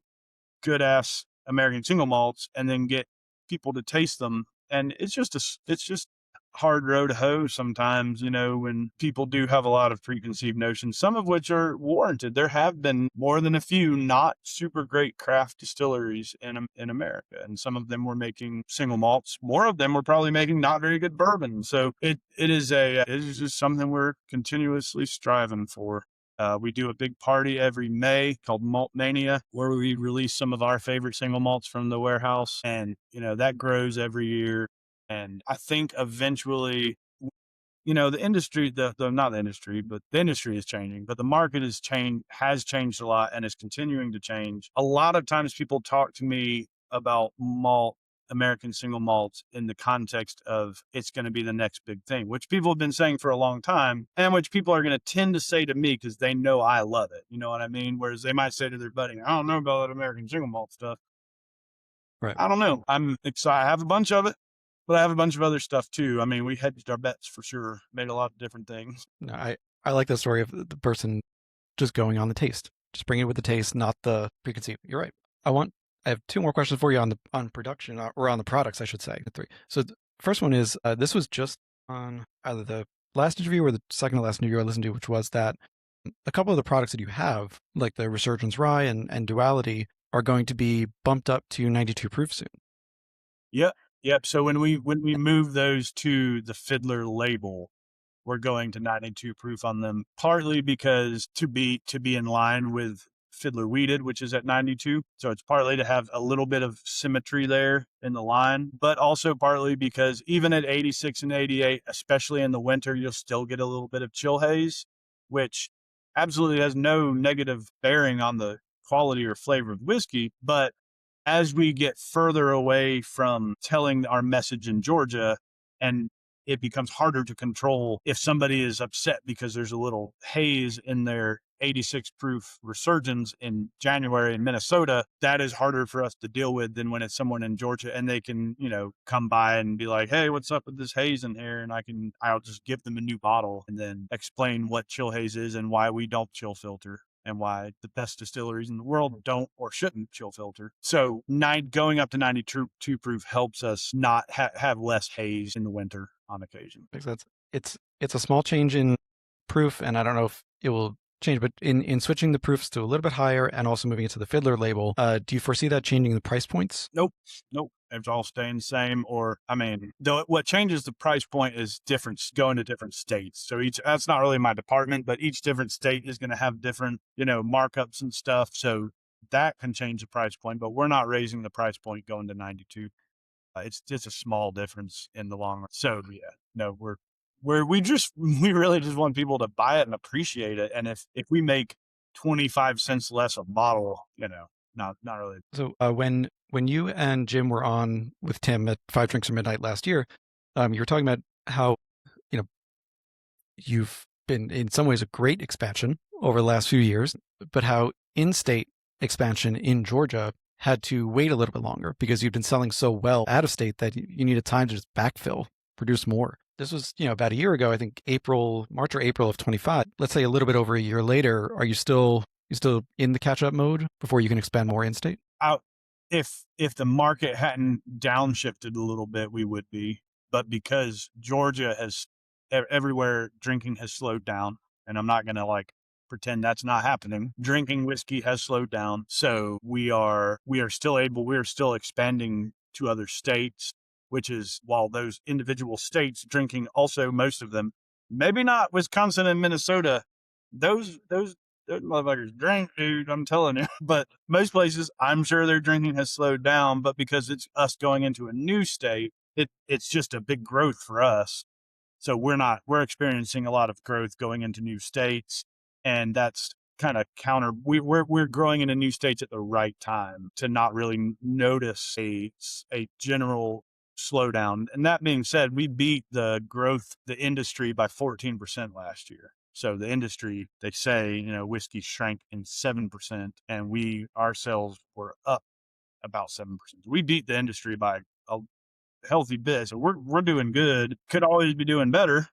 good ass American single malts and then get people to taste them. And it's just hard row to hoe sometimes, when people do have a lot of preconceived notions, some of which are warranted. There have been more than a few not super great craft distilleries in America, and some of them were making single malts. More of them were probably making not very good bourbon. So it is just something we're continuously striving for. We do a big party every May called Malt Mania, where we release some of our favorite single malts from the warehouse. And, that grows every year. And I think eventually, the industry, not the industry, but the industry is changing, but the market has changed a lot and is continuing to change. A lot of times people talk to me about American single malts in the context of it's going to be the next big thing, which people have been saying for a long time, and which people are going to tend to say to me because they know I love it. You know what I mean? Whereas they might say to their buddy, I don't know about that American single malt stuff. Right. I don't know. I'm excited. I have a bunch of it, but I have a bunch of other stuff too. I mean, we hedged our bets for sure, made a lot of different things. No, I like the story of the person just going on the taste, just bringing it with the taste, not the preconceived. You're right. I have 2 more questions for you on production, or on the products, I should say. 3. So the first one is, this was just on either the last interview or the second to last interview I listened to, which was that a couple of the products that you have, like the Resurgence Rye and Duality, are going to be bumped up to 92 proof soon. Yep. So when we move those to the Fiddler label, we're going to 92 proof on them, partly because to be in line with Fiddler Wheated, which is at 92. So it's partly to have a little bit of symmetry there in the line, but also partly because even at 86 and 88, especially in the winter, you'll still get a little bit of chill haze, which absolutely has no negative bearing on the quality or flavor of whiskey. But as we get further away from telling our message in Georgia and it becomes harder to control. If somebody is upset because there's a little haze in their 86 proof resurgence in January in Minnesota, that is harder for us to deal with than when it's someone in Georgia and they can, come by and be like, hey, what's up with this haze in here? And I'll just give them a new bottle and then explain what chill haze is and why we don't chill filter and why the best distilleries in the world don't or shouldn't chill filter. So going up to 92 proof helps us not have less haze in the winter on occasion. Makes sense. It's a small change in proof, and I don't know if it will change, but in switching the proofs to a little bit higher and also moving it to the Fiddler label, do you foresee that changing the price points? Nope. It's all staying the same. What changes the price point is going to different states. So that's not really my department, but each different state is going to have different, markups and stuff. So that can change the price point, but we're not raising the price point going to 92. It's just a small difference in the long run. So yeah, no, we really just want people to buy it and appreciate it. And if we make 25 cents less a bottle, not really. So when you and Jim were on with Tim at Five Drinks or Midnight last year, you were talking about how, you've been in some ways a great expansion over the last few years, but how in-state expansion in Georgia had to wait a little bit longer because you've been selling so well out of state that you needed time to just backfill, produce more. This was, about a year ago, I think March or April of 25. Let's say a little bit over a year later, are you still in the catch-up mode before you can expand more in-state? If the market hadn't downshifted a little bit, we would be. But because Georgia everywhere drinking has slowed down, and I'm not going to pretend that's not happening. Drinking whiskey has slowed down. So we are still expanding to other states, which is, while those individual states drinking, also most of them, maybe not Wisconsin and Minnesota, those motherfuckers drink, dude, I'm telling you. But most places, I'm sure their drinking has slowed down, but because it's us going into a new state, it's just a big growth for us. So we're experiencing a lot of growth going into new states, and that's kind of we're growing into new states at the right time to not really notice a general slowdown. And that being said, we beat the industry by 14% last year. So the industry, they say, whiskey shrank in 7%, and our sales were up about 7%. We beat the industry by a healthy bit. So we're doing good. Could always be doing better.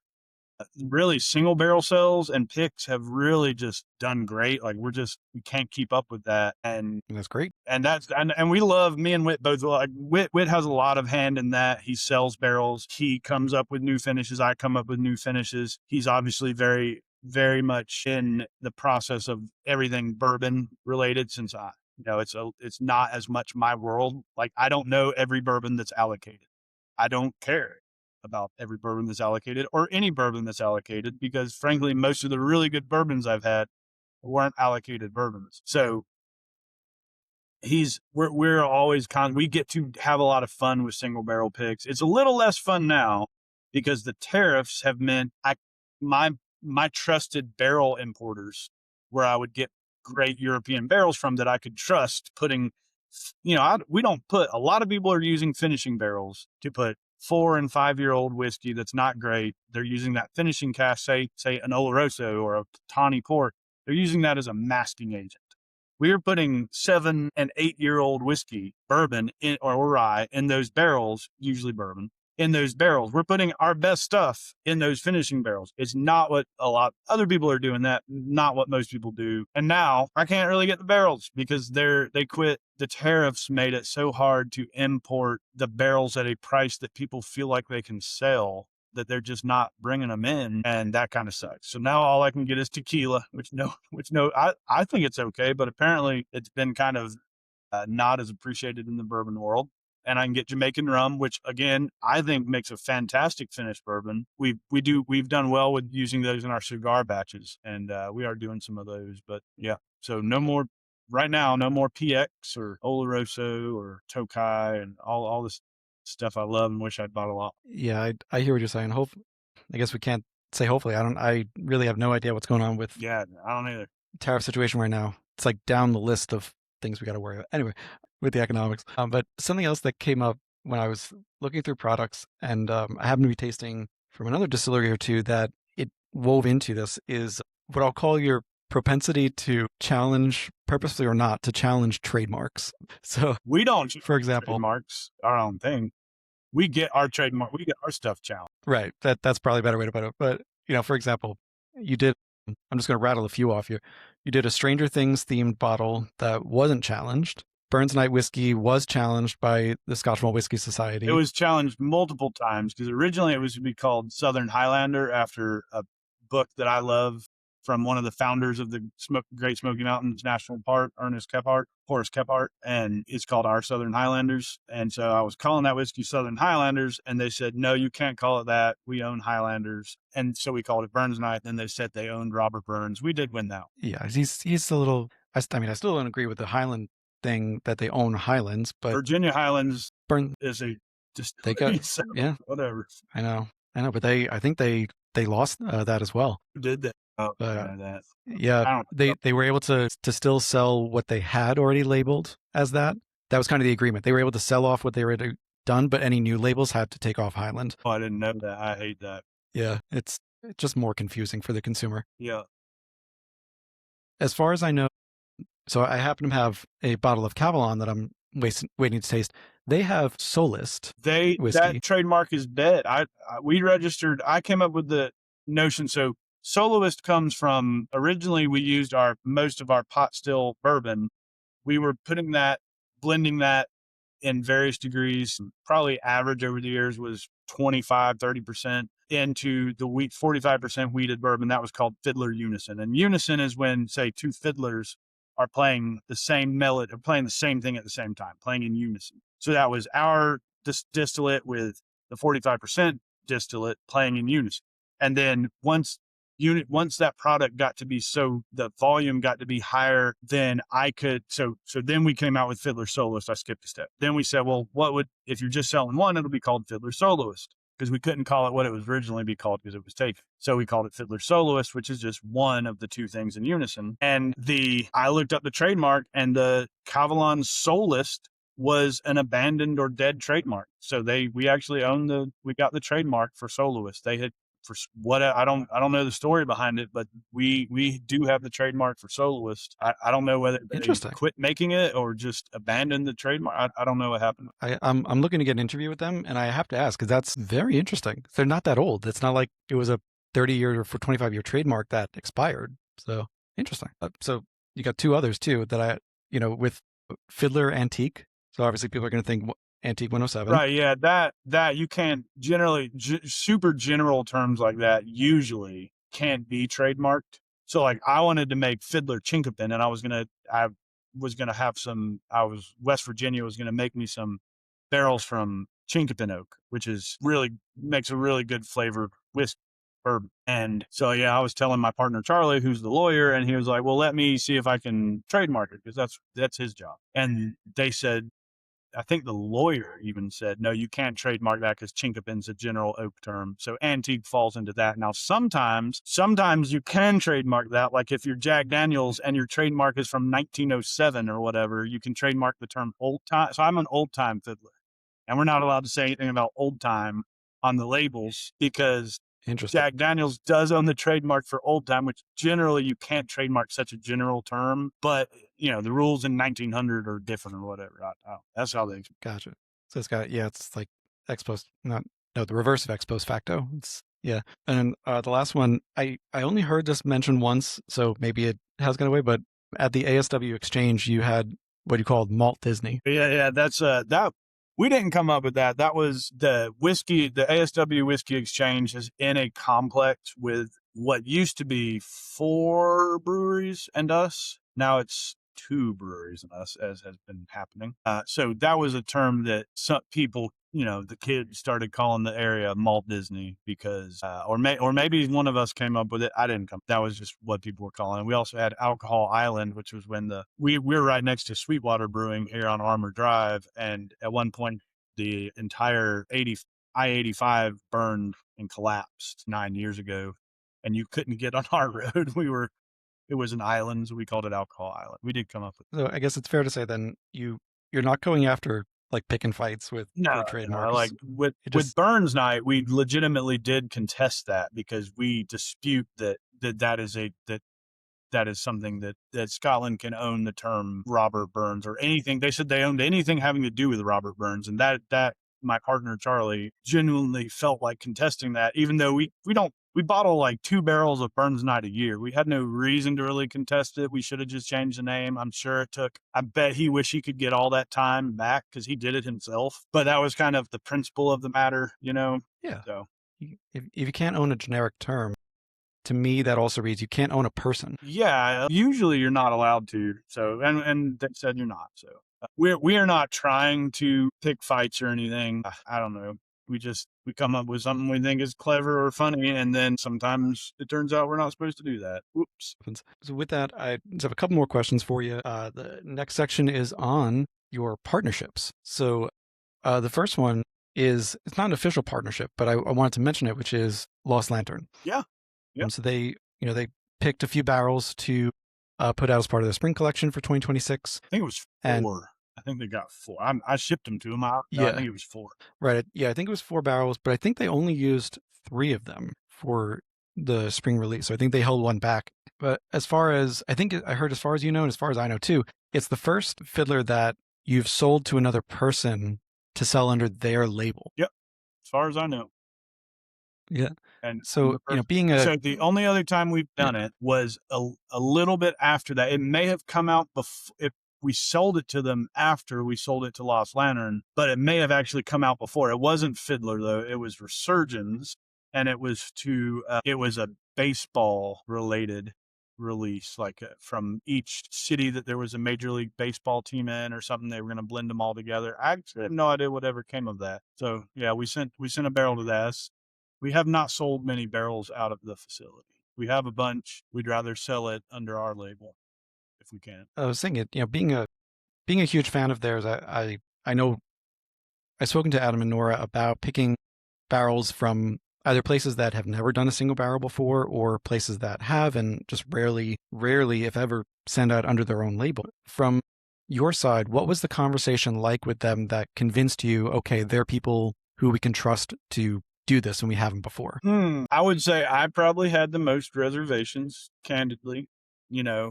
Really, single barrel sales and picks have really just done great. We can't keep up with that. And that's great. And we love, me and Whit both, Whit has a lot of hand in that. He sells barrels. He comes up with new finishes. I come up with new finishes. He's obviously very, very much in the process of everything bourbon related, since it's not as much my world. I don't know every bourbon that's allocated. I don't care about every bourbon that's allocated or any bourbon that's allocated, because frankly, most of the really good bourbons I've had weren't allocated bourbons. So we're always we get to have a lot of fun with single barrel picks. It's a little less fun now because the tariffs have meant my trusted barrel importers, where I would get great European barrels from that I could trust putting, we don't put, a lot of people are using finishing barrels to put 4 and 5 year old whiskey that's not great. They're using that finishing cask, say an Oloroso or a Tawny Port. They're using that as a masking agent. We are putting 7 and 8 year old whiskey, bourbon or rye in those barrels, usually bourbon, in those barrels. We're putting our best stuff in those finishing barrels. It's not what a lot other people are doing, that not what most people do. And now I can't really get the barrels because they quit. The tariffs made it so hard to import the barrels at a price that people feel like they can sell, that they're just not bringing them in, and that kind of sucks. So now all I can get is tequila, I think it's okay, but apparently it's been kind of not as appreciated in the bourbon world. And I can get Jamaican rum, which again, I think makes a fantastic finished bourbon. We've done well with using those in our cigar batches, and we are doing some of those, but yeah. So right now, no more PX or Oloroso or Tokai and all this stuff I love and wish I'd bought a lot. Yeah, I hear what you're saying. I guess we can't say hopefully. I really have no idea what's going on with I don't either. Tariff situation right now. It's down the list of things we got to worry about. Anyway, with the economics. But something else that came up when I was looking through products, and I happened to be tasting from another distillery or two that it wove into this is what I'll call your propensity to challenge, purposely or not, to challenge trademarks. So We don't, for example, trademarks our own thing. We get our trademark, we get our stuff challenged. right, that's probably a better way to put it. But, for example, you did, I'm just going to rattle a few off here. You did a Stranger Things themed bottle that wasn't challenged. Burns Night whiskey was challenged by the Scotch Malt Whiskey Society. It was challenged multiple times because originally it was to be called Southern Highlander after a book that I love from one of the founders of the Great Smoky Mountains National Park, Horace Kephart, and it's called Our Southern Highlanders. And so I was calling that whiskey Southern Highlanders, and they said, no, you can't call it that. We own Highlanders. And so we called it Burns Night. Then they said they owned Robert Burns. We did win that. Yeah, he's a little, I still don't agree with the Highland thing that they own Highlands, but Virginia Highlands Burn, is a just they got, so yeah, whatever. I know, but I think they lost that as well. Who did that? Oh, But that. yeah, they were able to still sell what they had already labeled as that. That was kind of the agreement. They were able to sell off what they were done, but any new labels had to take off Highland. Oh, I didn't know that. I hate that. Yeah, it's just more confusing for the consumer. Yeah. As far as I know, so I happen to have a bottle of Cavalon that I'm waiting to taste. They have Solist whiskey. That trademark is dead. We registered. I came up with the notion. So Soloist comes from, originally we used most of our pot still bourbon. We were blending that in various degrees. Probably average over the years was 25, 30% into the 45% wheated bourbon. That was called Fiddler Unison. And unison is when, say, two fiddlers are playing the same melody, or playing the same thing at the same time, playing in unison. So that was our distillate with the 45% distillate playing in unison. And then once that product got to be, so the volume got to be higher, then so then we came out with Fiddler Soloist. I skipped a step. Then we said, well, if you're just selling one, it'll be called Fiddler Soloist, because we couldn't call it what it was originally be called because it was taken. So we called it Fiddler Soloist, which is just one of the two things in unison. And I looked up the trademark, and the Cavalon Solist was an abandoned or dead trademark. So we actually we got the trademark for Soloist. They had, for what, I don't know the story behind it, but we do have the trademark for Soloist. I don't know whether they quit making it or just abandoned the trademark. I don't know what happened. I'm looking to get an interview with them, and I have to ask, because that's very interesting. They're not that old. It's not like it was a 30-year or 25-year trademark that expired. So interesting. So you got two others too that with Fiddler Antique. So obviously people are going to think Antique 107. Right, yeah, that you can't generally, super general terms like that usually can't be trademarked. So like I wanted to make Fiddler Chinkapin, and West Virginia was going to make me some barrels from Chinkapin oak, which makes a really good flavor whiskey bourbon. And so, yeah, I was telling my partner, Charlie, who's the lawyer, and he was like, well, let me see if I can trademark it, because that's his job. And they said, I think the lawyer even said, no, you can't trademark that because Chinkapin's a general oak term. So antique falls into that. Now, sometimes you can trademark that. Like if you're Jack Daniels and your trademark is from 1907 or whatever, you can trademark the term old time. So I'm an old time fiddler, and we're not allowed to say anything about old time on the labels because Jack Daniels does own the trademark for old time, which generally you can't trademark such a general term, but the rules in 1900 are different or whatever. That's how they. Gotcha. So it's like the reverse of ex post facto. And the last one, I only heard this mentioned once, so maybe it has gone away, but at the ASW exchange, you had what you called Malt Disney. Yeah, that's that. We didn't come up with that. That was the whiskey. The ASW Whiskey Exchange is in a complex with what used to be 4 breweries and us. Now it's 2 breweries and us, as has been happening. So that was a term that some people, the kids started calling the area Malt Disney because, or maybe one of us came up with it. I didn't come. That was just what people were calling it. We also had Alcohol Island, which was when we're right next to Sweetwater Brewing here on Armour Drive. And at one point, the entire I-85 burned and collapsed 9 years ago, and you couldn't get on our road. It was an island, so we called it Alcohol Island. We did come up with it. So I guess it's fair to say then you're not going after like picking fights with for trademarks. Like with It just Burns Night, we legitimately did contest that because we dispute that is something that Scotland can own the term Robert Burns or anything. They said they owned anything having to do with Robert Burns, and that my partner Charlie genuinely felt like contesting that, even though we bottle like 2 barrels of Burns Night a year. We had no reason to really contest it. We should have just changed the name. I'm sure it took, I bet he wished he could get all that time back because he did it himself. But that was kind of the principle of the matter, you know? yeah. So If you can't own a generic term, to me that also reads you can't own a person. yeah, usually you're not allowed to. So and they said you're not. So we are not trying to pick fights or anything. I don't know. We come up with something we think is clever or funny, and then sometimes it turns out we're not supposed to do that. Whoops. So with that, I just have a couple more questions for you. The next section is on your partnerships. So the first one is, it's not an official partnership, but I wanted to mention it, which is Lost Lantern. Yeah. Yep. So they picked a few barrels to put out as part of the spring collection for 2026. I think it was 4. And I think they got 4. I shipped them to them. I think it was 4. Right. Yeah, I think it was 4 barrels, but I think they only used 3 of them for the spring release. So I think they held one back. But as far as I heard, as far as you know, and as far as I know too, it's the first Fiddler that you've sold to another person to sell under their label. Yep. As far as I know. Yeah. And so, so the only other time we've done it was a little bit after that. It may have come out before, if we sold it to them after we sold it to Lost Lantern, but it may have actually come out before. It wasn't Fiddler though. It was Resurgence, and it was it was a baseball related release, like from each city that there was a Major League Baseball team in or something. They were going to blend them all together. I actually have no idea whatever came of that. So yeah, we sent a barrel to that. We have not sold many barrels out of the facility. We have a bunch. We'd rather sell it under our label if we can. I was thinking, being a huge fan of theirs, I know I've spoken to Adam and Nora about picking barrels from either places that have never done a single barrel before or places that have and just rarely, if ever, send out under their own label. From your side, what was the conversation like with them that convinced you, okay, they're people who we can trust to do this and we haven't before? I would say I probably had the most reservations, candidly.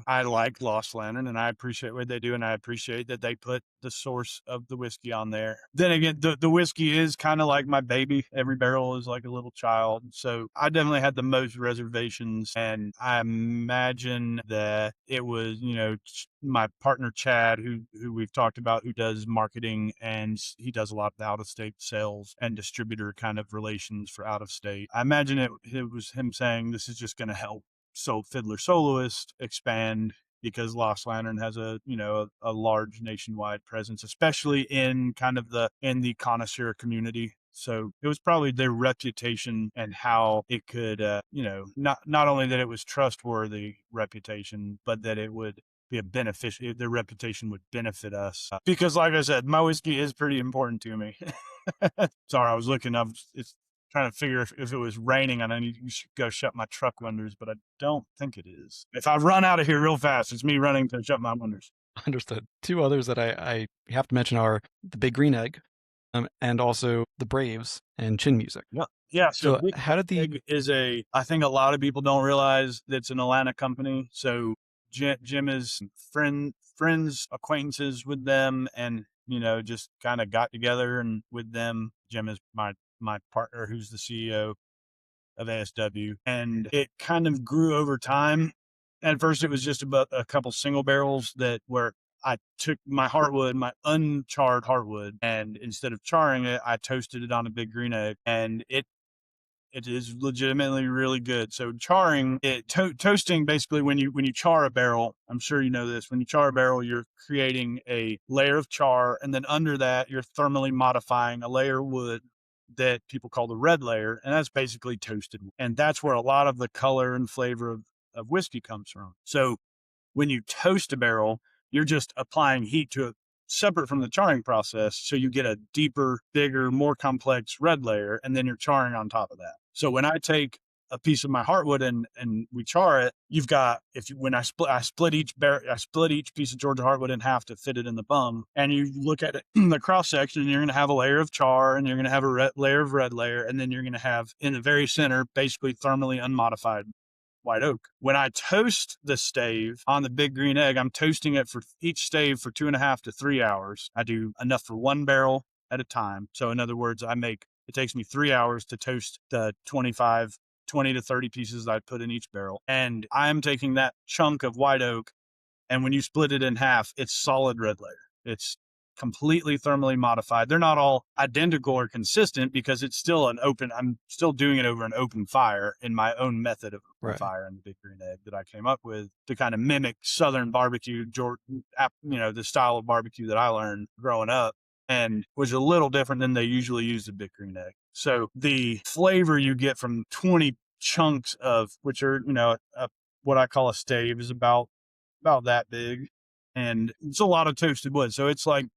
I like Lost Lantern and I appreciate what they do, and I appreciate that they put the source of the whiskey on there. Then again, the whiskey is kind of like my baby. Every barrel is like a little child. So I definitely had the most reservations, and I imagine that it was, my partner Chad, who we've talked about, who does marketing, and he does a lot of out-of-state sales and distributor kind of relations for out-of-state. I imagine it was him saying this is just going to help Fiddler Soloist expand, because Lost Lantern has a large nationwide presence, especially in kind of in the connoisseur community. So it was probably their reputation and how it could, not only that it was trustworthy reputation, but that it would be a beneficial, their reputation would benefit us. Because like I said, my whiskey is pretty important to me. Sorry, I was looking up. It's trying to figure if it was raining and I need to go shut my truck windows, but I don't think it is. If I run out of here real fast, it's me running to shut my windows. Understood. 2 others that I have to mention are the Big Green Egg, and also the Braves and Chin Music. Yeah. So how did Egg is I think a lot of people don't realize that it's an Atlanta company. So Jim is friends, acquaintances with them, and just kind of got together and with them. Jim is my partner, who's the CEO of ASW, and it kind of grew over time. At first, it was just about a couple single barrels where I took my heartwood, my uncharred heartwood, and instead of charring it, I toasted it on a Big Green Egg, and it is legitimately really good. So charring it, toasting, basically when you char a barrel, I'm sure you know this, when you char a barrel, you're creating a layer of char, and then under that, you're thermally modifying a layer of wood that people call the red layer, and that's basically toasted. And that's where a lot of the color and flavor of whiskey comes from. So when you toast a barrel, you're just applying heat to it separate from the charring process. So you get a deeper, bigger, more complex red layer, and then you're charring on top of that. So when I take a piece of my heartwood and we char it, you've got, when I split each piece of Georgia heartwood in half to fit it in the bung, and you look at it the cross section, and you're going to have a layer of char, and you're going to have a layer of red layer, and then you're going to have in the very center basically thermally unmodified white oak. When I toast the stave on the Big Green Egg, I'm toasting it for each stave for 2.5 to 3 hours. I do enough for one barrel at a time. So in other words, it takes me 3 hours to toast the 20 to 30 pieces that I put in each barrel. And I'm taking that chunk of white oak, and when you split it in half, it's solid red layer. It's completely thermally modified. They're not all identical or consistent because it's still I'm still doing it over an open fire in my own method of fire in the Big Green Egg that I came up with to kind of mimic Southern barbecue, the style of barbecue that I learned growing up, and was a little different than they usually use the Big Green Egg. So the flavor you get from 20 chunks of, which are, what I call a stave, is about that big. And it's a lot of toasted wood. So it's like,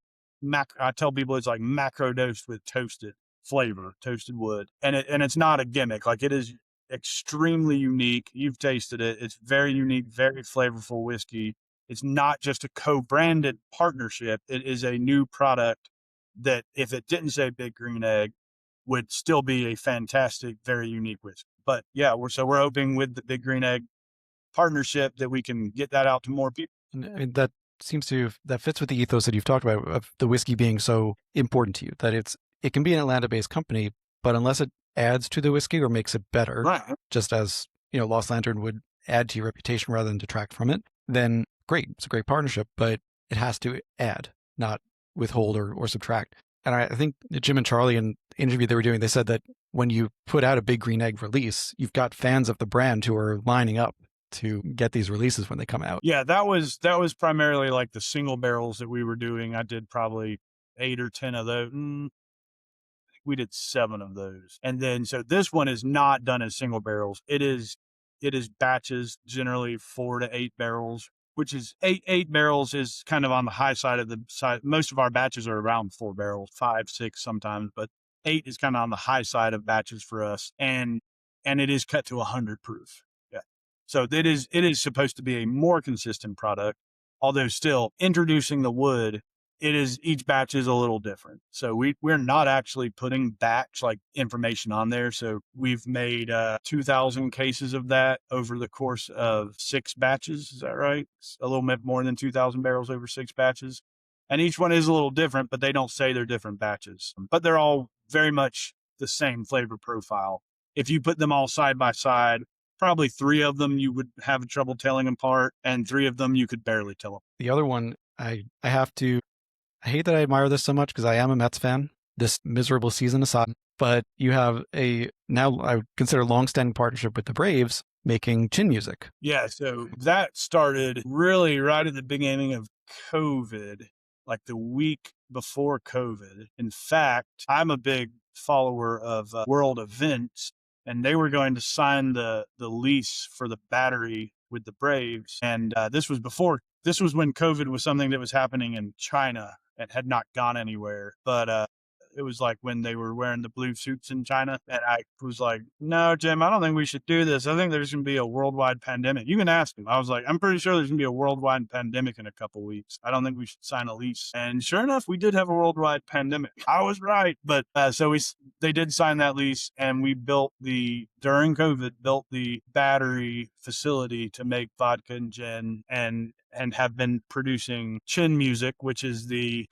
I tell people it's like macro dosed with toasted wood. And it's not a gimmick. Like, it is extremely unique. You've tasted it. It's very unique, very flavorful whiskey. It's not just a co-branded partnership. It is a new product that, if it didn't say Big Green Egg, would still be a fantastic, very unique whiskey. But yeah, we're hoping with the Big Green Egg partnership that we can get that out to more people. And that fits with the ethos that you've talked about of the whiskey being so important to you, that it can be an Atlanta-based company, but unless it adds to the whiskey or makes it better, just as, Lost Lantern would add to your reputation rather than detract from it, then great. It's a great partnership, but it has to add, not withhold or subtract. And I think Jim and Charlie, in the interview they were doing, they said that when you put out a Big Green Egg release, you've got fans of the brand who are lining up to get these releases when they come out. Yeah, that was primarily like the single barrels that we were doing. I did probably 8 or 10 of those. We did 7 of those. And then, so this one is not done as single barrels. It is batches, generally 4 to 8 barrels, which is 8 barrels is kind of on the high side of the side. Most of our batches are around 4 barrels, 5, 6 sometimes, but 8 is kind of on the high side of batches for us. And it is cut to 100 proof. Yeah. So it is supposed to be a more consistent product, although still introducing the wood, each batch is a little different. So we're not actually putting batch like information on there. So we've made 2,000 cases of that over the course of 6 batches. Is that right? It's a little bit more than 2,000 barrels over 6 batches. And each one is a little different, but they don't say they're different batches. But they're all very much the same flavor profile. If you put them all side by side, probably 3 of them you would have trouble telling them apart, and 3 of them you could barely tell them. The other one, I hate that I admire this so much because I am a Mets fan, this miserable season aside, but you have now I would consider long-standing partnership with the Braves making chin music. Yeah, so that started really right at the beginning of COVID, like the week before COVID. In fact, I'm a big follower of World Events, and they were going to sign the lease for the battery with the Braves. And this was when COVID was something that was happening in China and had not gone anywhere. But it was like when they were wearing the blue suits in China. And I was like, no, Jim, I don't think we should do this. I think there's going to be a worldwide pandemic. You can ask him. I was like, I'm pretty sure there's going to be a worldwide pandemic in a couple of weeks. I don't think we should sign a lease. And sure enough, we did have a worldwide pandemic. I was right. But so they did sign that lease, and we during COVID, built the battery facility to make vodka and gin, and have been producing chin music, which is it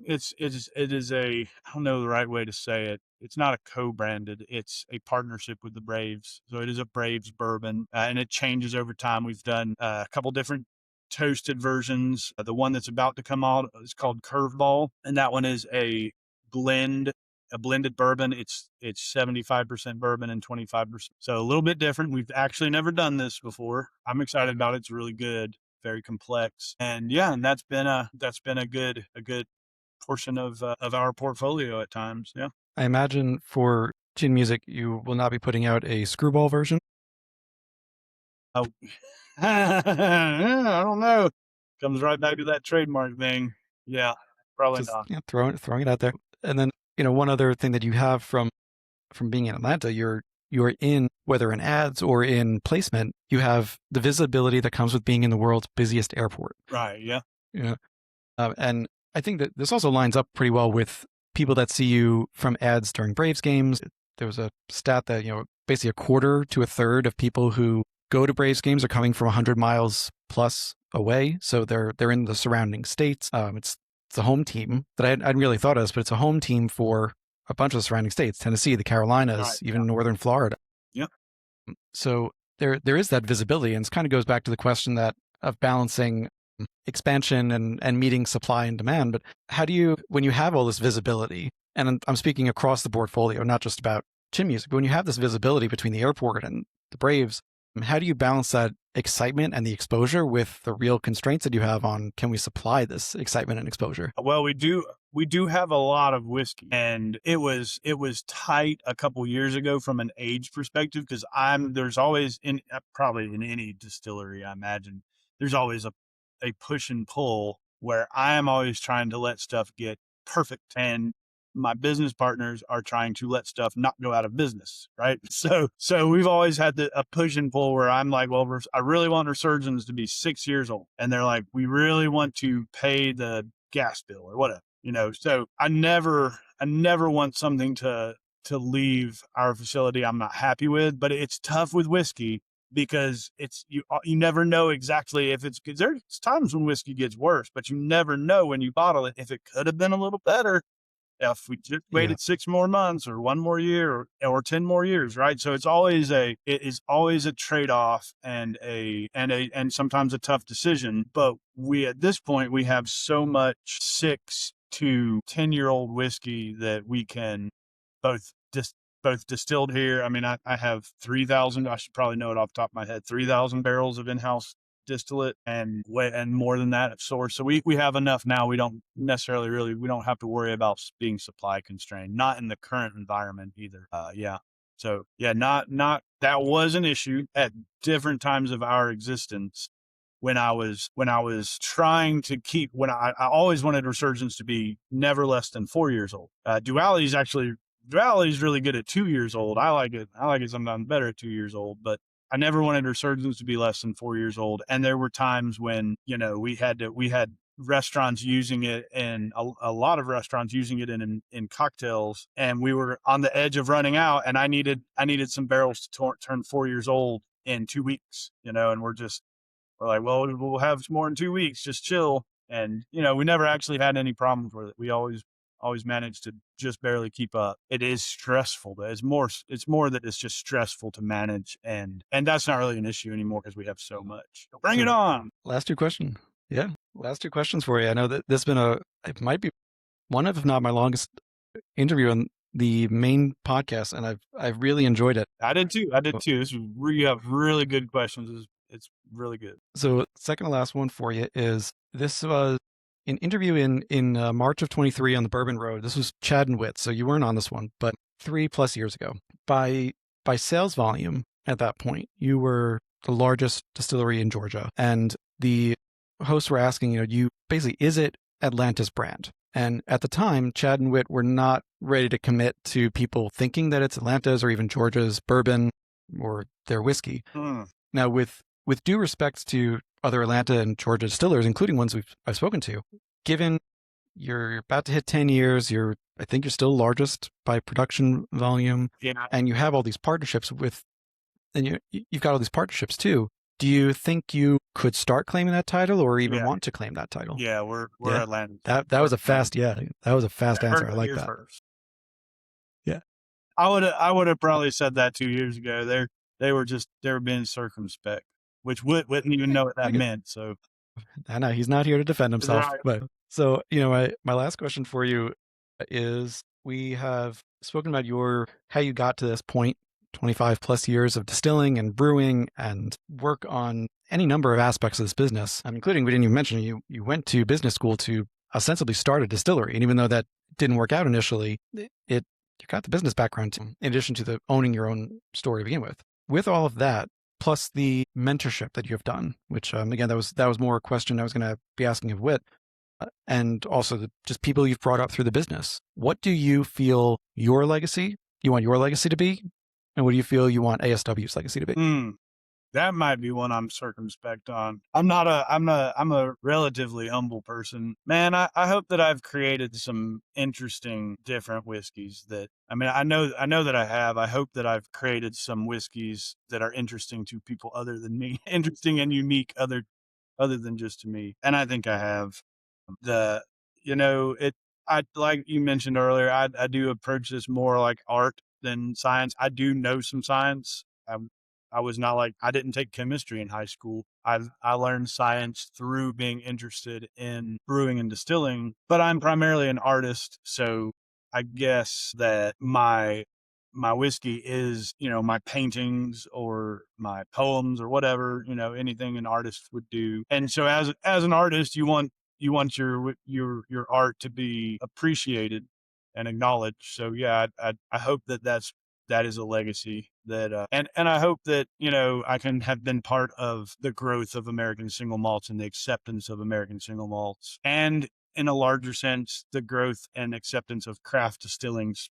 is a, I don't know the right way to say it. It's not a co-branded, it's a partnership with the Braves. So it is a Braves bourbon, and it changes over time. We've done a couple different toasted versions. The one that's about to come out is called Curveball, and that one is a blended bourbon. It's 75% bourbon and 25%. So a little bit different. We've actually never done this before. I'm excited about it. It's really good, very complex. And yeah, and that's been a good portion of our portfolio at times. Yeah. I imagine for chin music, you will not be putting out a screwball version. Oh, I don't know. Comes right back to that trademark thing. Yeah, probably not. Yeah, throwing it out there. And then, one other thing that you have from being in Atlanta, you're you're in, whether in ads or in placement, you have the visibility that comes with being in the world's busiest airport. Right. Yeah. Yeah. And I think that this also lines up pretty well with people that see you from ads during Braves games. There was a stat that, basically a quarter to a third of people who go to Braves games are coming from 100 miles plus away. So they're in the surrounding states. It's a home team that I hadn't really thought of this, but it's a home team for a bunch of the surrounding states, Tennessee, the Carolinas, Right, even northern Florida. Yeah. So there is that visibility, and it kind of goes back to the question of balancing expansion and meeting supply and demand. But how do you, when you have all this visibility, and I'm speaking across the portfolio, not just about chin music, but when you have this visibility between the airport and the Braves, how do you balance that excitement and the exposure with the real constraints that you have on, can we supply this excitement and exposure? Well, we do have a lot of whiskey, and it was tight a couple years ago from an age perspective, because there's always probably in any distillery, I imagine there's always a push and pull where I am always trying to let stuff get perfect, and my business partners are trying to let stuff not go out of business, right? So we've always had a push and pull where I'm like, well, I really want Resurgence to be 6 years old, and they're like, we really want to pay the gas bill or whatever, So I never want something to leave our facility I'm not happy with, but it's tough with whiskey because you never know exactly if there's times when whiskey gets worse, but you never know when you bottle it if it could have been a little better if we just waited 6 more months or 1 more year or 10 more years, right? So it is always a trade-off and sometimes a tough decision. But at this point, we have so much 6 to 10-year-old whiskey that we can both distilled here. I mean, I have 3,000, I should probably know it off the top of my head, 3,000 barrels of in-house distillate and more than that at source. So we have enough now. We don't necessarily we don't have to worry about being supply constrained, not in the current environment either. So not that was an issue at different times of our existence when I was trying to keep, when I always wanted Resurgence to be never less than 4 years old. Duality is really good at 2 years old. I like it sometimes better at 2 years old, but I never wanted Resurgence to be less than 4 years old. And there were times when, we had restaurants using it, and a lot of restaurants using it in cocktails, and we were on the edge of running out, and I needed some barrels to turn 4 years old in 2 weeks, and we're like, well, we'll have more in 2 weeks, just chill. And, we never actually had any problems with it. We always managed to just barely keep up. It is stressful. It's more that it's just stressful to manage. And that's not really an issue anymore because we have so much. Bring it on. Last two questions. Yeah. Last two questions for you. I know that this has been it might be one of, if not my longest interview on the main podcast. And I've really enjoyed it. I did too. You have really good questions. It's really good. So second to last one for you is, this was an interview in March of 23 on the Bourbon Road. This was Chad and Witt, so you weren't on this one, but 3+ years ago. By sales volume at that point, you were the largest distillery in Georgia. And the hosts were asking, you basically, is it Atlanta's brand? And at the time, Chad and Witt were not ready to commit to people thinking that it's Atlanta's or even Georgia's bourbon or their whiskey. Now, with due respect to other Atlanta and Georgia distillers, including ones I've spoken to, given you're about to hit 10 years, I think you're still largest by production volume, and you have all these partnerships and you've got all these partnerships too. Do you think you could start claiming that title, or even want to claim that title? Yeah, we're Atlanta. That was a fast answer. I like that. First. Yeah, I would have probably said that 2 years ago. They were being circumspect, which wouldn't even know what that meant. So I know he's not here to defend himself. Right. But so, my last question for you is, we have spoken about how you got to this point, 25+ years of distilling and brewing and work on any number of aspects of this business, including, we didn't even mention, you went to business school to ostensibly start a distillery. And even though that didn't work out initially, you got the business background too, in addition to the owning your own store to begin with. With all of that, plus the mentorship that you have done, which again, that was more a question I was going to be asking of Witt, and also just people you've brought up through the business. What do you feel you want your legacy to be? And what do you feel you want ASW's legacy to be? That might be one I'm circumspect on. I'm a relatively humble person. Man, I hope that I've created some interesting, different whiskeys I know that I have. I hope that I've created some whiskeys that are interesting to people other than me, interesting and unique other than just to me. And I think I have. I, like you mentioned earlier, I do approach this more like art than science. I do know some science. I was not like, I didn't take chemistry in high school. I learned science through being interested in brewing and distilling, but I'm primarily an artist. So I guess that my whiskey is, my paintings or my poems or whatever, anything an artist would do. And so as an artist, you want your art to be appreciated and acknowledged. So yeah, I hope that is a legacy that, and I hope that, I can have been part of the growth of American single malts and the acceptance of American single malts. And in a larger sense, the growth and acceptance of craft distillings,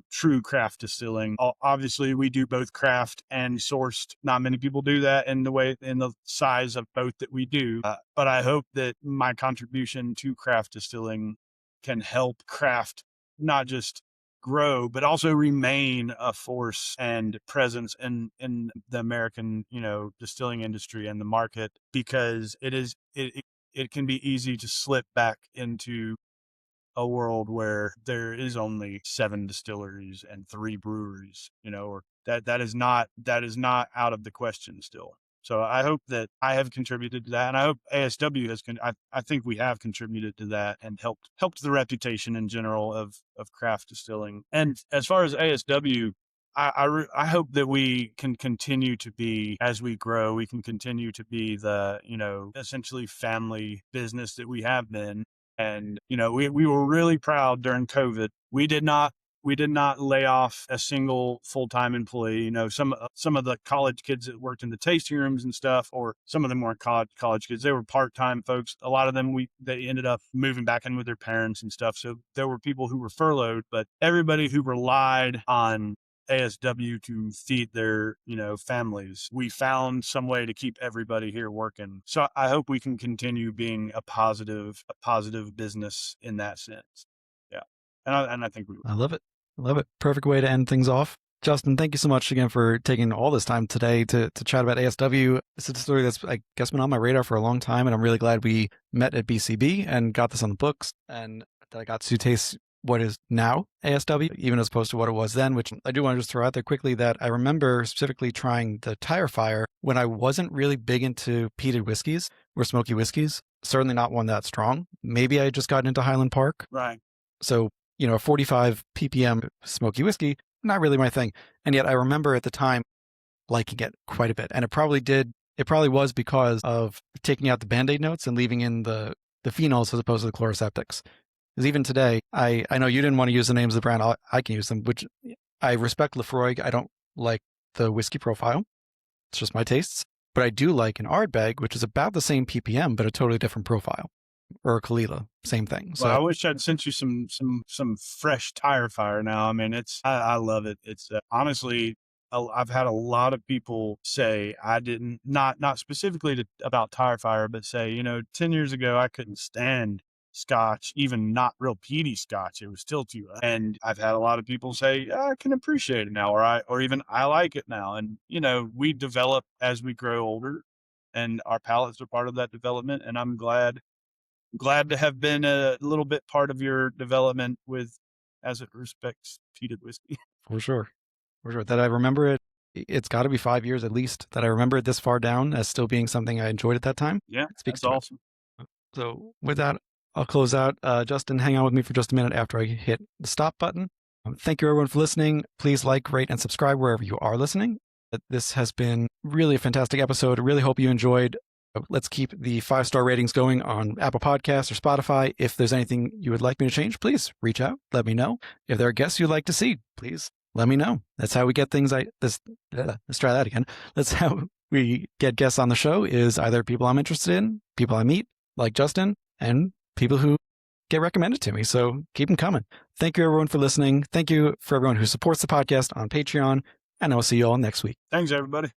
true craft distilling. Obviously, we do both craft and sourced. Not many people do that in the size of both that we do. But I hope that my contribution to craft distilling can help craft not just grow, but also remain a force and presence in the American, distilling industry and the market, because it can be easy to slip back into a world where there is only 7 distilleries and 3 breweries, or that is not out of the question still. So I hope that I have contributed to that, and I hope ASW has. I think we have contributed to that and helped the reputation in general of craft distilling. And as far as ASW, I hope that we can continue to be, as we grow, we can continue to be the, essentially family business that we have been. And, we were really proud during COVID. We did not lay off a single full-time employee. Some of the college kids that worked in the tasting rooms and stuff, or some of them weren't college kids. They were part-time folks. A lot of them, they ended up moving back in with their parents and stuff. So there were people who were furloughed, but everybody who relied on ASW to feed their, families, we found some way to keep everybody here working. So I hope we can continue being a positive business in that sense. Yeah. And I think we will. I love it. I love it. Perfect way to end things off. Justin, thank you so much again for taking all this time today to chat about ASW. It's a story that's, I guess, been on my radar for a long time, and I'm really glad we met at BCB and got this on the books, and that I got to taste what is now ASW, even as opposed to what it was then, which I do want to just throw out there quickly that I remember specifically trying the Tire Fire when I wasn't really big into peated whiskeys or smoky whiskeys, certainly not one that strong. Maybe I had just gotten into Highland Park. Right. So, a 45 ppm smoky whiskey, not really my thing. And yet I remember at the time liking it quite a bit. And it probably was because of taking out the Band-Aid notes and leaving in the phenols as opposed to the chloroseptics. Because even today, I know you didn't want to use the names of the brand. I can use them, which I respect Lefroy. I don't like the whiskey profile. It's just my tastes. But I do like an Ardbeg, which is about the same ppm, but a totally different profile. Or a Kalila, same thing. So I wish I'd sent you some fresh Tire Fire now. I mean, I love it. It's honestly, I've had a lot of people say I didn't, not specifically about Tire Fire, but say, 10 years ago, I couldn't stand Scotch, even not real peaty Scotch. It was still too, and I've had a lot of people say, I can appreciate it now, or even I like it now. And, we develop as we grow older, and our palates are part of that development. And I'm glad to have been a little bit part of your development as it respects peated whiskey. For sure. That I remember it. It's got to be 5 years at least that I remember it this far down as still being something I enjoyed at that time. Yeah, that's awesome. So with that, I'll close out. Justin, hang on with me for just a minute after I hit the stop button. Thank you everyone for listening. Please like, rate, and subscribe wherever you are listening. This has been really a fantastic episode. I really hope you enjoyed. Let's keep the 5-star ratings going on Apple Podcasts or Spotify. If there's anything you would like me to change, please reach out. Let me know. If there are guests you'd like to see, please let me know. That's how we get things. Let's try that again. That's how we get guests on the show, is either people I'm interested in, people I meet, like Justin, and people who get recommended to me. So keep them coming. Thank you everyone for listening. Thank you for everyone who supports the podcast on Patreon and I'll see you all next week. Thanks, everybody.